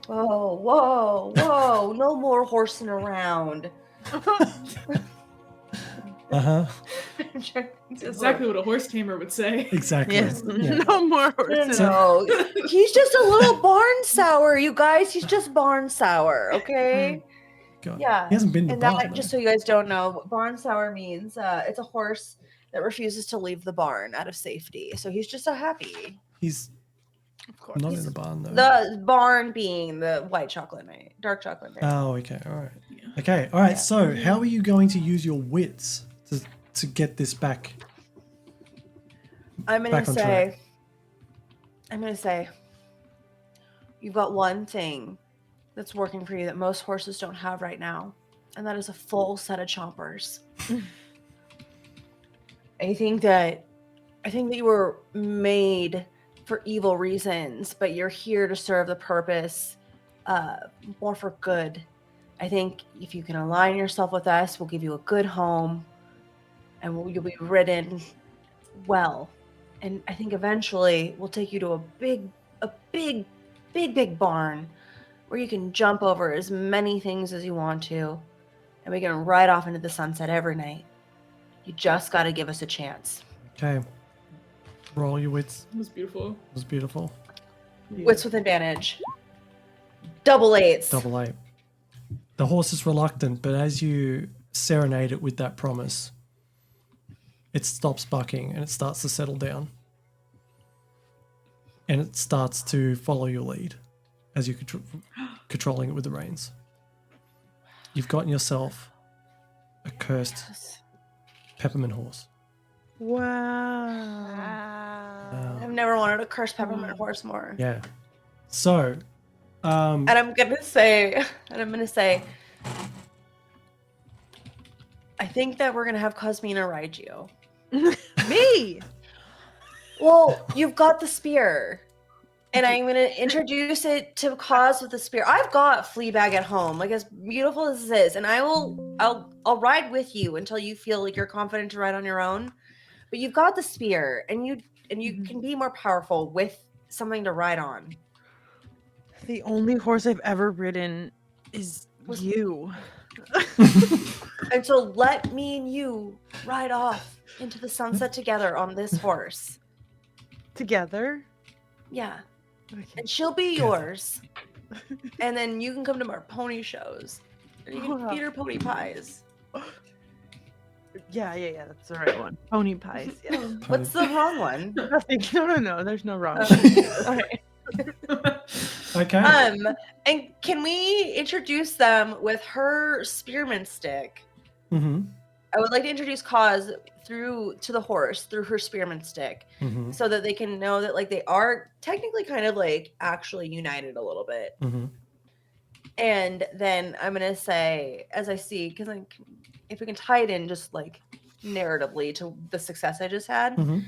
Whoa. No more horsing around. Uh-huh. Exactly what a horse tamer would say. Exactly. Yes. Yeah. No more horses. No, he's just a little barn sour, you guys. He's just barn sour, okay? God. Yeah. He hasn't been to And barn. that, just so you guys don't know, barn sour means it's a horse that refuses to leave the barn out of safety. So he's just so happy. He's Of course. not in the barn though. The barn being the white chocolate night, dark chocolate night. Oh, okay. All right. Okay. All right. Yeah. So, how are you going to use your wits to get this back? I'm back gonna on say, you've got one thing that's working for you that most horses don't have right now, and that is a full set of chompers. I think that you were made for evil reasons, but you're here to serve the purpose, more for good. I think if you can align yourself with us, we'll give you a good home, and you'll be ridden well. And I think eventually we'll take you to a big barn where you can jump over as many things as you want to, and we can ride off into the sunset every night. You just got to give us a chance. Okay. Roll your wits. It was beautiful. It was beautiful. Wits with advantage. Double eights. Double 8. The horse is reluctant, but as you serenade it with that promise, it stops bucking and it starts to settle down. And it starts to follow your lead as you're controlling it with the reins. You've gotten yourself a cursed peppermint horse. Wow. I've never wanted a cursed peppermint horse more. Yeah. So, And I'm gonna say, I think that we're gonna have Cosmina ride you. Me. Well, you've got the spear. and I'm gonna introduce it to Cause with the spear. I've got Fleabag at home, like as beautiful as this is, and I'll ride with you until you feel like you're confident to ride on your own. But you've got the spear, and you can be more powerful with something to ride on. The only horse I've ever ridden is you. And so let me and you ride off into the sunset together on this horse. Together? Yeah. Okay. And she'll be yours. And then you can come to our pony shows. And you can feed her pony pies. Yeah, that's the right one. Pony pies, yeah. What's the wrong one? Nothing. No, there's no wrong. Okay. Okay. And can we introduce them with her spearman stick? Mm-hmm. I would like to introduce Cause to the horse through her spearman stick, Mm-hmm. so that they can know that like they are technically kind of like actually united a little bit. Mm-hmm. And then I'm gonna say, as I see, because like if we can tie it in just like narratively to the success I just had, Mm-hmm.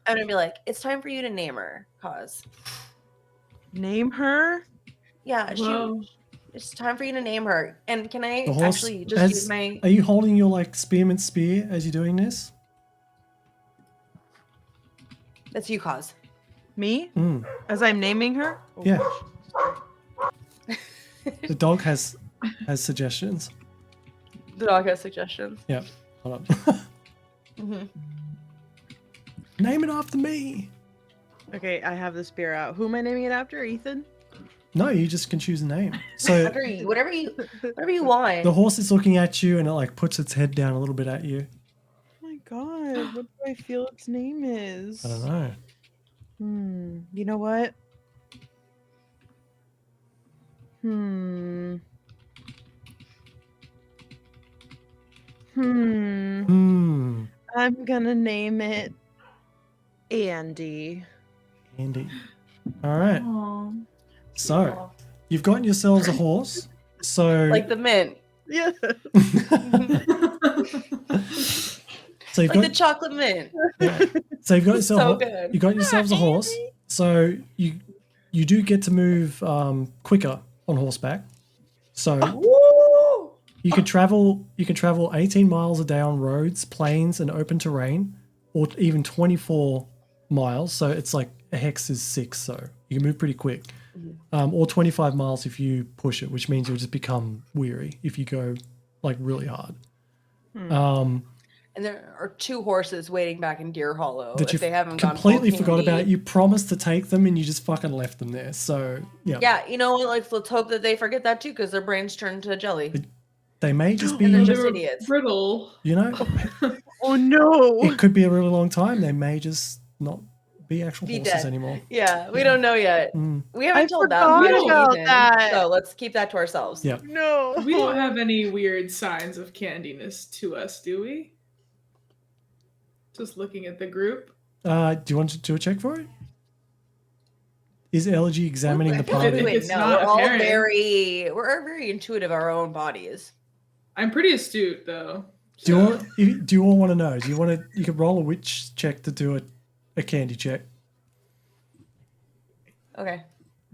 I'm gonna be like, it's time for you to name her, Cause. Name her? Yeah, Whoa. it's time for you to name her. And can I The horse actually just use my? Are you holding your like spearman spear as you're doing this? That's you, Cause. Me? Mm. As I'm naming her? Oh, Yeah. The dog has suggestions. The dog has suggestions. Yeah. Hold on. Mm-hmm. Name it after me. Okay, I have the spear out. Who am I naming it after? Ethan? No, you just can choose a name. So Whatever you want. the horse is looking at you and it like puts its head down a little bit at you. Oh my god, what do I feel its name is? I don't know. You know what? Hmm. I'm gonna name it Andy. Andy. All right. Aw. So you've gotten yourselves a horse. So Like the mint. Yeah. so you've Like the got chocolate mint. yeah. So you've got yourself So good. you got yourselves a horse. So you do get to move quicker on horseback. So Woo! you can travel 18 miles a day on roads, plains, and open terrain, or even 24 miles. So it's like a hex is 6, so you can move pretty quick. Or 25 miles if you push it, which means you'll just become weary if you go like really hard. And there are 2 horses waiting back in Deer Hollow That if you they haven't gone completely full forgot candy. about. You promised to take them and you just fucking left them there. So yeah, Yeah, you know what? Like, let's hope that they forget that too, because their brains turn to jelly. they may just be, And they're They just were idiots. brittle. you know, Oh no. it could be a really long time. They may just not be actual Be horses dead. anymore. Yeah, we don't know yet. Mm. We haven't I told forgot them. about that. So let's keep that to ourselves. Yeah. No. We don't have any weird signs of candiness to us, do we? Just looking at the group. Do you want to do a check for it? Is Elegy examining the I party? think it's no, not we're all apparent. we're very intuitive of our own bodies. I'm pretty astute though. Do you so- want? Do you all want to know? Do you want to? You could roll a witch check to do a candy check. Okay.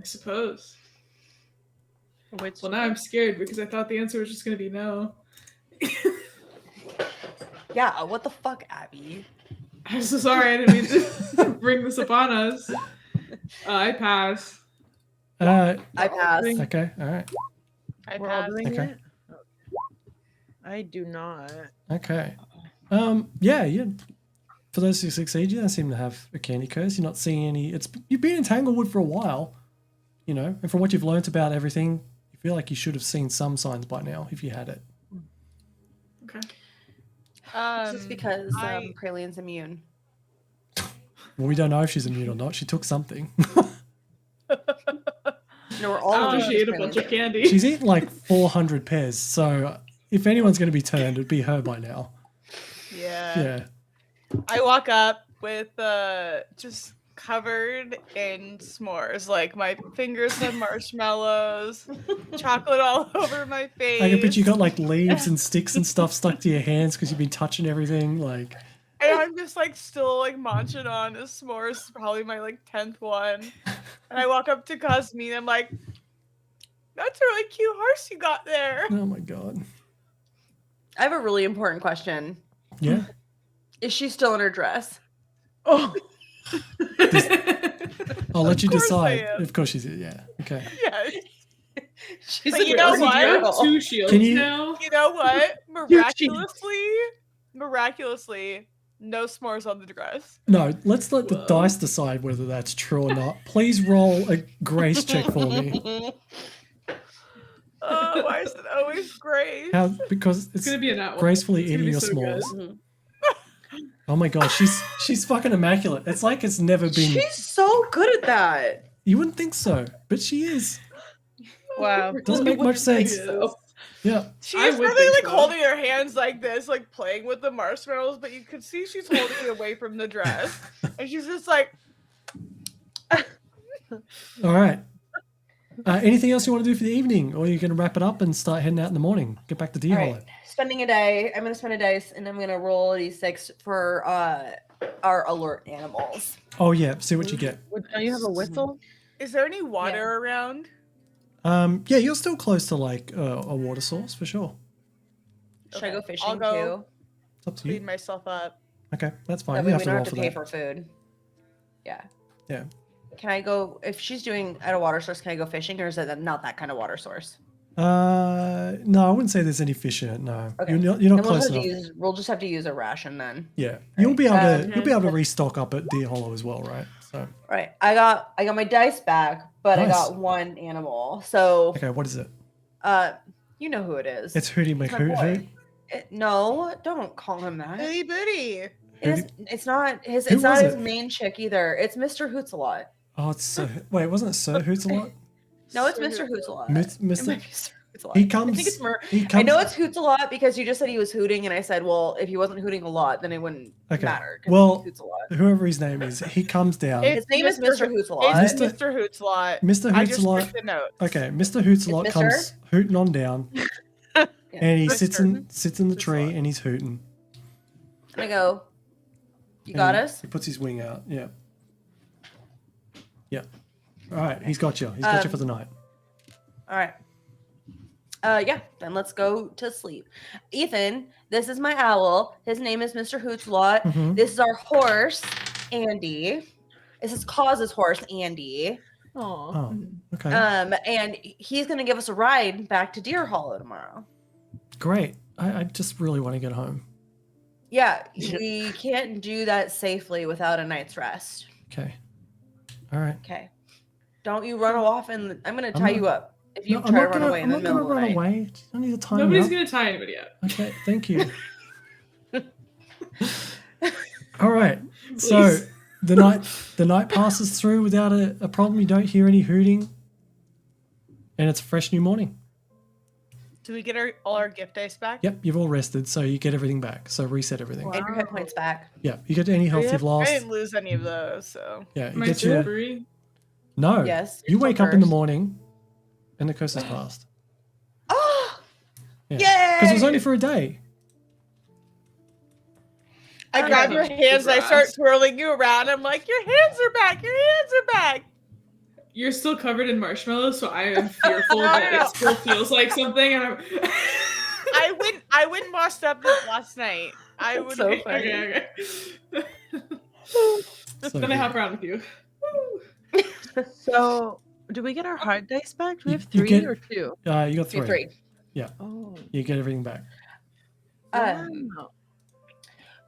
I suppose. Which Well, now I'm scared because I thought the answer was just going to be no. Yeah, what the fuck, Abby? I'm so sorry. I didn't mean to bring this upon us. I pass. I pass. Okay. All right. We're all doing Okay. it? I do not. Okay. Yeah. For those who succeed, you don't seem to have a candy curse. You're not seeing any. You've been in Tanglewood for a while, you know, and from what you've learnt about everything, you feel like you should have seen some signs by now if you had it. Okay. It's just because I- Praline's immune. Well, we don't know if she's immune or not. She took something. No, we're all After immune she to ate a bunch of Praline. candy. She's eaten like 400 pears, so if anyone's going to be turned, it'd be her by now. Yeah. Yeah. I walk up with just covered in s'mores. Like my fingers have marshmallows, chocolate all over my face. I can picture you got like leaves and sticks and stuff stuck to your hands because you've been touching everything. Like, And I'm just like still like munching on a s'mores, probably my like 10th one. And I walk up to Cosme and I'm like, that's a really cute horse you got there. Oh my god. I have a really important question. Yeah. Is she still in her dress? Oh, I'll let you Of course I decide. am. Of course she's yeah. Okay. Yes. She's But a you know girl. Do you have what? 2 shields Can you- now? You know what? Miraculously, no s'mores on the dress. No, let's let the Whoa. dice decide whether that's true or not. Please roll a grace check for me. Oh, why is it always Grace? Because It's gonna be a nat one. gracefully It's gonna eating be your so good. s'mores. Oh my god, she's fucking immaculate. It's like it's never been. She's so good at that. You wouldn't think so, but she is. wow. Doesn't make much sense. Yeah. She's I would really think like so. holding her hands like this, like playing with the marshmallows, but you could see she's holding it away from the dress. And she's just like, All right. Anything else you want to do for the evening, or you're going to wrap it up and start heading out in the morning? Get back to Deer All Hollow. right. Spending a day. I'm gonna spend a dice and I'm gonna roll a d6 for our alert animals. Oh yeah, see what you get. Don't you have a whistle? is there any water around? Yeah, you're still close to like a water source for sure. Should I go Okay, fishing I'll go too? It's up to clean you. myself up. Okay, that's fine. That You way have we to don't roll have for to pay that. for food. Yeah. Yeah. Can I go if she's doing at a water source? Can I go fishing, or is it not that kind of water source? No, I wouldn't say there's any fish in it. No, Okay. you're not Then close enough. we'll just have to use a ration then. Yeah, you'll be able to Um, restock up at Deer Hollow as well, right? So Right. I got my dice back, but I Nice. got one animal. So okay, what is it? you know who it is. It's Hootie my McHoot. boy. No, don't call him that. Bitty bitty. It's not his. Who It's not was his it? main chick either. It's Mr. Hoots-a-lot. Oh, it's Sir. Wait, wasn't it Sir Hoots-a-lot? No, it's Mr. Hoots-a-lot. Mr. Mr. Hoots-a-lot. He I comes. think it's He I comes. know it's Hoots-a-lot because you just said he was hooting, and I said, well, if he wasn't hooting a lot, then it wouldn't Okay. matter. 'cause Well, he's Hoots-a-lot. whoever his name is, he comes down. It's His name is Mr. Hoots-a-lot. It's Mr. Mr. Hootslot. Mr. I just Hoots-a-lot. took the notes. Okay, Mr. Hoots-a-lot It's comes Mr.? hooting on down, and he sits in the tree Hoots-a-lot. and he's hooting. And I go, you And got us? He puts his wing out. Yeah. Yeah. All right, he's got you. He's got you for the night. All right. Yeah, then let's go to sleep. Ethan, this is my owl. His name is Mr. Hoots-a-lot. Mhm. This is our horse, Andy. This is Cause's horse, Andy. Oh, okay. And he's gonna give us a ride back to Deer Hollow tomorrow. Great. I just really want to get home. Yeah, we can't do that safely without a night's rest. Okay. All right. Okay. Don't you run off and I'm gonna I'm tie not- you up if you No, try to run away in the I'm not middle gonna of the run night. away. I need to tie me Nobody's up. gonna tie anybody up. Okay, thank you. All right. So Please. the night passes through without a problem. You don't hear any hooting, and it's a fresh new morning. Do we get all our gift dice back? Yep, you've all rested, so you get everything back. So reset everything. And your hit points back. Yeah, you get any health you've I lost. didn't lose any of those, so. Yeah, you My get your slippery. no. Yes. You you're wake still up in the cursed. morning, and the curse has passed. Oh, Yeah, because it was yay! only for a day. I Okay. grab your hands and I start Grass. twirling you around. I'm like, your hands are back. Your hands are back. You're still covered in marshmallows, so I am fearful that it still feels like something. And I'm I went washed up this last night. I That's would. so funny. okay. So Then I good. hop around with you. Woo. So, do we get our hard dice back? Do we You- have you 3 get- or 2? You got You three. three. Oh. You get everything back. Wow.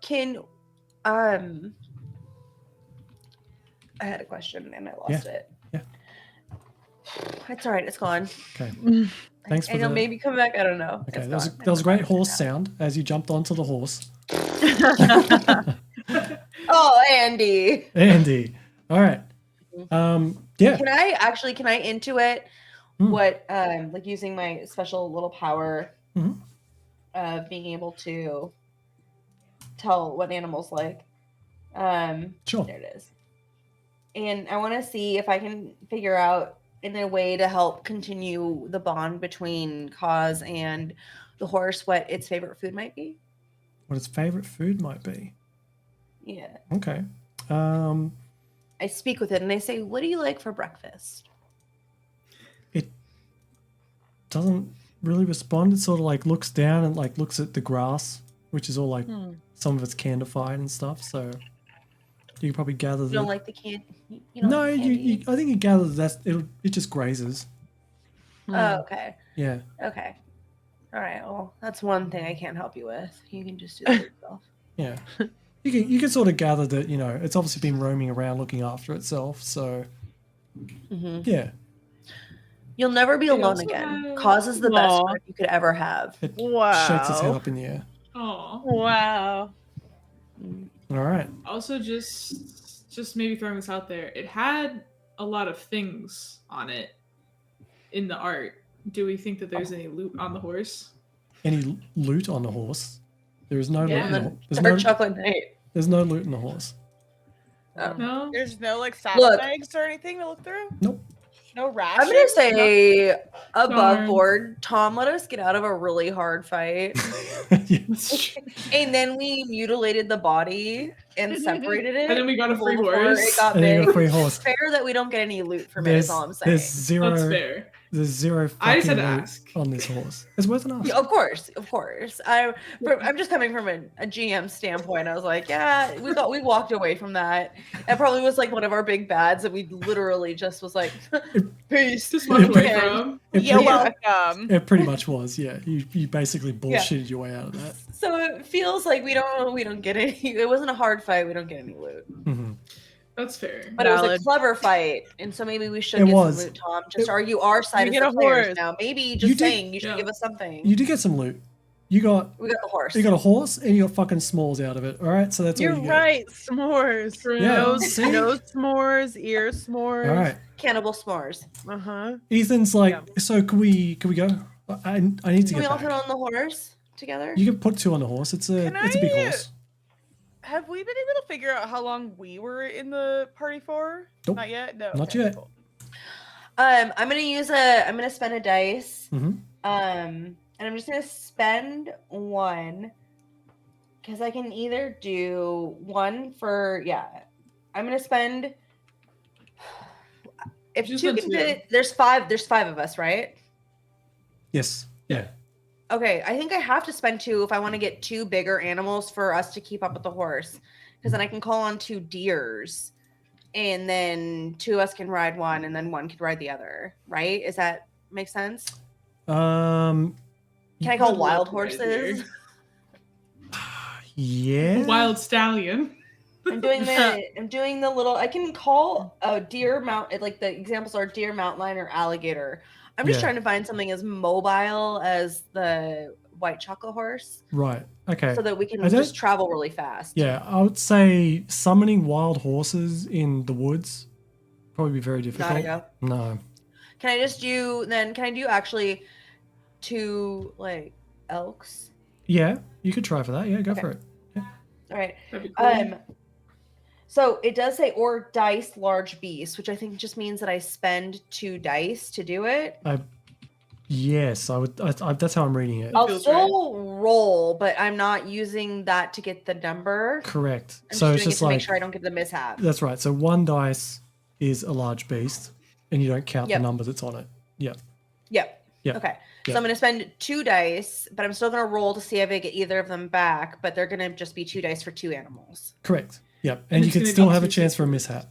Can I had a question and I lost it. Yeah. It's all right. It's gone. Okay. Thanks for And it'll the. maybe come back. I don't know. Okay, It's that was gone. that was a great horse sound as you jumped onto the horse. Oh, Andy. Andy. All right. Yeah. Can I intuit Hmm. what like using my special little power Mhm. of being able to tell what animals like? Sure. There it is. And I want to see if I can figure out in a way to help continue the bond between Cause and the horse what its favorite food might be. What its favorite food might be. Yeah. Okay. I speak with it and I say, "What do you like for breakfast?" It doesn't really respond. It sort of like looks down and like looks at the grass, which is all like some of it's candified and stuff. So you can probably gather You that. don't like the can? You don't No, like the candy? I think you gather that it just grazes. Oh, okay. Yeah. Okay. All right. Well, that's one thing I can't help you with. You can just do that yourself. Yeah. You can sort of gather that, it's obviously been roaming around looking after itself. So yeah. You'll never be It alone also again. has- Cause is the best Aw. friend you could ever have. It Wow. shakes its head up in the air. Aw. Wow. All right. Also, just maybe throwing this out there, it had a lot of things on it in the art. Do we think that there's any loot on the horse? Any loot on the horse? There is no loot. Yeah. In the, And ho- then there's start no. chocolate night. There's no loot in the horse. No. There's no like Look. saddlebags or anything to look through. Nope. No rations. I'm gonna say above Darn. board. Tom let us get out of a really hard fight, Yeah. and then we mutilated the body and separated it. And then we got a free before horse. It got And then you big. got a free horse. Fair that we don't get any loot from it. Is all I'm saying. There's zero. That's fair. There's zero I just fucking had to loot ask. on this horse. It's worth an ask. Yeah, of course. I'm just coming from a GM standpoint. I was like, yeah, we walked away from that. That probably was like one of our big bads that we literally just was like, peace. Just walked away Yeah. from. It You're pretty, welcome. it pretty much was. Yeah. You basically bullshitted your way out of that. So it feels like we don't get any. It wasn't a hard fight. We don't get any loot, hmm That's fair. but it was Valid. a clever fight, and so maybe we should It get was. some loot, Tom. Just argue our side You as get the a players horse. now. Maybe You just do- saying you should Yeah. give us something. You did get some loot. You got We got the horse. a horse and you got fucking s'mores out of it. All right. So that's You're all you get. right. S'mores. True. Yeah. Nose, See? nose s'mores, ear s'mores. All right. Cannibal s'mores. Uh huh. Ethan's like, Yeah. so can we go? I need to Can we get all back. fit on the horse together? You can put two on the horse. It's a Can big I- horse. Have we been able to figure out how long we were in the party for? Nope. Not yet. No. Not okay, yet. cool. I'm gonna spend a dice. Mhm. And I'm just gonna spend one because I can either do one for I'm gonna spend if Just two the can two. fit. There's five of us, right? Yes. Yeah. Okay, I think I have to spend two if I want to get two bigger animals for us to keep up with the horse, because then I can call on two deers, and then two of us can ride one, and then one can ride the other. Right? Is that make sense? Um. Can I call Good wild luck, my horses? dear. Yeah. Wild stallion. I'm doing the little. I can call a deer mount. Like the examples are deer, mountain lion, or alligator. I'm just Yeah. trying to find something as mobile as the white chocolate horse, Right. Okay. so that we can I don't- just travel really fast. Yeah, I would say summoning wild horses in the woods probably be very difficult. Gotta go. No. Can I just do then? Can I do actually two like elks? Yeah, you could try for that. Yeah, go Okay. for it. All right. That'd be cool. So it does say or dice large beast, which I think just means that I spend two dice to do it. Yes, I would. That's how I'm reading it. I'll feels still roll, but I'm not using that to get the number. Correct. I'm So just it's doing it just to make like sure I don't get the mishap. that's right. So one dice is a large beast, and you don't count Yep. the number that's on it. Yep. Yep. Yep. Okay. Yep. So I'm going to spend two dice, but I'm still going to roll to see if I get either of them back, but they're going to just be two dice for two animals. Correct. Yep. And And you it's can gonna still be have a two chance for a sixes. mishap.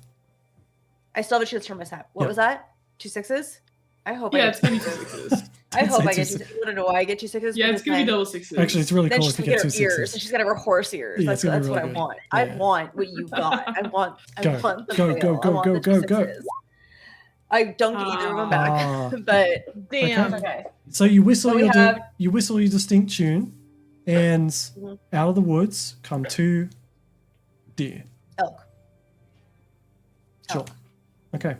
I still have a chance for mishap. What Yep. was that? 2 6s? I hope Yeah, I it's get gonna be 2 6s. I hope say I get two 2 6s. I don't know why I get 2 6s. Yeah, it's gonna be because double 6s. Actually, it's really then cool she's if you gonna get get two her ears, sixes. and she's gonna have her horse ears. Yeah, That's it's gonna be that's what really I good. want. I Yeah. want what you got. I want Go, want the go, veil. go, I go, want go, the go, go. 2 6s. I don't get either of them back, Ah. but Damn. Okay. okay. So you whistle So we your have- you whistle your distinct tune, and Mhm. out of the woods come two deer. Elk. Sure. Elk. Okay.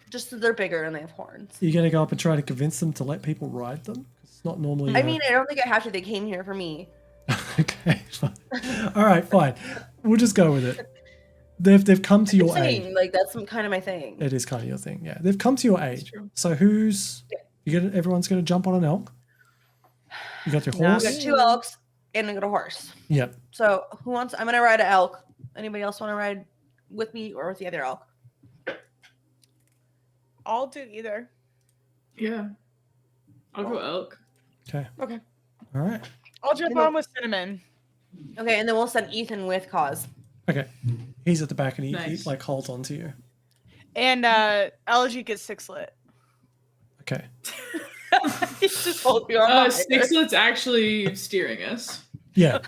Just that they're bigger and they have horns. You're gonna go up and try to convince them to let people ride them. It's not normally. I mean, I don't think I have to. They came here for me. okay. Fine. All right. Fine. We'll just go with it. They've come to I'm your saying, aid. like that's kind of my thing. It is kind of your thing. Yeah. They've come to your aid. true. So everyone's gonna jump on an elk. You got your No. horse. We got 2 elks and I got a horse. Yep. So who wants? I'm gonna ride an elk. Anybody else want to ride with me or with the other elk? I'll do either. Yeah. I'll go elk. Okay. Okay. All right. I'll jump on with Cinnamon. Okay, and then we'll send Ethan with Cause. Okay. He's at the back and he Nice. like holds on to you. And Elegy gets sixlet. Okay. He's just holding your arm. Sixlet's actually steering us. Yeah.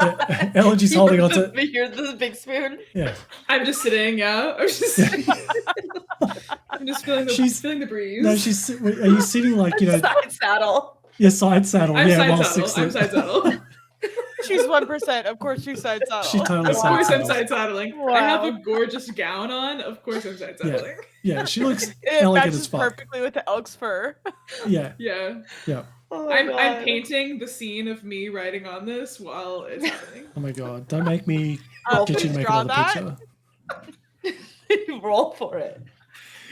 Yeah. Elegy's holding on to. You're the big spoon. Yeah. I'm just sitting, yeah. I'm just I'm just feeling the breeze. No, are you sitting like, you know, Side saddle. your side saddle? I'm yeah, side while saddle. I'm Sixlet. side saddle. She's 1%. Of course, she's side saddle. She totally Of course I'm saddles. side saddling. I have a gorgeous gown on. Of course I'm side saddling. Yeah, she looks It elegant matches as fuck. perfectly with the elk's fur. Yeah. Yeah. Yeah. Oh I'm painting the scene of me riding on this while it's happening. Oh my god. Don't make me I'll get you to make draw another that. picture. Roll for it.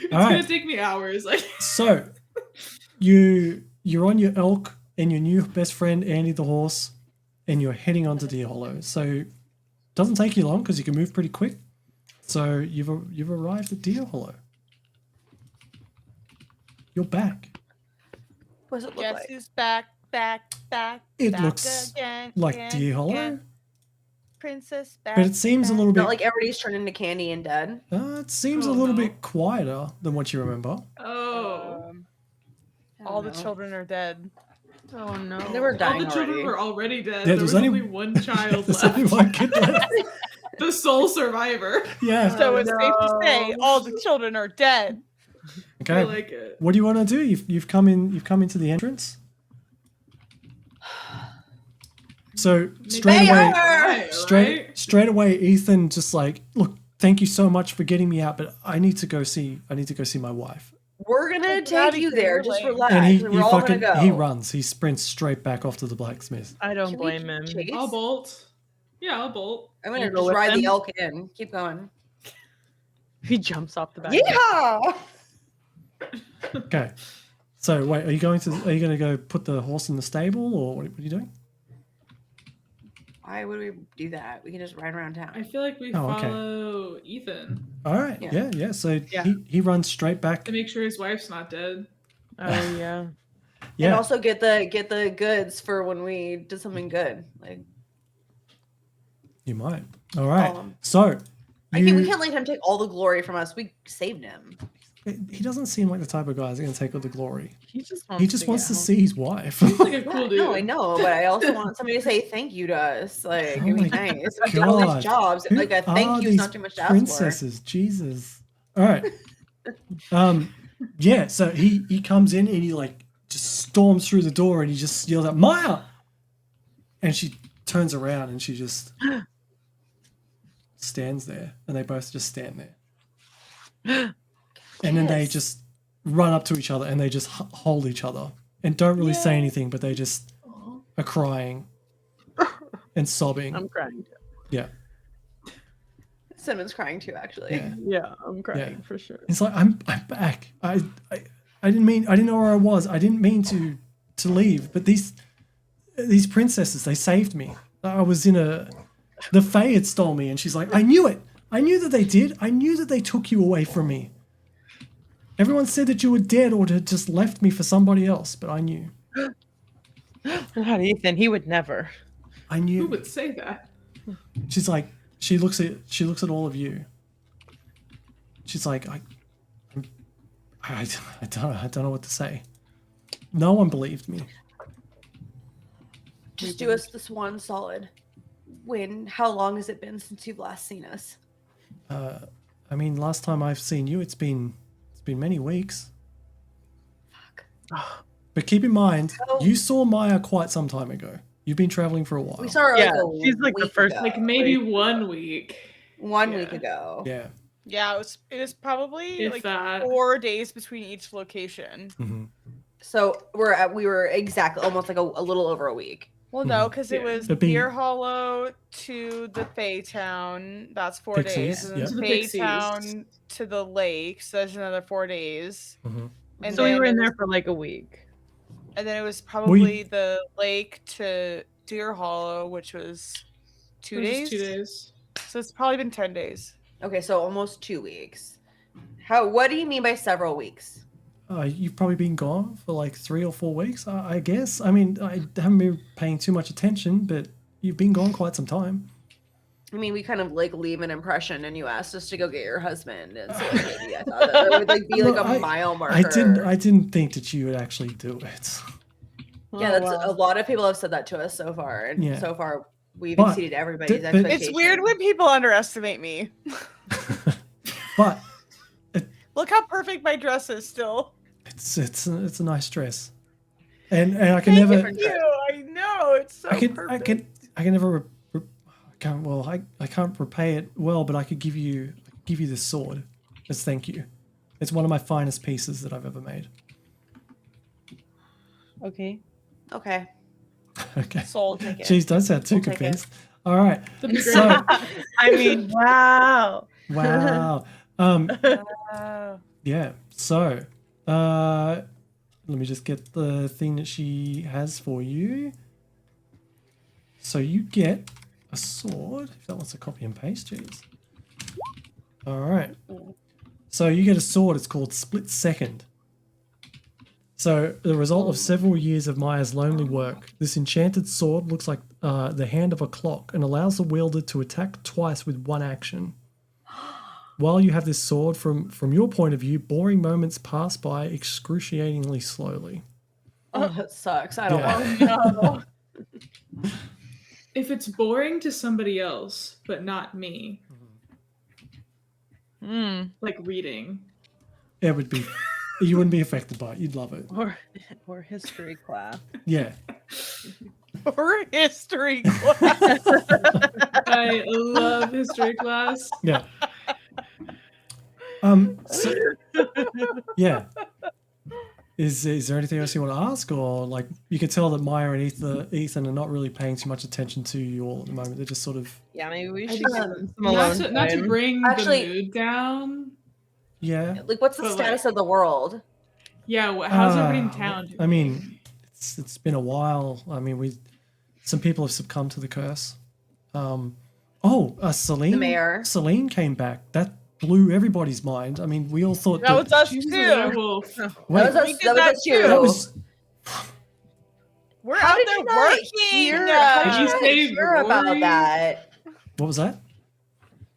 It's All gonna right. take me hours. Like So you're on your elk and your new best friend Andy the horse, and you're heading onto Deer Hollow. So it doesn't take you long because you can move pretty quick. So you've arrived at Deer Hollow. You're back. What does it look Guess like? who's back? It back looks again, like again, Deer Hollow, again. Princess back. but it seems a little bit. Not like everybody's turned into candy and dead. It seems a Oh, little no. bit quieter than what you remember. oh. All the children are dead. Oh no. They were All dying the children already. were already dead. Yeah, there there's was only- only one child There's left. only one kid left. The sole survivor. Yeah. So it's safe to say all the children are dead. I Okay. like it. What do you want to do? You've come in. You've come into the entrance. So straight away, Right, right? straight away, Ethan just like, look, thank you so much for getting me out, but I need to go see my wife. We're gonna Get take outta you here, there. Just like- relax. And he We're all fucking gonna go. he runs. He sprints straight back off to the blacksmith. I don't Should we blame him. chase? I'll bolt. Yeah, I'll bolt. I'm gonna You go just with ride them? the elk in. Keep going. He jumps off the back. Yeah. Okay. So wait, are you going to go put the horse in the stable, or what are you doing? Why would we do that? We can just ride around I town. feel like we Oh, okay. follow Ethan All right. Yeah. Yeah. So Yeah. he runs straight back. to make sure his wife's not dead. Oh yeah. And Yeah. also get the goods for when we did something good. Like You might. All right. Um, So we can't let him take all the glory from us. We saved him. he doesn't seem like the type of guy that's going to take all the glory. He just He just wants to get see his wife. He's like a cool dude. No, I know, but I also want somebody to say thank you to us. Like Oh it'd my be nice. We did all God. these jobs. Who Like a are thank you is these not too much to ask for. princesses? Jesus. All right. Yeah. So he comes in and he like just storms through the door and he just yells out Maya, and she turns around and she just stands there, and they both just stand there, and then they Yes. just run up to each other and they just hold each other and don't really say anything, but they just are crying and sobbing. I'm crying. Yeah. Cinnamon's crying too, actually. Yeah. Yeah, I'm crying Yeah. for sure. It's like I'm back. I didn't know where I was. I didn't mean to leave, but these princesses, they saved me. I was in the Fae had stole me, and she's like, I knew it. I knew that they did. I knew that they took you away from me. Everyone said that you were dead or had just left me for somebody else, but I knew. Not Ethan. He would never. I Who knew. would say that? She's like, she looks at all of you. She's like, I don't know what to say. No one believed me. Just do us this one solid. How long has it been since you've last seen us? I mean, last time I've seen you, it's been many weeks. Fuck. But keep in mind, So- you saw Maya quite some time ago. You've been traveling for a while. We saw her Yeah, like she's like the week first- ago. Like maybe 1 week. 1 yeah. week ago. Yeah. Yeah, it was probably If like that. 4 days between each location. Hmm. So we were exactly almost like a little over a week. Well, no, because it Yeah. was It'd be- Deer Hollow to the Fae Town. That's 4 Pixies, days, and yep. then To the Fae Pixies. Town to the lake. So that's another 4 days. Hmm. And So we then were in it there was- for like a week. And then it was probably the lake to Deer Hollow, which was 2 It was days. just 2 days. So it's probably been 10 days. Okay, so almost 2 weeks. What do you mean by several weeks? You've probably been gone for like 3 or 4 weeks, I guess. I mean, I haven't been paying too much attention, but you've been gone quite some time. I mean, we kind of like leave an impression, and you asked us to go get your husband, and so like, maybe I thought that would like be like Look, a mile marker. I didn't think that you would actually do it. Yeah, that's a lot of people have said that to us so far, and Yeah. so far we've But exceeded everybody's but- expectations. It's weird when people underestimate me. But Look how perfect my dress is still. it's a nice dress, and I can Thank never you. I know it's so perfect. I can never I can't repay it well, but I could give you this sword as thank you. It's one of my finest pieces that I've ever made. Okay. Okay. Okay. Sold. Take it. Jeez, don't sound too We'll take it. convinced. All right. That'd be great. So I mean, wow. wow. Yeah. So let me just get the thing that she has for you. So you get a sword. If that wants to copy and paste, jeez. All right. So you get a sword. It's called Split Second. So the result of several years of Maya's lonely work, this enchanted sword looks like the hand of a clock and allows the wielder to attack twice with one action. While you have this sword, from your point of view, boring moments pass by excruciatingly slowly. Oh, that sucks. I don't Yeah. want to. If it's boring to somebody else, but not me, like reading. It would be, you wouldn't be affected by it. You'd love it. Or history class. Yeah. Or history class. I love history class. Yeah. So, yeah. Is there anything else you want to ask, or like you can tell that Maya and Ethan are not really paying too much attention to you all at the moment. They're just sort of Yeah, maybe we I should think give them some alone Not to time. bring Actually- the mood down. yeah. Like, what's the But, status like- of the world? Yeah, how's everybody in town doing? I mean, it's been a while. I mean, some people have succumbed to the curse. Celine. The mayor. Celine came back. That blew everybody's mind. I mean, we all thought That was us She was a too. werewolf. That Wait, was us. we did That was that us too. too. that was We're How out did there you not working. hear? How did Did you you not say hear about Rory? that? what was that?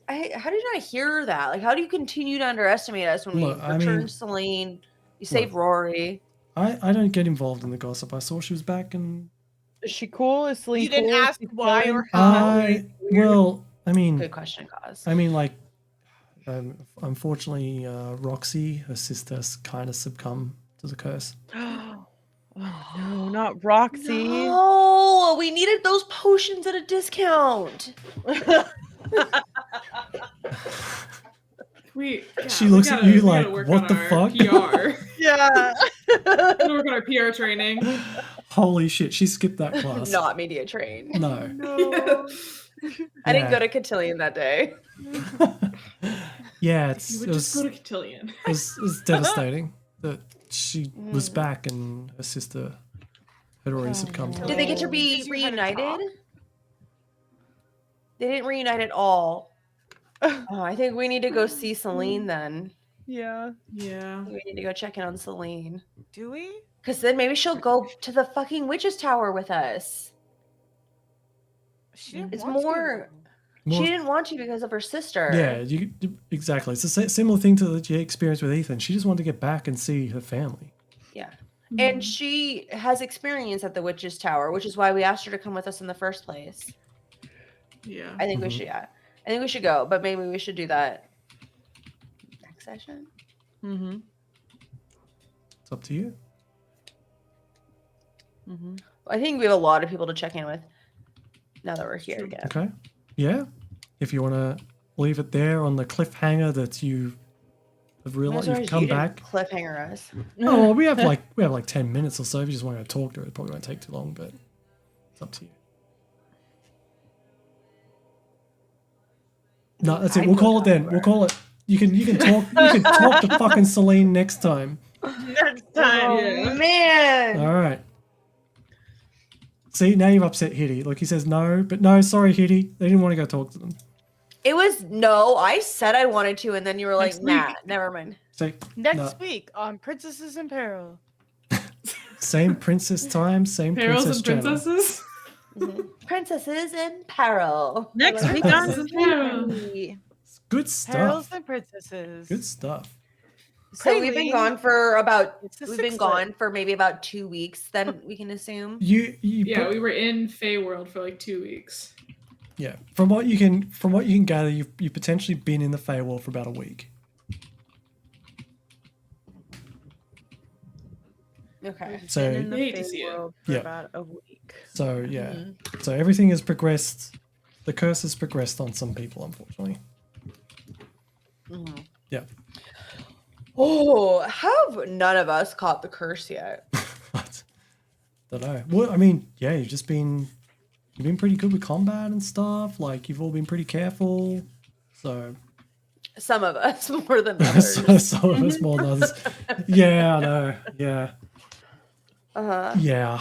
How did you not hear that? Like, how do you continue to underestimate us when Look, we I returned mean- Celine? You saved Rory. I don't get involved in the gossip. I saw she was back, and Is she cool? Is Celine You didn't cool? Is ask she why chilling? or how. I mean, Good question, Cause. I mean, like, unfortunately, Roxy, her sister, kind of succumbed to the curse. Oh no, not Roxy. No, we needed those potions at a discount. She looks at you like, what the fuck? PR. Yeah. Gotta work on our PR training. Holy shit, she skipped that class. Not media trained. No. No. I didn't Yeah. go to Cotillion that day. Yeah, You it would just was, go to Cotillion. it was devastating that she was back and her sister had already succumbed to Did it. they get to be Because you had a talk. reunited? They didn't reunite at all. Oh, I think we need to go see Celine then. Yeah. Yeah. We need to go check in on Celine. Do we? Because then maybe she'll go to the fucking witch's tower with us. She didn't It's want to. more. More- She didn't want to because of her sister. Yeah, exactly. It's a similar thing to that you experienced with Ethan. She just wanted to get back and see her family. Yeah. Mm-hmm. And she has experience at the witch's tower, which is why we asked her to come with us in the first place. Yeah. I think we Mhm. should, yeah. I think we should go, but maybe we should do that next session. Mm-hmm. It's up to you. Mm-hmm. I think we have a lot of people to check in with now that we're here again. Okay. Yeah. If you want to leave it there on the cliffhanger that you have realized you've come back. Cliffhanger us. Oh, well, we have like 10 minutes or so. If you just want to talk to her, it probably won't take too long, but it's up to you. No, that's it. I'd We'll go call it talk then. to We'll her. call it. You can talk to fucking Celine next time. Next time. Oh, Yeah. man. All right. See, now you've upset Hitty. Like he says no, but no, sorry, Hitty. They didn't want to go talk to them. It was no. I said I wanted to, and then you were like, Next "Nah, week. never mind." So, Next no, week on Princesses in Peril. same princess time, same Perils princess and channel. princesses. Princesses in peril. Next I like week that. on Princesses in Peril. Sleepy. Good Perils stuff. and Princesses. Good stuff. So we've been Praline, gone for about. it's a We've been sixlet. gone for maybe about 2 weeks. Then we can assume. Yeah, we were in Fey World for like 2 weeks. Yeah, from what you can gather, you've potentially been in the Feywild for about a week. Okay. So Been in the Hate to see it. Feywild for Yeah. about a week. so yeah, so everything has progressed. The curse has progressed on some people, unfortunately. Yeah. Oh, have none of us caught the curse yet? Don't know. Well, I mean, yeah, you've been pretty good with combat and stuff. Like you've all been pretty careful. So Some of us more than others. some of us more than others. Yeah, I know. Yeah. Yeah.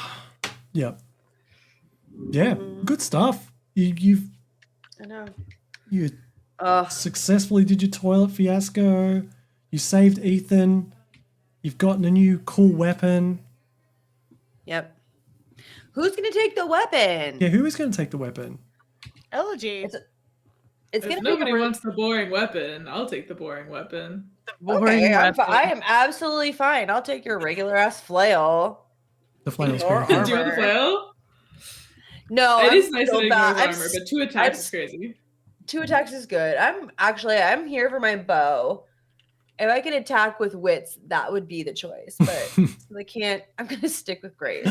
Yep. Yeah. Good stuff. You I know. successfully did your toilet fiasco. You saved Ethan. You've gotten a new cool weapon. Yep. Who's gonna take the weapon? Yeah, who is going to take the weapon? Elegy. It's If gonna be nobody a wants the boring weapon, I'll take the boring weapon. okay. I am absolutely fine. I'll take your regular ass flail. The flail's Or pretty Do you cool. want the Armor. flail? No, It I'm is nice so to ignore bad. the armor, but 2 attacks is crazy. 2 attacks is good. I'm here for my bow. If I could attack with wits, that would be the choice. But I can't. I'm gonna stick with grace.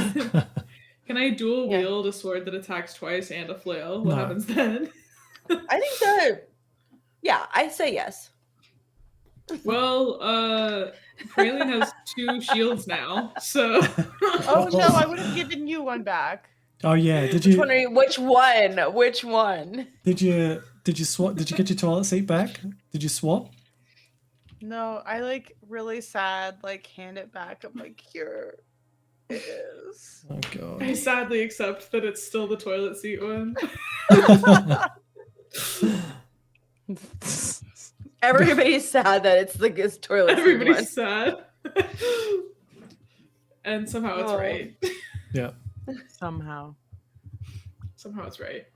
Can I dual Yeah. wield a sword that attacks twice and a flail? What No. happens then? I think that. Yeah, I say yes. Well, Praline has 2 shields now, so Oh no, I would have given you one back. Oh yeah, did Which you one are you? Which one? Which one? did you swap? Did you get your toilet seat back? Did you swap? No, I like really sad, like hand it back. I'm like, here it is. Oh I god. sadly accept that it's still the toilet seat one. Everybody's sad that it's the good toilet seat one. Everybody's sad. And somehow it's Oh. right. Yeah. Somehow. Somehow it's right.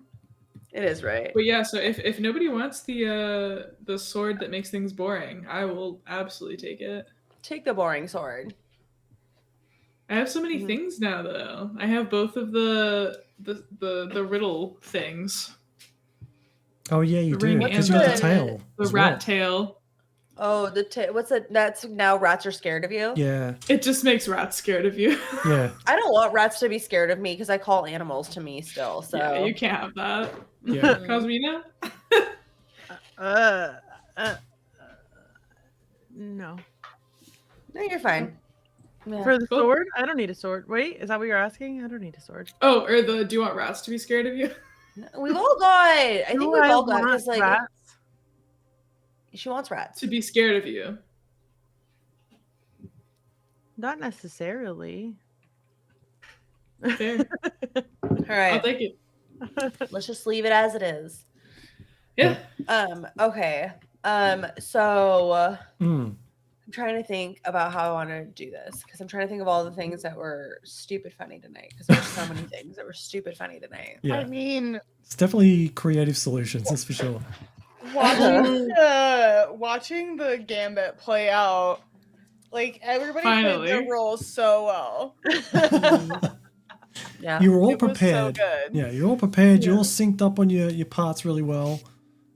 It is right. But yeah, so if nobody wants the sword that makes things boring, I will absolutely take it. Take the boring sword. I have so many things now though. I have both of the riddle things. Oh yeah, you The do ring because and you have the the- tail. The as rat well. tail. Oh, what's it? That's now rats are scared of you. Yeah, It just makes rats scared of you. yeah, I don't want rats to be scared of me because I call animals to me still. So Yeah, you can't have that. yeah. Cosmina? No. no, you're fine. Yeah. For the Cool. sword? I don't need a sword. Wait, is that what you're asking? I don't need a sword. Oh, or do you want rats to be scared of you? We've all got. I think Do we've I all got want because like rats? she wants rats. To be scared of you. Not necessarily. Fair. All I'll right, take it. let's just leave it as it is. Yeah. Okay. So Mm. I'm trying to think about how I want to do this because I'm trying to think of all the things that were stupid funny tonight because there's so many things that were stupid funny tonight. Yeah, I mean, it's definitely creative solutions. That's for sure. watching the Gambit play out, like everybody Finally. played their roles so well. Yeah. You were all It was so prepared. good. Yeah, you're all prepared. You're all synced up on your parts really well.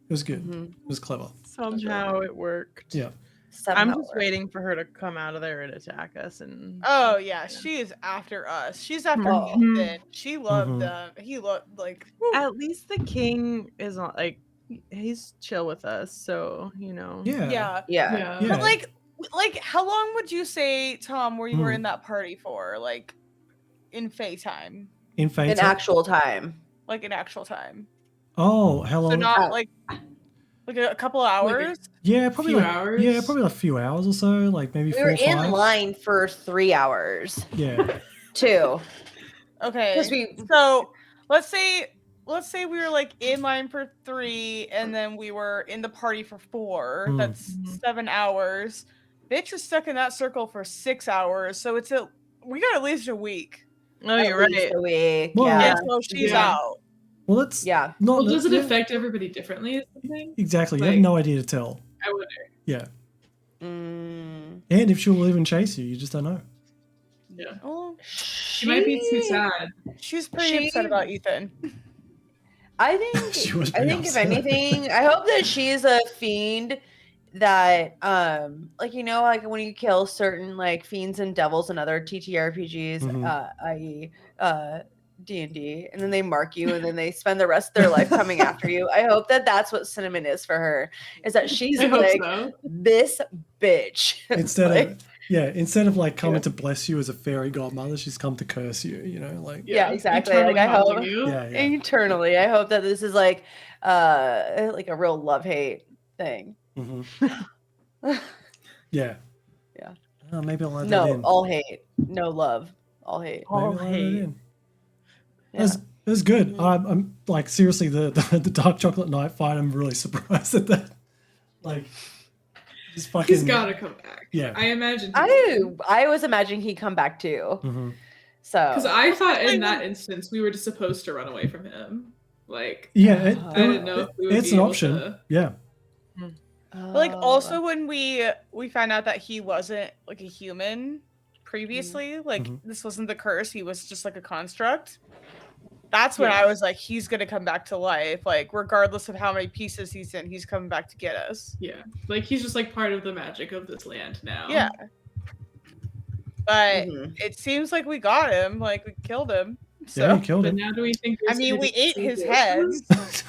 It was good. Mhm. It was clever. Somehow it worked. Yeah. Somehow I'm just worked. waiting for her to come out of there and attack us. And Oh yeah, she is after us. She's after Mhm. Ethan. She loved Mhm. them. He looked like whew. at least the king is not like he's chill with us. So Yeah. yeah. Yeah. Yeah. But like how long would you say, Tom, were you were Hmm. in that party for? Like in Fae time. In Fate. In actual time. Like in actual time. Oh, how long? So not like a couple hours. yeah, probably few like hours? yeah, probably like a few hours or so. Like maybe We 4 were or 5. in line for 3 hours Yeah. too. Okay. Because we So let's say let's say we were like in line for 3 and then we were in the party for 4. Hmm. That's 7 hours. Bitch was stuck in that circle for 6 hours. So we got at least a week Oh, At you're least right. a week. Well, yeah. until she's Yeah. out. Well, that's Yeah. not. Well, does it yeah, affect everybody differently? Is the thing? Exactly. You Like- have no idea to tell. I wonder. Yeah. Mm. And if she'll even chase you just don't know. Yeah. Oh, She might be too sad. she's pretty upset about Ethan. I think She was I pretty think if upset. anything, I hope that she's a fiend that like like when you kill certain like fiends and devils and other TTRPGs, Mhm. i.e. D&D, and then they mark you and then they spend the rest of their life coming after you. I hope that that's what Cinnamon is for her, is that she's I hope like so. this bitch. Instead of like coming to bless you as a fairy godmother, she's come to curse you, like Yeah, exactly. Eternally Like, I hope- haunting you. yeah. Internally, I hope that this is like a real love-hate thing. Mhm. Yeah. Yeah. Oh, maybe I'll add that No, in. all hate, no love, all hate. Maybe all I'll add that hate. in. Yeah. That's good. I'm like seriously the dark chocolate night fight. I'm really surprised at that. Like, just fucking. He's gotta come back. Yeah. I imagine. I was imagining he'd come back too. Mhm. So Because I thought in that instance we were just supposed to run away from him. Like, Yeah, I didn't know if we would it's be an able option. to- Yeah. But like also when we found out that he wasn't like a human previously, like Mhm. this wasn't the curse, he was just like a construct. That's when Yeah. I was like, he's gonna come back to life. Like regardless of how many pieces he's in, he's coming back to get us. Yeah, like he's just like part of the magic of this land now. Yeah. But Mhm. it seems like we got him, like we killed him. So Yeah, you killed But him. now do we think? I there's mean, gonna we be ate two his head. horses?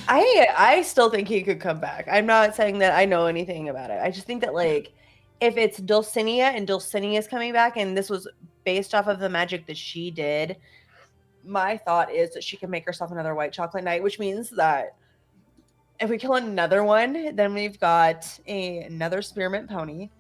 I still think he could come back. I'm not saying that I know anything about it. I just think that like if it's Dulcinea and Dulcinea's coming back and this was based off of the magic that she did, my thought is that she can make herself another white chocolate knight, which means that if we kill another one, then we've got another spearmint pony.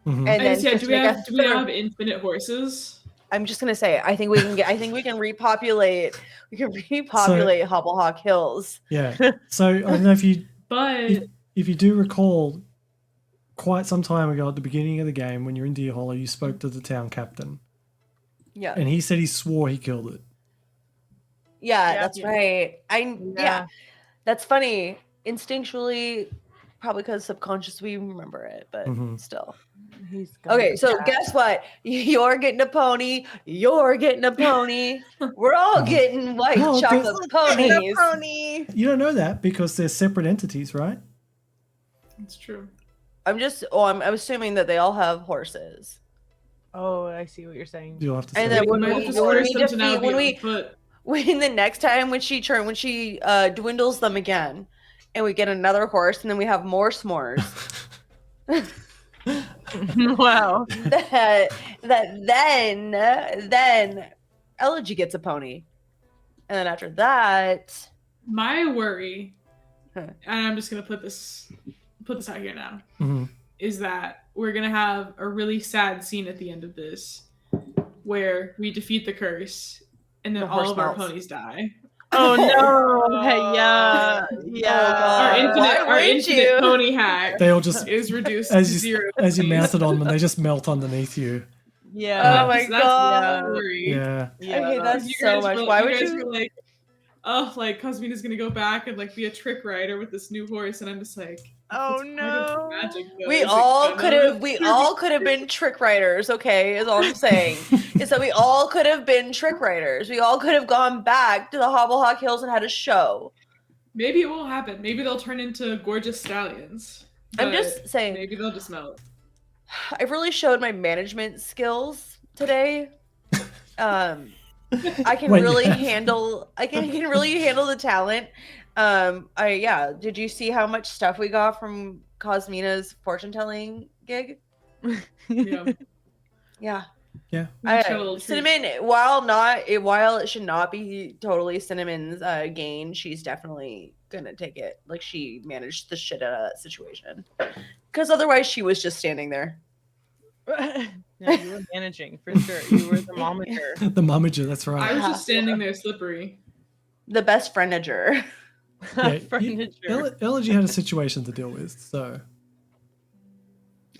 Mhm. And then do just we make a have third- infinite horses? I'm just gonna say, I think we can repopulate. We can repopulate Hobblehawk Hills. Yeah. So I don't know if you But if you do recall, quite some time ago at the beginning of the game, when you're in Deer Hollow, you spoke to the town captain, Yeah, and he said he swore he killed it. yeah, Yeah. that's right. Yeah, that's funny. Instinctually, probably because subconsciously we remember it, but Mhm. still. He's gonna Okay, so die. guess what? You're getting a pony. You're getting a pony. We're all Mhm. getting white No, chocolate ponies. pony. You don't know that because they're separate entities, right? it's true. I'm assuming that they all have horses. Oh, I see what you're saying. You'll have to. And say then it. We when might we- have to when force we them to now defeat- be when on we- foot. When the next time when she dwindles them again, and we get another horse, and then we have more s'mores. Wow. then Elegy gets a pony, and then after that, My worry, Huh. and I'm just gonna put this out here now, Mhm. is that we're gonna have a really sad scene at the end of this, where we defeat the curse, and then The all horse of our melts. ponies die. Oh no. Hey, yeah. God. Yeah. Why Our would infinite you? pony hack They all just is reduced as to you 0. as you mount it on them, they just melt underneath you. Yeah. Oh my That's God. my worry. Yeah. Yeah. I hate that You so guys much. were- Why you would guys you? were like, oh, like Cosmina's gonna go back and like be a trick rider with this new horse, and I'm just like, Oh it's part of no. magic, though. We Is it all gonna could have. be- We all could have been trick writers. Okay, is all I'm saying. Is that we all could have been trick writers. We all could have gone back to the Hobblehawk Hills and had a show. Maybe it won't happen. Maybe they'll turn into gorgeous stallions. I'm but just saying. Maybe they'll just melt. I've really showed my management skills today. I can Wait, really yeah. handle. I can really handle the talent. Did you see how much stuff we got from Cosmina's fortune telling gig? Yeah. Yeah. Yeah. We each have a little treat. Cinnamon, while it should not be totally Cinnamon's gain, she's definitely gonna take it. Like she managed the shit out of that situation. Because otherwise, she was just standing there. No, you were managing for sure. You were the momager. The momager, that's I right. was just standing there slippery. the best friendager. Yeah, Furniture. Elegy had a situation to deal with, so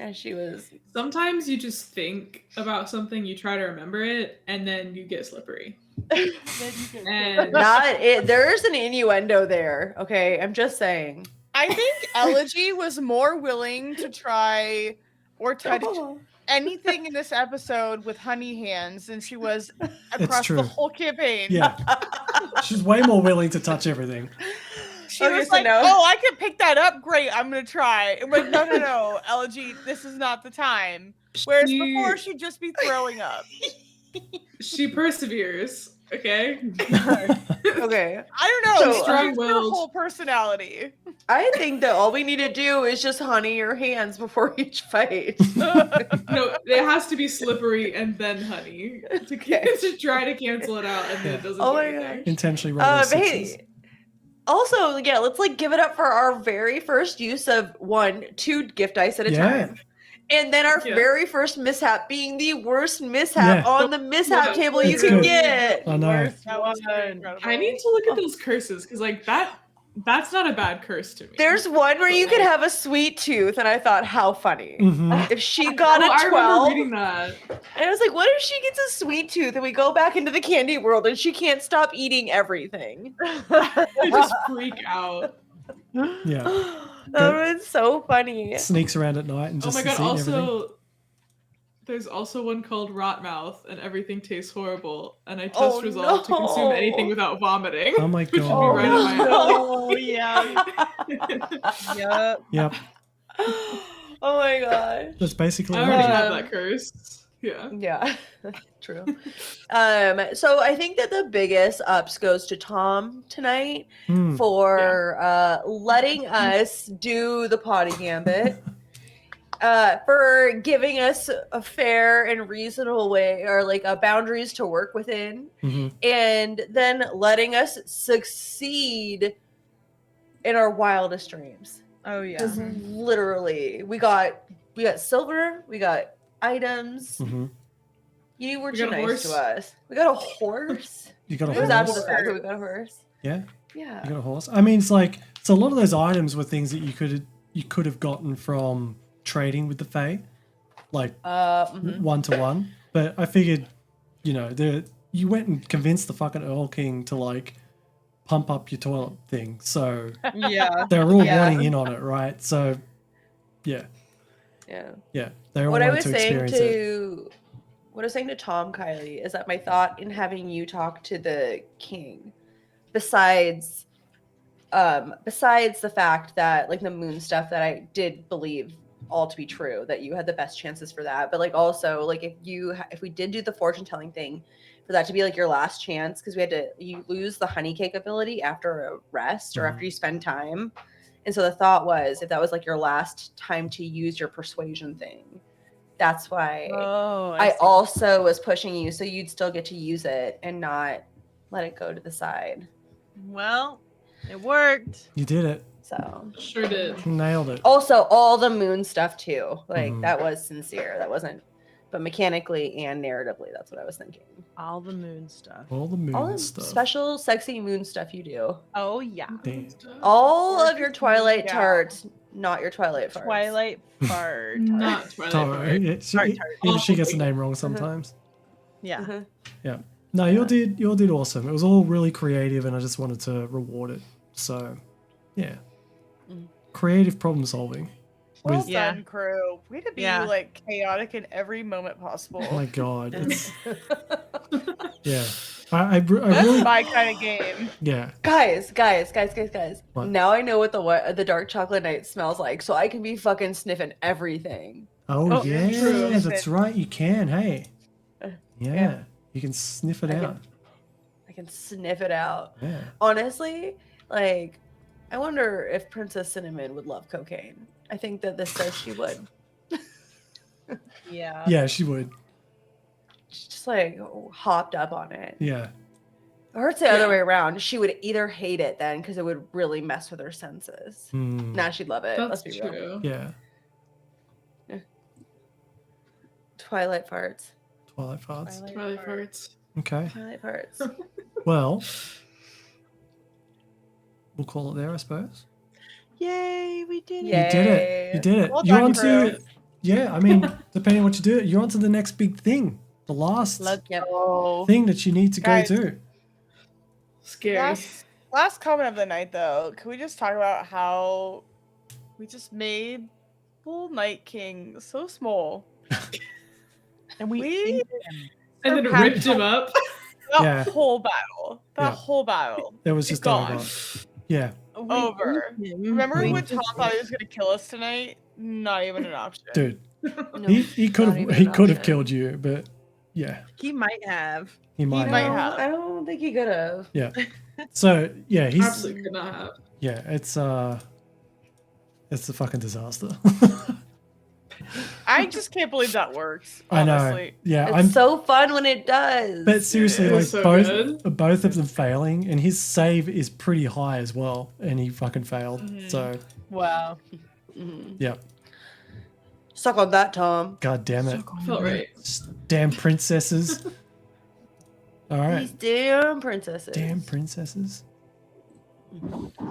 And she was. Sometimes you just think about something, you try to remember it, and then you get slippery. And Not it. There's an innuendo there. Okay, I'm just saying. I think Elegy was more willing to try or touch anything in this episode with honey hands than she was across true. the whole campaign. yeah. She's way more willing to touch everything. She Okay, was so like, now- "Oh, I can pick that up. Great, I'm gonna try." I'm like, "No, Elegy, this is not the time." Whereas before, she'd just be throwing up. she perseveres, okay? Okay. I don't know. So, It's her strong-willed. whole personality. I think that all we need to do is just honey your hands before each fight. No, it has to be slippery and then honey to try to cancel it out, and then it doesn't Oh do my anything. gosh. Intentionally rolling sixes. Hey, also, yeah, let's like give it up for our very first use of 2 gift dice at a time. And then our very first mishap being the worst mishap on the mishap table you It's can good. get. I know. That was pretty incredible. I need to look at those curses because, like, that's not a bad curse to me. There's one where you could have a sweet tooth, and I thought, how funny. Mhm. If she got I a remember 12, reading that. and I was like, what if she gets a sweet tooth and we go back into the candy world and she can't stop eating everything? I just freak out. Yeah. That was so funny. Sneaks around at night and Oh just my god! eating everything. Also, there's also one called Rot Mouth, and everything tastes horrible. And I test resolve to consume anything without vomiting. Oh my Which would be god. right up my Oh yeah. Yep. Yep. Oh my gosh. That's basically I already it. have that curse. Yeah. Yeah, true. So I think that the biggest ups goes to Tom tonight Hmm. for letting us do the potty gambit. For giving us a fair and reasonable way or like boundaries to work within, Mhm. and then letting us succeed in our wildest dreams. Oh yeah. Because literally, we got silver, we got items. Mhm. You were We too got a nice horse. to us. We got a horse. You got a It was after the horse. fact that we got a horse. Yeah. Yeah. You got a horse. I mean, it's like so. A lot of those items were things that you could have gotten from trading with the Fae, like Mhm. 1-to-1. But I figured, you went and convinced the fucking Erl King to like pump up your toilet thing. So Yeah. they're all Yeah. wanting in on it, right? So yeah, Yeah. they all What I wanted was to saying experience it. what I was saying to Tom, Kylie, is that my thought in having you talk to the king, besides the fact that like the moon stuff that I did believe all to be true, that you had the best chances for that, but like also like if we did do the fortune telling thing, for that to be like your last chance, because you lose the honey cake ability after a rest or after you spend time. And so the thought was, if that was like your last time to use your persuasion thing, that's why I see. also was pushing you so you'd still get to use it and not let it go to the side. Well, it worked. You did it. So Sure did. Nailed it. also all the moon stuff too. Like Mhm. that was sincere. That wasn't, but mechanically and narratively, that's what I was thinking. All the moon stuff. All the moon All the stuff. special, sexy moon stuff you do. Oh yeah. Damn. All of your Twilight Yeah. tarts, not your Twilight farts. Twilight fart. Not Twilight. All Fart. right. Yeah, even she gets the name wrong sometimes. Yeah. Mhm. No, you did awesome. It was all really creative, and I just wanted to reward it. So, yeah, creative problem solving. Well With Yeah. done, crew. Way to be Yeah. like chaotic in every moment possible. oh my god, it's yeah. I really My kind of game. yeah. Guys. What? Now I know what the dark chocolate night smells like, so I can be fucking sniffing everything. Oh, Oh, yeah, true. that's right. You can. Hey, yeah, yeah. you can sniff it I out. I can sniff it out. Yeah. Honestly, like, I wonder if Princess Cinnamon would love cocaine. I think that this says she would. Yeah. Yeah, she would. She's just like hopped up on it. Yeah. Or it's the other way around. She would either hate it then because it would really mess with her senses. Hmm. Now she'd love it. That's Let's be real. true. Yeah. Twilight farts. Twilight farts. Twilight farts. Okay. Twilight farts. Well, we'll call it there, I suppose. Yay, we did it. Yay. You did it. You did it. Well You're done, on to, Chris. yeah, I mean, depending on what you do, you're on to the next big thing. The last Let's Yep. go. thing that you need to Guys. go to. Scary. Last comment of the night, though. Can we just talk about how we just made Bull Night King so small? And we We- ate him. And then surpassed ripped him up. That Yeah. whole battle. That Yeah. whole battle. It was It's just gone. over. Yeah, Over. Remember when Tom thought he was gonna kill us tonight? Not even an option. dude. No, He could not have even he an could have option. killed you, but yeah, He might have. he might. might have. have. I don't think he could have. Yeah. So yeah, he's Absolutely could not have. yeah. It's a fucking disaster. I just can't believe that works. I know. Honestly. Yeah, It's I'm. so fun when it does. But seriously, It like was so both of them failing, and his save is pretty high as well, and he fucking failed. Mhm. So Wow. Mhm. yeah, Suck on that, Tom. god damn it, Felt right. damn princesses. All right, These damn princesses. damn princesses.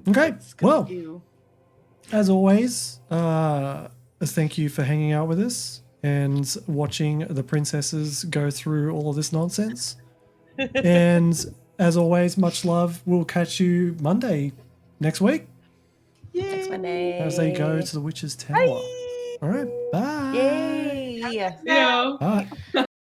Okay, Let's go well, do- as always, thank you for hanging out with us and watching the princesses go through all of this nonsense. And as always, much love. We'll catch you Monday next week Next Monday. as they go to the witch's tower. All right, bye. Yay. Yeah. Bye.